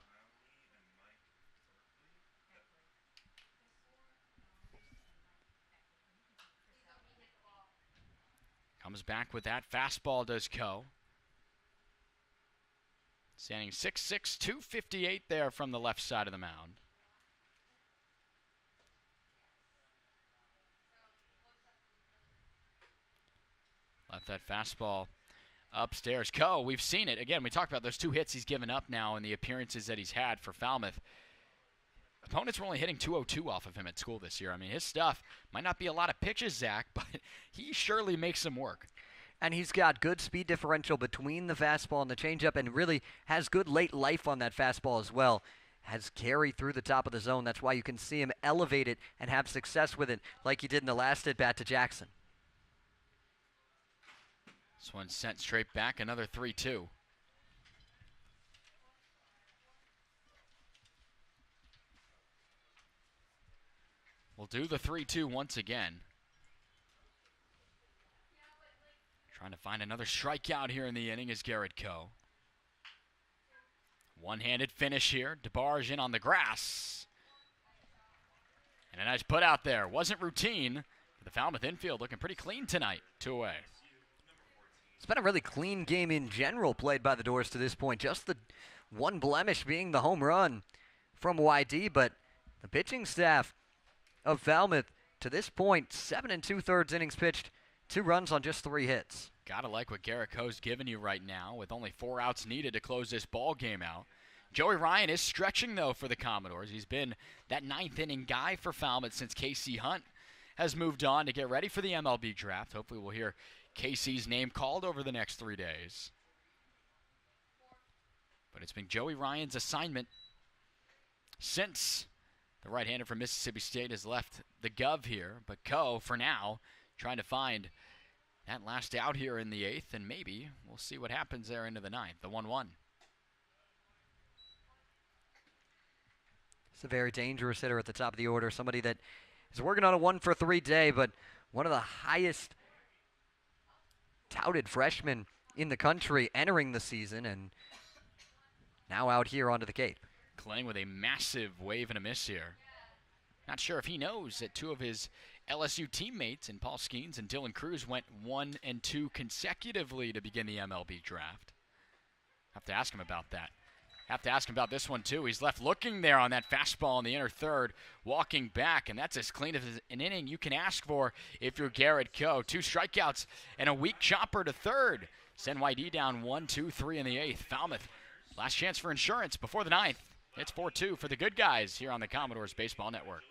Comes back with that fastball, does Coe. Standing 6'6", 258 there from the left side of the mound. Left that fastball upstairs. Coe, we've seen it. Again, we talked about those 2 hits he's given up now in the appearances that he's had for Falmouth. Opponents were only hitting 202 off of him at school this year. I mean, his stuff might not be a lot of pitches, Zach, but he surely makes them work. And he's got good speed differential between the fastball and the changeup, and really has good late life on that fastball as well. Has carry through the top of the zone. That's why you can see him elevate it and have success with it like he did in the last at-bat to Jackson. This one sent straight back, another 3-2. We'll do the 3-2 once again. Trying to find another strikeout here in the inning is Garrett Coe. One-handed finish here. DeBarge in on the grass. And a nice put out there. Wasn't routine. The Falmouth infield looking pretty clean tonight. 2 away. It's been a really clean game in general played by the Doors to this point. Just the one blemish being the home run from YD, but the pitching staff of Falmouth to this point, 7 2/3 innings pitched, 2 runs on just 3 hits. Gotta like what Garrett Coe's giving you right now with only 4 outs needed to close this ball game out. Joey Ryan is stretching, though, for the Commodores. He's been that 9th inning guy for Falmouth since Casey Hunt has moved on to get ready for the MLB draft. Hopefully we'll hear Casey's name called over the next 3 days. But it's been Joey Ryan's assignment since the right-hander from Mississippi State has left the Gov here. But Coe, for now, trying to find that last out here in the 8th, and maybe we'll see what happens there into the 9th, the 1-1. It's a very dangerous hitter at the top of the order, somebody that is working on a 1-for-3 day, but one of the highest touted freshmen in the country entering the season, and now out here onto the Cape. Playing with a massive wave and a miss here. Not sure if he knows that 2 of his LSU teammates in Paul Skeens and Dylan Cruz went 1 and 2 consecutively to begin the MLB draft. Have to ask him about that. Have to ask him about this one too. He's left looking there on that fastball in the inner third, walking back, and that's as clean as an inning you can ask for if you're Garrett Coe. 2 strikeouts and a weak chopper to third. Send YD down 1-2-3 in the 8th. Falmouth, last chance for insurance before the 9th. It's 4-2 for the good guys here on the Commodores Baseball Network.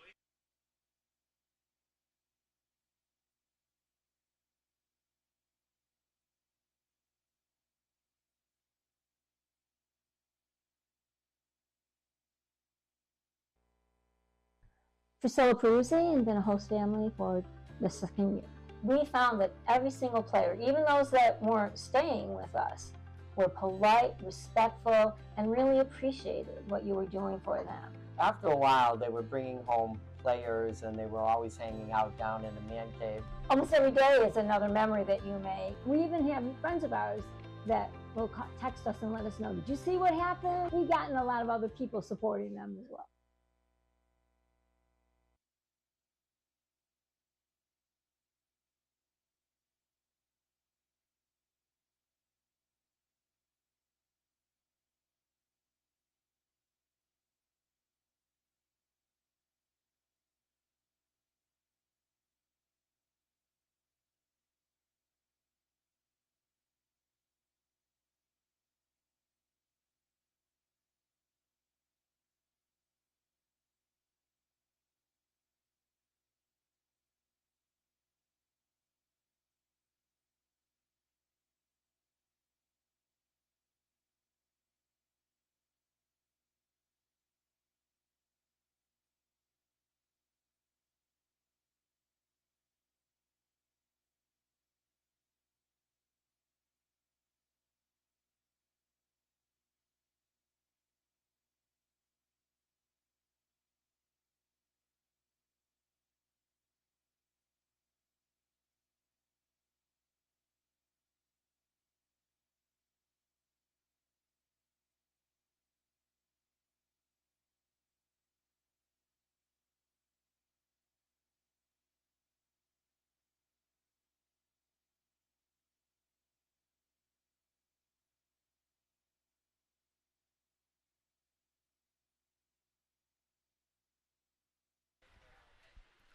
Priscilla Peruzzi and been a host family for the second year. We found that every single player, even those that weren't staying with us, were polite, respectful, and really appreciated what you were doing for them. After a while, they were bringing home players and they were always hanging out down in the man cave. Almost every day is another memory that you make. We even have friends of ours that will text us and let us know, did you see what happened? We've gotten a lot of other people supporting them as well.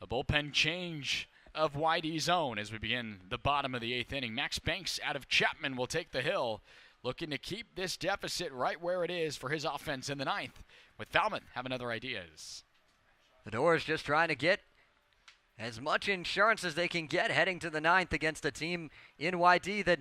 A bullpen change of YD's own as we begin the bottom of the 8th inning. Max Banks out of Chapman will take the hill, looking to keep this deficit right where it is for his offense in the 9th, with Falmouth having other ideas. The Doors just trying to get as much insurance as they can get heading to the 9th against a team in YD that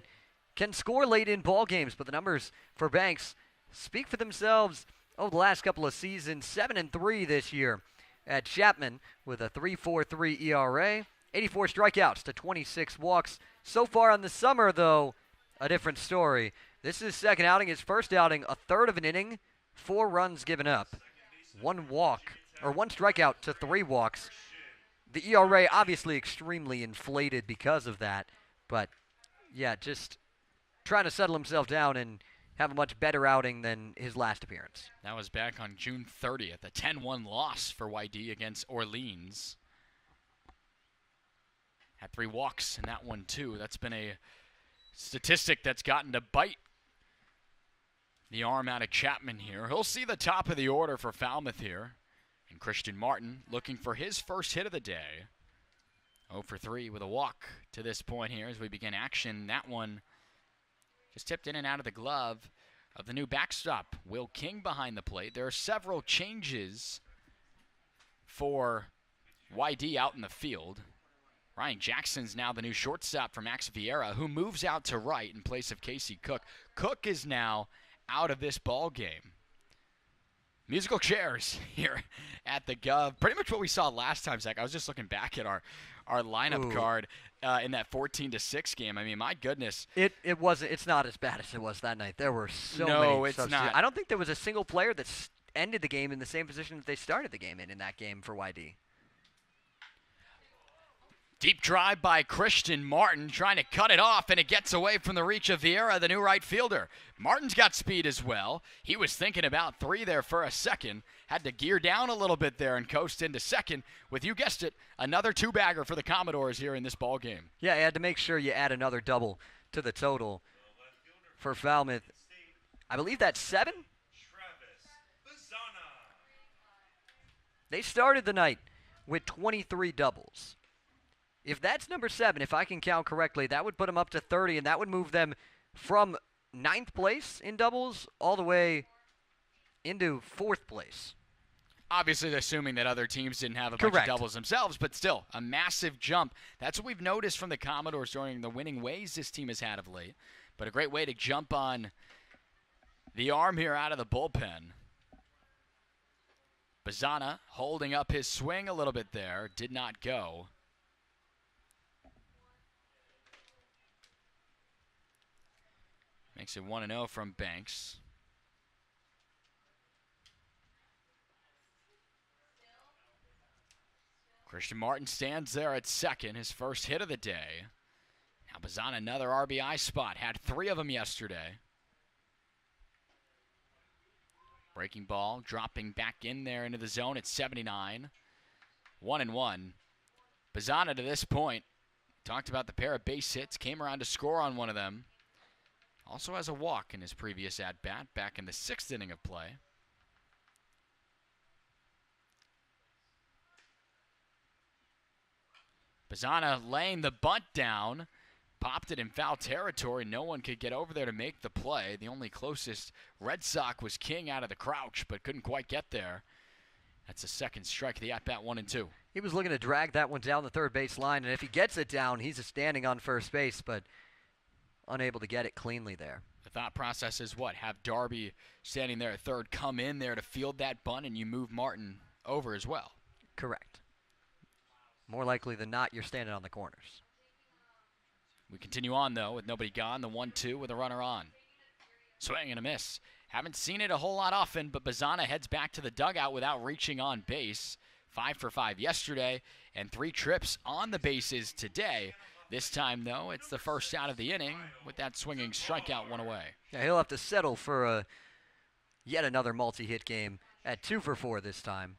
can score late in ball games, but the numbers for Banks speak for themselves over the last couple of seasons. 7-3 this year at Chapman with a 3.43 ERA, 84 strikeouts to 26 walks. So far in the summer, though, a different story. This is his second outing. His first outing, a third of an inning, 4 runs given up, 1 strikeout to 3 walks. The ERA obviously extremely inflated because of that, but yeah, just trying to settle himself down and have a much better outing than his last appearance. That was back on June 30th, a 10-1 loss for YD against Orleans. Had 3 walks in that one, too. That's been a statistic that's gotten to bite the arm out of Chapman here. He'll see the top of the order for Falmouth here. And Christian Martin looking for his first hit of the day. 0 for 3 with a walk to this point here as we begin action. That one just tipped in and out of the glove of the new backstop, Will King behind the plate. There are several changes for YD out in the field. Ryan Jackson's now the new shortstop for Max Vieira, who moves out to right in place of Casey Cook. Cook is now out of this ball game. Musical chairs here at the Gov. Pretty much what we saw last time, Zach. I was just looking back at our lineup card in that 14-6 game. I mean, my goodness. It's not as bad as it was that night. There were so many. No, it's not. I don't think there was a single player that ended the game in the same position that they started the game in that game for YD. Deep drive by Christian Martin, trying to cut it off, and it gets away from the reach of Vieira, the new right fielder. Martin's got speed as well. He was thinking about 3 there for a second. Had to gear down a little bit there and coast into second with, you guessed it, another 2-bagger for the Commodores here in this ball game. Yeah, you had to make sure you add another double to the total for Falmouth. I believe that's 7? They started the night with 23 doubles. If that's number 7, if I can count correctly, that would put them up to 30, and that would move them from 9th place in doubles all the way into 4th place. Obviously, assuming that other teams didn't have a bunch of doubles themselves, but still, a massive jump. That's what we've noticed from the Commodores during the winning ways this team has had of late. But a great way to jump on the arm here out of the bullpen. Bazzana holding up his swing a little bit there. Did not go. Makes it 1-0 from Banks. Christian Martin stands there at second, his first hit of the day. Now Bazzana, another RBI spot. Had 3 of them yesterday. Breaking ball, dropping back in there into the zone at 79. 1-1. Bazzana to this point, talked about the pair of base hits, came around to score on one of them. Also has a walk in his previous at-bat, back in the 6th inning of play. Bazzana laying the bunt down, popped it in foul territory. No one could get over there to make the play. The only closest Red Sox was King out of the crouch, but couldn't quite get there. That's a second strike, the at-bat 1-2. He was looking to drag that one down the third base line, and if he gets it down, he's just standing on first base, but unable to get it cleanly there. The thought process is what? Have Darby standing there at third come in there to field that bunt, and you move Martin over as well. Correct. More likely than not, you're standing on the corners. We continue on, though, with nobody gone. The 1-2 with a runner on. Swing and a miss. Haven't seen it a whole lot often, but Bazzana heads back to the dugout without reaching on base. 5 for 5 yesterday, and 3 trips on the bases today. This time, though, it's the first out of the inning with that swinging strikeout one away. Yeah, he'll have to settle for yet another multi-hit game at 2 for 4 this time.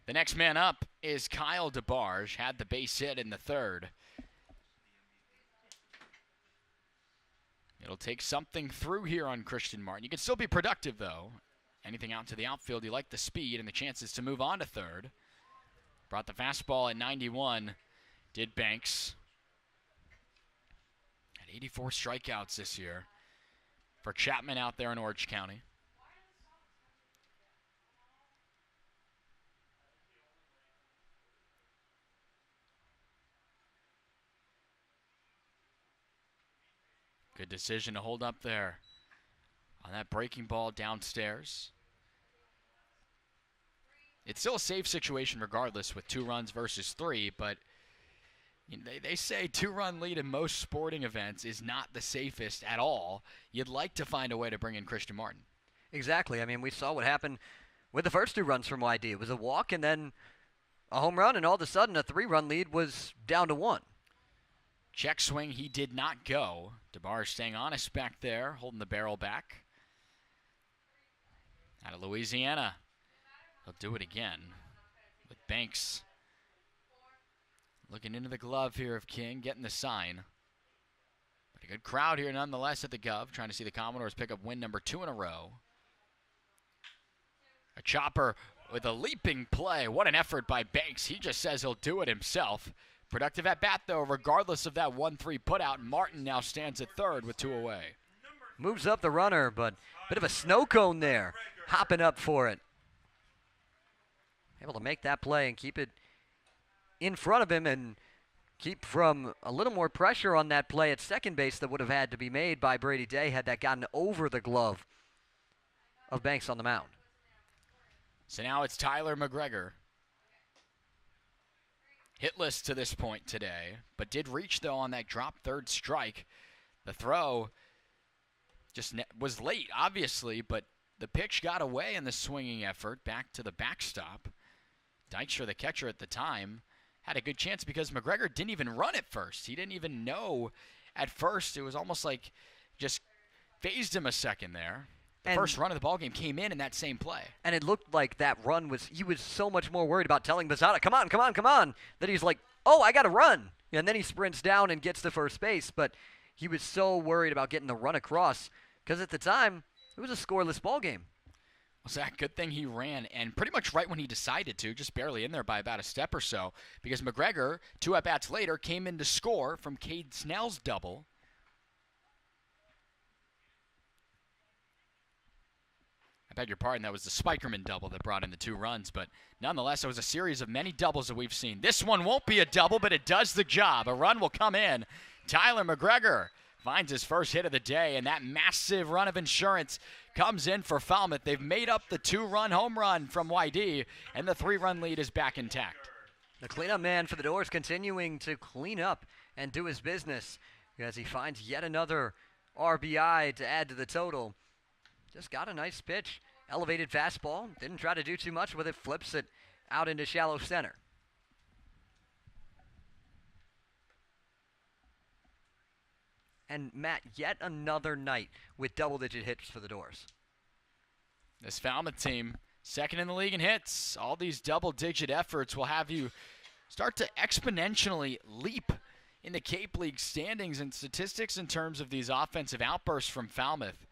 The next man up is Kyle DeBarge. Had the base hit in the 3rd. It'll take something through here on Christian Martin. You can still be productive, though. Anything out to the outfield, you like the speed and the chances to move on to 3rd. Brought the fastball at 91. Did Banks. Had 84 strikeouts this year for Chapman out there in Orange County. Good decision to hold up there on that breaking ball downstairs. It's still a safe situation regardless with 2 runs versus 3, but you know, they say 2-run lead in most sporting events is not the safest at all. You'd like to find a way to bring in Christian Martin. Exactly. I mean, we saw what happened with the first 2 runs from YD. It was a walk and then a home run, and all of a sudden a 3-run lead was down to 1. Check swing, he did not go. DeBarge staying honest back there, holding the barrel back. Out of Louisiana. He'll do it again with Banks. Looking into the glove here of King, getting the sign. But a good crowd here nonetheless at the Gov, trying to see the Commodores pick up win number 2 in a row. A chopper with a leaping play. What an effort by Banks. He just says he'll do it himself. Productive at bat, though, regardless of that 1-3 putout. Martin now stands at 3rd with 2 away. Moves up the runner, but a bit of a snow cone there. Hopping up for it. Able to make that play and keep it in front of him and keep from a little more pressure on that play at second base that would have had to be made by Brady Day had that gotten over the glove of Banks on the mound. So now it's Tyler McGregor. Hitless to this point today, but did reach, though, on that drop 3rd strike. The throw just was late, obviously, but the pitch got away in the swinging effort back to the backstop. Dykstra, the catcher at the time, had a good chance because McGregor didn't even run at first. He didn't even know at first. It was almost like just phased him a second there. The first run of the ballgame came in that same play. And it looked like that run was, he was so much more worried about telling Bazzana, come on, come on, come on, that he's like, oh, I got to run. And then he sprints down and gets to first base. But he was so worried about getting the run across because at the time, it was a scoreless ballgame. Well, Zach, good thing he ran, and pretty much right when he decided to, just barely in there by about a step or so, because McGregor, 2 at-bats later, came in to score from Cade Snell's double beg your pardon, that was the Spikerman double that brought in the 2 runs, but nonetheless, it was a series of many doubles that we've seen. This one won't be a double, but it does the job. A run will come in. Tyler McGregor finds his first hit of the day, and that massive run of insurance comes in for Falmouth. They've made up the 2-run home run from YD, and the 3-run lead is back intact. The cleanup man for the Doors continuing to clean up and do his business as he finds yet another RBI to add to the total. Just got a nice pitch. Elevated fastball. Didn't try to do too much with it. Flips it out into shallow center. And Matt, yet another night with double-digit hits for the Doors. This Falmouth team, second in the league in hits. All these double-digit efforts will have you start to exponentially leap in the Cape League standings and statistics in terms of these offensive outbursts from Falmouth.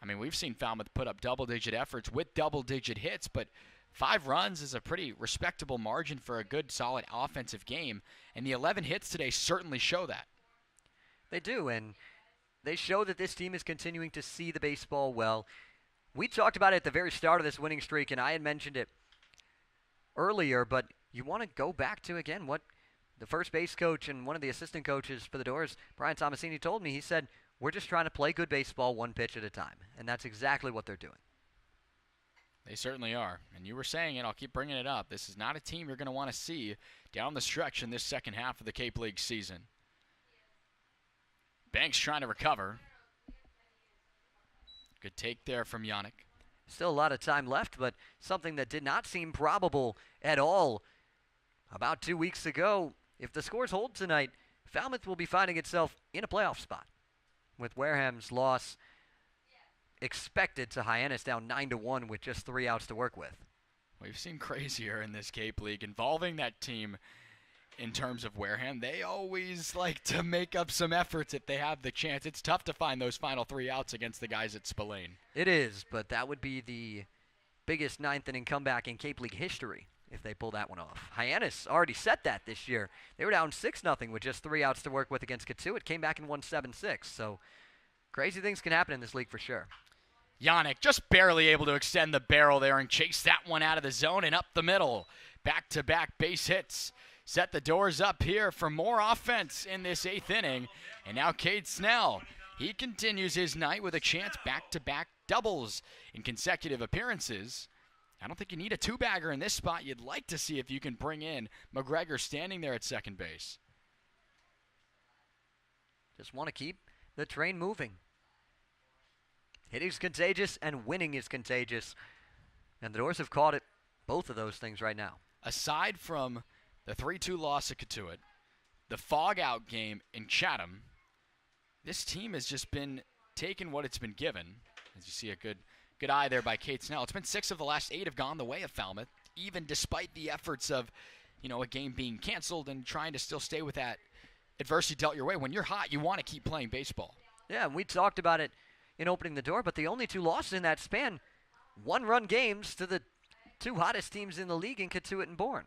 I mean, we've seen Falmouth put up double-digit efforts with double-digit hits, but 5 runs is a pretty respectable margin for a good, solid offensive game, and the 11 hits today certainly show that. They do, and they show that this team is continuing to see the baseball well. We talked about it at the very start of this winning streak, and I had mentioned it earlier, but you want to go back to, again, what the first base coach and one of the assistant coaches for the Doors, Brian Tomasini, told me. He said, we're just trying to play good baseball one pitch at a time, and that's exactly what they're doing. They certainly are, and you were saying it, I'll keep bringing it up. This is not a team you're going to want to see down the stretch in this second half of the Cape League season. Banks trying to recover. Good take there from Yannick. Still a lot of time left, but something that did not seem probable at all about 2 weeks ago. If the scores hold tonight, Falmouth will be finding itself in a playoff spot, with Wareham's loss expected to Hyannis down 9-1 with just 3 outs to work with. We've seen crazier in this Cape League involving that team in terms of Wareham. They always like to make up some efforts if they have the chance. It's tough to find those final 3 outs against the guys at Spillane. It is, but that would be the biggest 9th inning comeback in Cape League history if they pull that one off. Hyannis already set that this year. They were down 6-0 with just 3 outs to work with against Katuitt. Came back and won 7-6. So crazy things can happen in this league for sure. Yannick just barely able to extend the barrel there and chase that one out of the zone and up the middle. Back-to-back base hits. Set the Doors up here for more offense in this 8th inning. And now Cade Snell, he continues his night with a chance back-to-back doubles in consecutive appearances. I don't think you need a 2-bagger in this spot. You'd like to see if you can bring in McGregor standing there at second base. Just want to keep the train moving. Hitting's contagious and winning is contagious. And the Doors have caught it, both of those things right now. Aside from the 3-2 loss at Katuitt, the fog-out game in Chatham, this team has just been taking what it's been given. As you see a good eye there by Cade Snell. It's been 6 of the last 8 have gone the way of Falmouth, even despite the efforts of, a game being canceled and trying to still stay with that adversity dealt your way. When you're hot, you want to keep playing baseball. Yeah, and we talked about it in opening the door, but the only 2 losses in that span, 1-run games to the 2 hottest teams in the league in Katuitt and Bourne.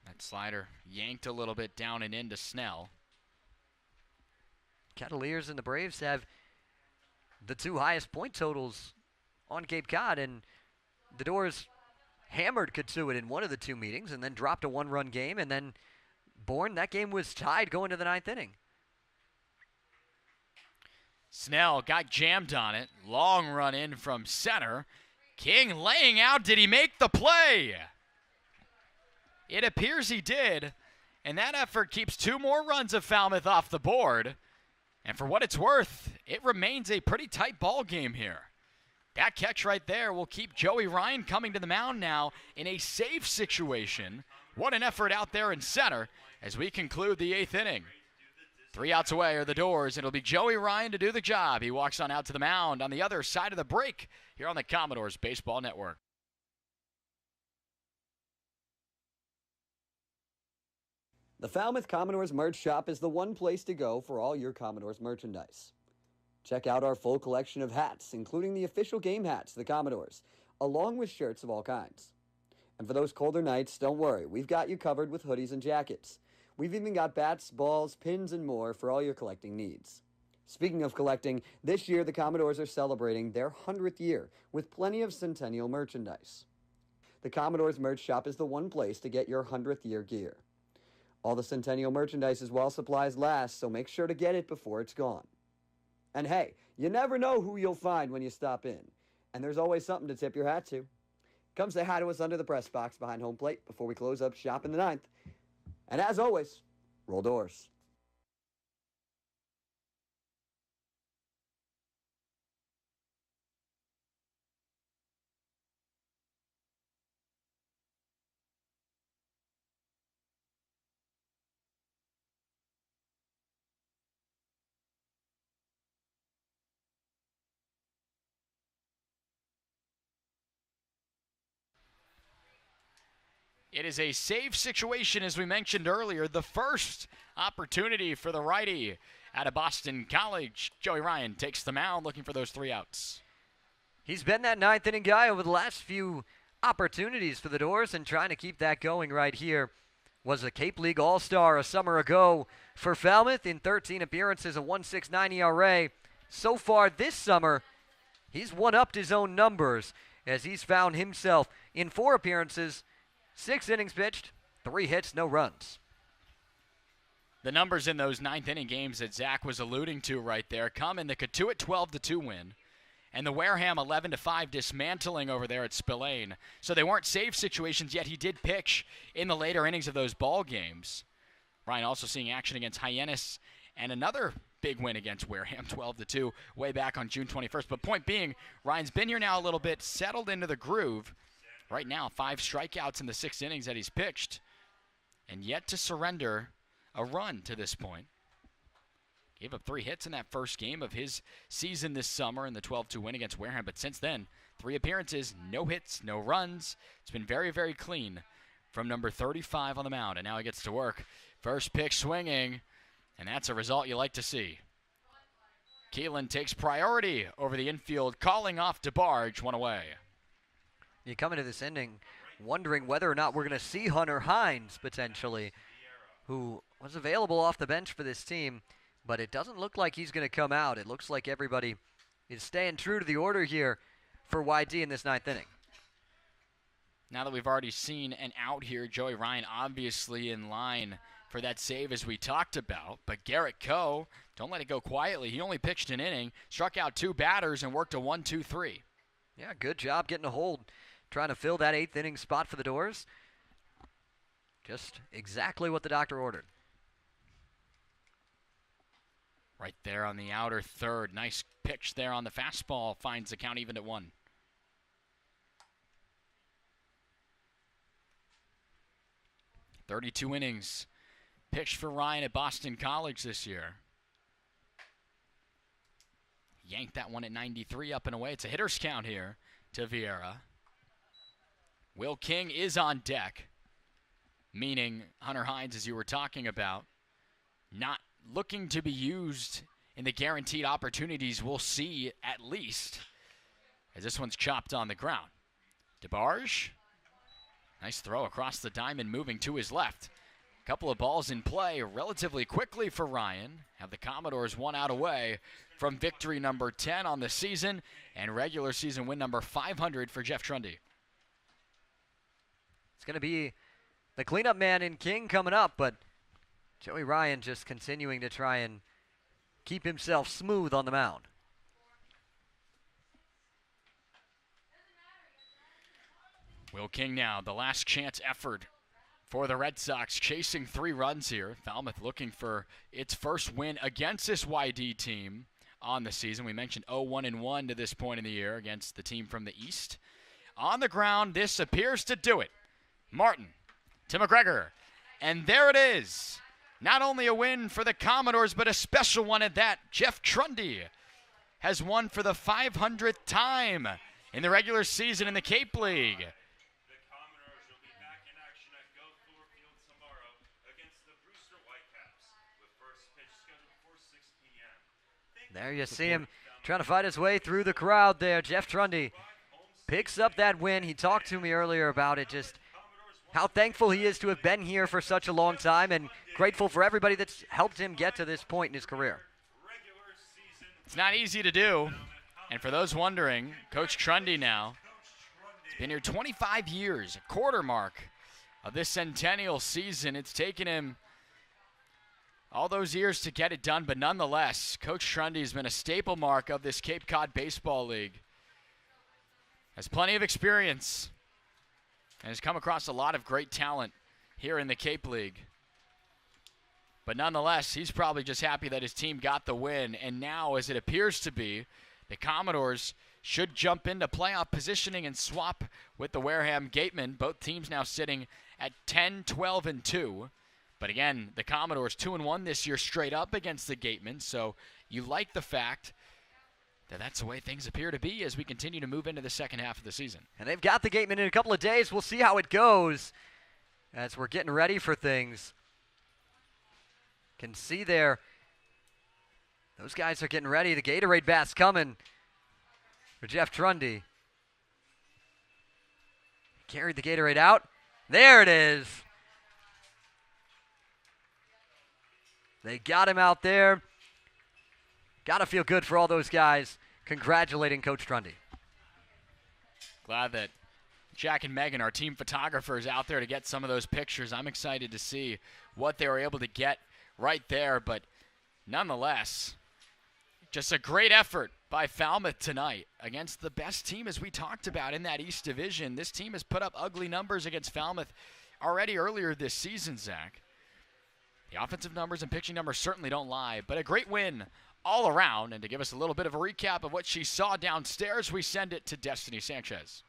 That slider yanked a little bit down and into Snell. Cavaliers and the Braves have the 2 highest point totals on Cape Cod, and the Doors hammered Katuitt in one of the 2 meetings and then dropped a 1-run game, and then Bourne, that game was tied going to the 9th inning. Snell got jammed on it. Long run in from center. King laying out. Did he make the play? It appears he did. And that effort keeps 2 more runs of Falmouth off the board. And for what it's worth, it remains a pretty tight ball game here. That catch right there will keep Joey Ryan coming to the mound now in a safe situation. What an effort out there in center as we conclude the 8th inning. 3 outs away are the Doors. It'll be Joey Ryan to do the job. He walks on out to the mound on the other side of the break here on the Commodores Baseball Network. The Falmouth Commodores merch shop is the one place to go for all your Commodores merchandise. Check out our full collection of hats, including the official game hats of the Commodores, along with shirts of all kinds. And for those colder nights, don't worry, we've got you covered with hoodies and jackets. We've even got bats, balls, pins, and more for all your collecting needs. Speaking of collecting, this year the Commodores are celebrating their 100th year with plenty of Centennial merchandise. The Commodores merch shop is the one place to get your 100th year gear. All the Centennial merchandise is while supplies last, so make sure to get it before it's gone. And hey, you never know who you'll find when you stop in. And there's always something to tip your hat to. Come say hi to us under the press box behind home plate before we close up shop in the 9th. And as always, roll doors. It is a save situation, as we mentioned earlier. The first opportunity for the righty out of Boston College. Joey Ryan takes the mound looking for those 3 outs. He's been that 9th inning guy over the last few opportunities for the Doors, and trying to keep that going right here. Was a Cape League All-Star a summer ago for Falmouth in 13 appearances, a 1.69 ERA. So far this summer, he's one-upped his own numbers as he's found himself in 4 appearances, 6 innings pitched, 3 hits, no runs. The numbers in those 9th inning games that Zach was alluding to right there come in the Katuitt 12-2 win and the Wareham 11-5 dismantling over there at Spillane. So they weren't save situations, yet he did pitch in the later innings of those ball games. Ryan also seeing action against Hyannis and another big win against Wareham 12-2 way back on June 21st. But point being, Ryan's been here now a little bit, settled into the groove. Right now, 5 strikeouts in the 6 innings that he's pitched, and yet to surrender a run to this point. Gave up 3 hits in that first game of his season this summer in the 12-2 win against Wareham, but since then, 3 appearances, no hits, no runs. It's been very, very clean from number 35 on the mound, and now he gets to work. First pitch swinging, and that's a result you like to see. Keelan takes priority over the infield, calling off DeBarge, 1 away. You come into this inning wondering whether or not we're going to see Hunter Hines potentially, who was available off the bench for this team, but it doesn't look like he's going to come out. It looks like everybody is staying true to the order here for YD in this 9th inning. Now that we've already seen an out here, Joey Ryan obviously in line for that save as we talked about, but Garrett Coe, don't let it go quietly. He only pitched an inning, struck out 2 batters, and worked a 1-2-3. Yeah, good job getting a hold, trying to fill that 8th inning spot for the Doors. Just exactly what the doctor ordered. Right there on the outer third. Nice pitch there on the fastball. Finds the count even at 1. "32 innings pitched for Ryan at Boston College this year. Yanked that one at 93 up and away. It's a hitter's count here to Vieira. Will King is on deck, meaning Hunter Hines, as you were talking about, not looking to be used in the guaranteed opportunities we'll see at least, as this one's chopped on the ground. DeBarge, nice throw across the diamond, moving to his left. Couple of balls in play relatively quickly for Ryan. Have the Commodores 1 out away from victory number 10 on the season and regular season win number 500 for Jeff Trundy. It's going to be the cleanup man in King coming up, but Joey Ryan just continuing to try and keep himself smooth on the mound. Will King now, the last chance effort for the Red Sox, chasing 3 runs here. Falmouth looking for its first win against this YD team on the season. We mentioned 0-1-1 to this point in the year against the team from the East. On the ground, this appears to do it. Martin to McGregor, and there it is. Not only a win for the Commodores, but a special one at that. Jeff Trundy has won for the 500th time in the regular season in the Cape League. The Commodores will be back in action at Gulf Fuller Field tomorrow against the Brewster Whitecaps, with first pitch scheduled for 6 p.m. There you see him trying to fight his way through the crowd there. Jeff Trundy picks up that win. He talked to me earlier about it, just how thankful he is to have been here for such a long time and grateful for everybody that's helped him get to this point in his career. It's not easy to do. And for those wondering, Coach Trundy now has been here 25 years, a quarter mark of this centennial season. It's taken him all those years to get it done, but nonetheless, Coach Trundy has been a staple mark of this Cape Cod Baseball League. Has plenty of experience and has come across a lot of great talent here in the Cape League. But nonetheless, he's probably just happy that his team got the win. And now, as it appears to be, the Commodores should jump into playoff positioning and swap with the Wareham Gatemen. Both teams now sitting at 10, 12, and 2. But again, the Commodores 2-1 this year straight up against the Gatemen. So you like the fact that that's the way things appear to be as we continue to move into the second half of the season. And they've got the Gatemen in a couple of days. We'll see how it goes as we're getting ready for things. Can see there, those guys are getting ready. The Gatorade bat's coming for Jeff Trundy. Carried the Gatorade out. There it is. They got him out there. Got to feel good for all those guys. Congratulating Coach Trundy. Glad that Jack and Megan, our team photographers, out there to get some of those pictures. I'm excited to see what they were able to get right there, but nonetheless, just a great effort by Falmouth tonight against the best team, as we talked about, in that East Division. This team has put up ugly numbers against Falmouth already earlier this season, Zach. The offensive numbers and pitching numbers certainly don't lie, but a great win all around. And to give us a little bit of a recap of what she saw downstairs, we send it to Destiny Sanchez.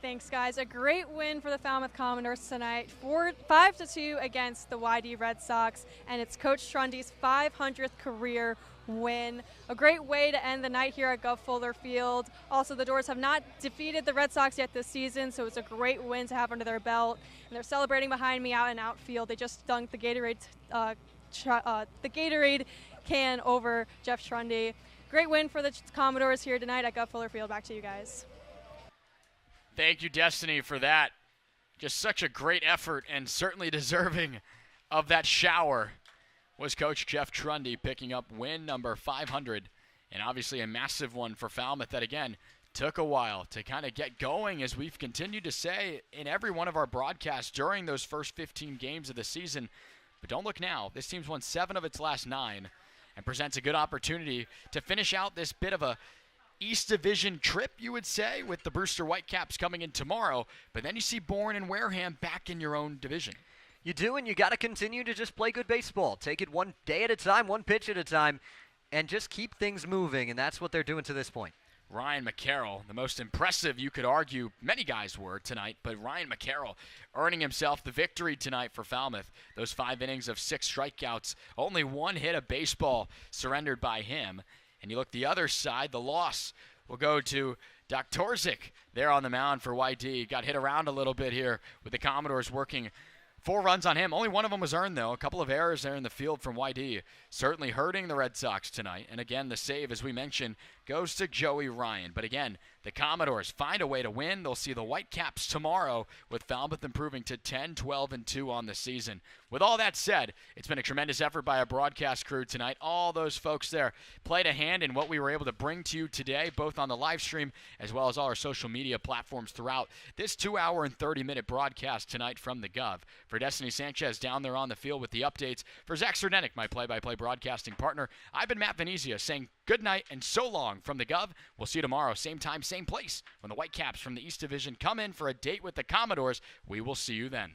Thanks, guys. A great win for the Falmouth Commodores tonight, 5-2 against the YD Red Sox, and it's Coach Trundy's 500th career win. A great way to end the night here at Gov Fuller Field. Also, the Doors have not defeated the Red Sox yet this season, so it's a great win to have under their belt. And they're celebrating behind me out in outfield. They just dunked the Gatorade can over Jeff Trundy. Great win for the Commodores here tonight at Gov Fuller Field. Back to you guys. Thank you, Destiny, for that. Just such a great effort, and certainly deserving of that shower was Coach Jeff Trundy, picking up win number 500, and obviously a massive one for Falmouth that, again, took a while to kind of get going, as we've continued to say in every one of our broadcasts during those first 15 games of the season. But don't look now. This team's won 7 of its last 9 and presents a good opportunity to finish out this bit of a East Division trip, you would say, with the Brewster Whitecaps coming in tomorrow. But then you see Bourne and Wareham back in your own division. You do, and you got to continue to just play good baseball. Take it one day at a time, one pitch at a time, and just keep things moving, and that's what they're doing to this point. Ryan McCarroll, the most impressive, you could argue, many guys were tonight, but Ryan McCarroll earning himself the victory tonight for Falmouth. Those 5 innings of 6 strikeouts, only 1 hit of baseball surrendered by him. And you look the other side, the loss will go to Doc Torzik there on the mound for YD. Got hit around a little bit here with the Commodores working 4 runs on him. Only one of them was earned, though. A couple of errors there in the field from YD. Certainly hurting the Red Sox tonight. And again, the save, as we mentioned, goes to Joey Ryan. But again, the Commodores find a way to win. They'll see the Whitecaps tomorrow, with Falmouth improving to 10, 12, and 2 on the season. With all that said, it's been a tremendous effort by our broadcast crew tonight. All those folks there played a hand in what we were able to bring to you today, both on the live stream as well as all our social media platforms throughout this 2-hour and 30-minute broadcast tonight from the Gov. For Destiny Sanchez down there on the field with the updates, for Zach Serdenik, my play-by-play broadcasting partner, I've been Matt Venezia saying good night and so long from the Gov. We'll see you tomorrow, same time, same place, when the Whitecaps from the East Division come in for a date with the Commodores. We will see you then.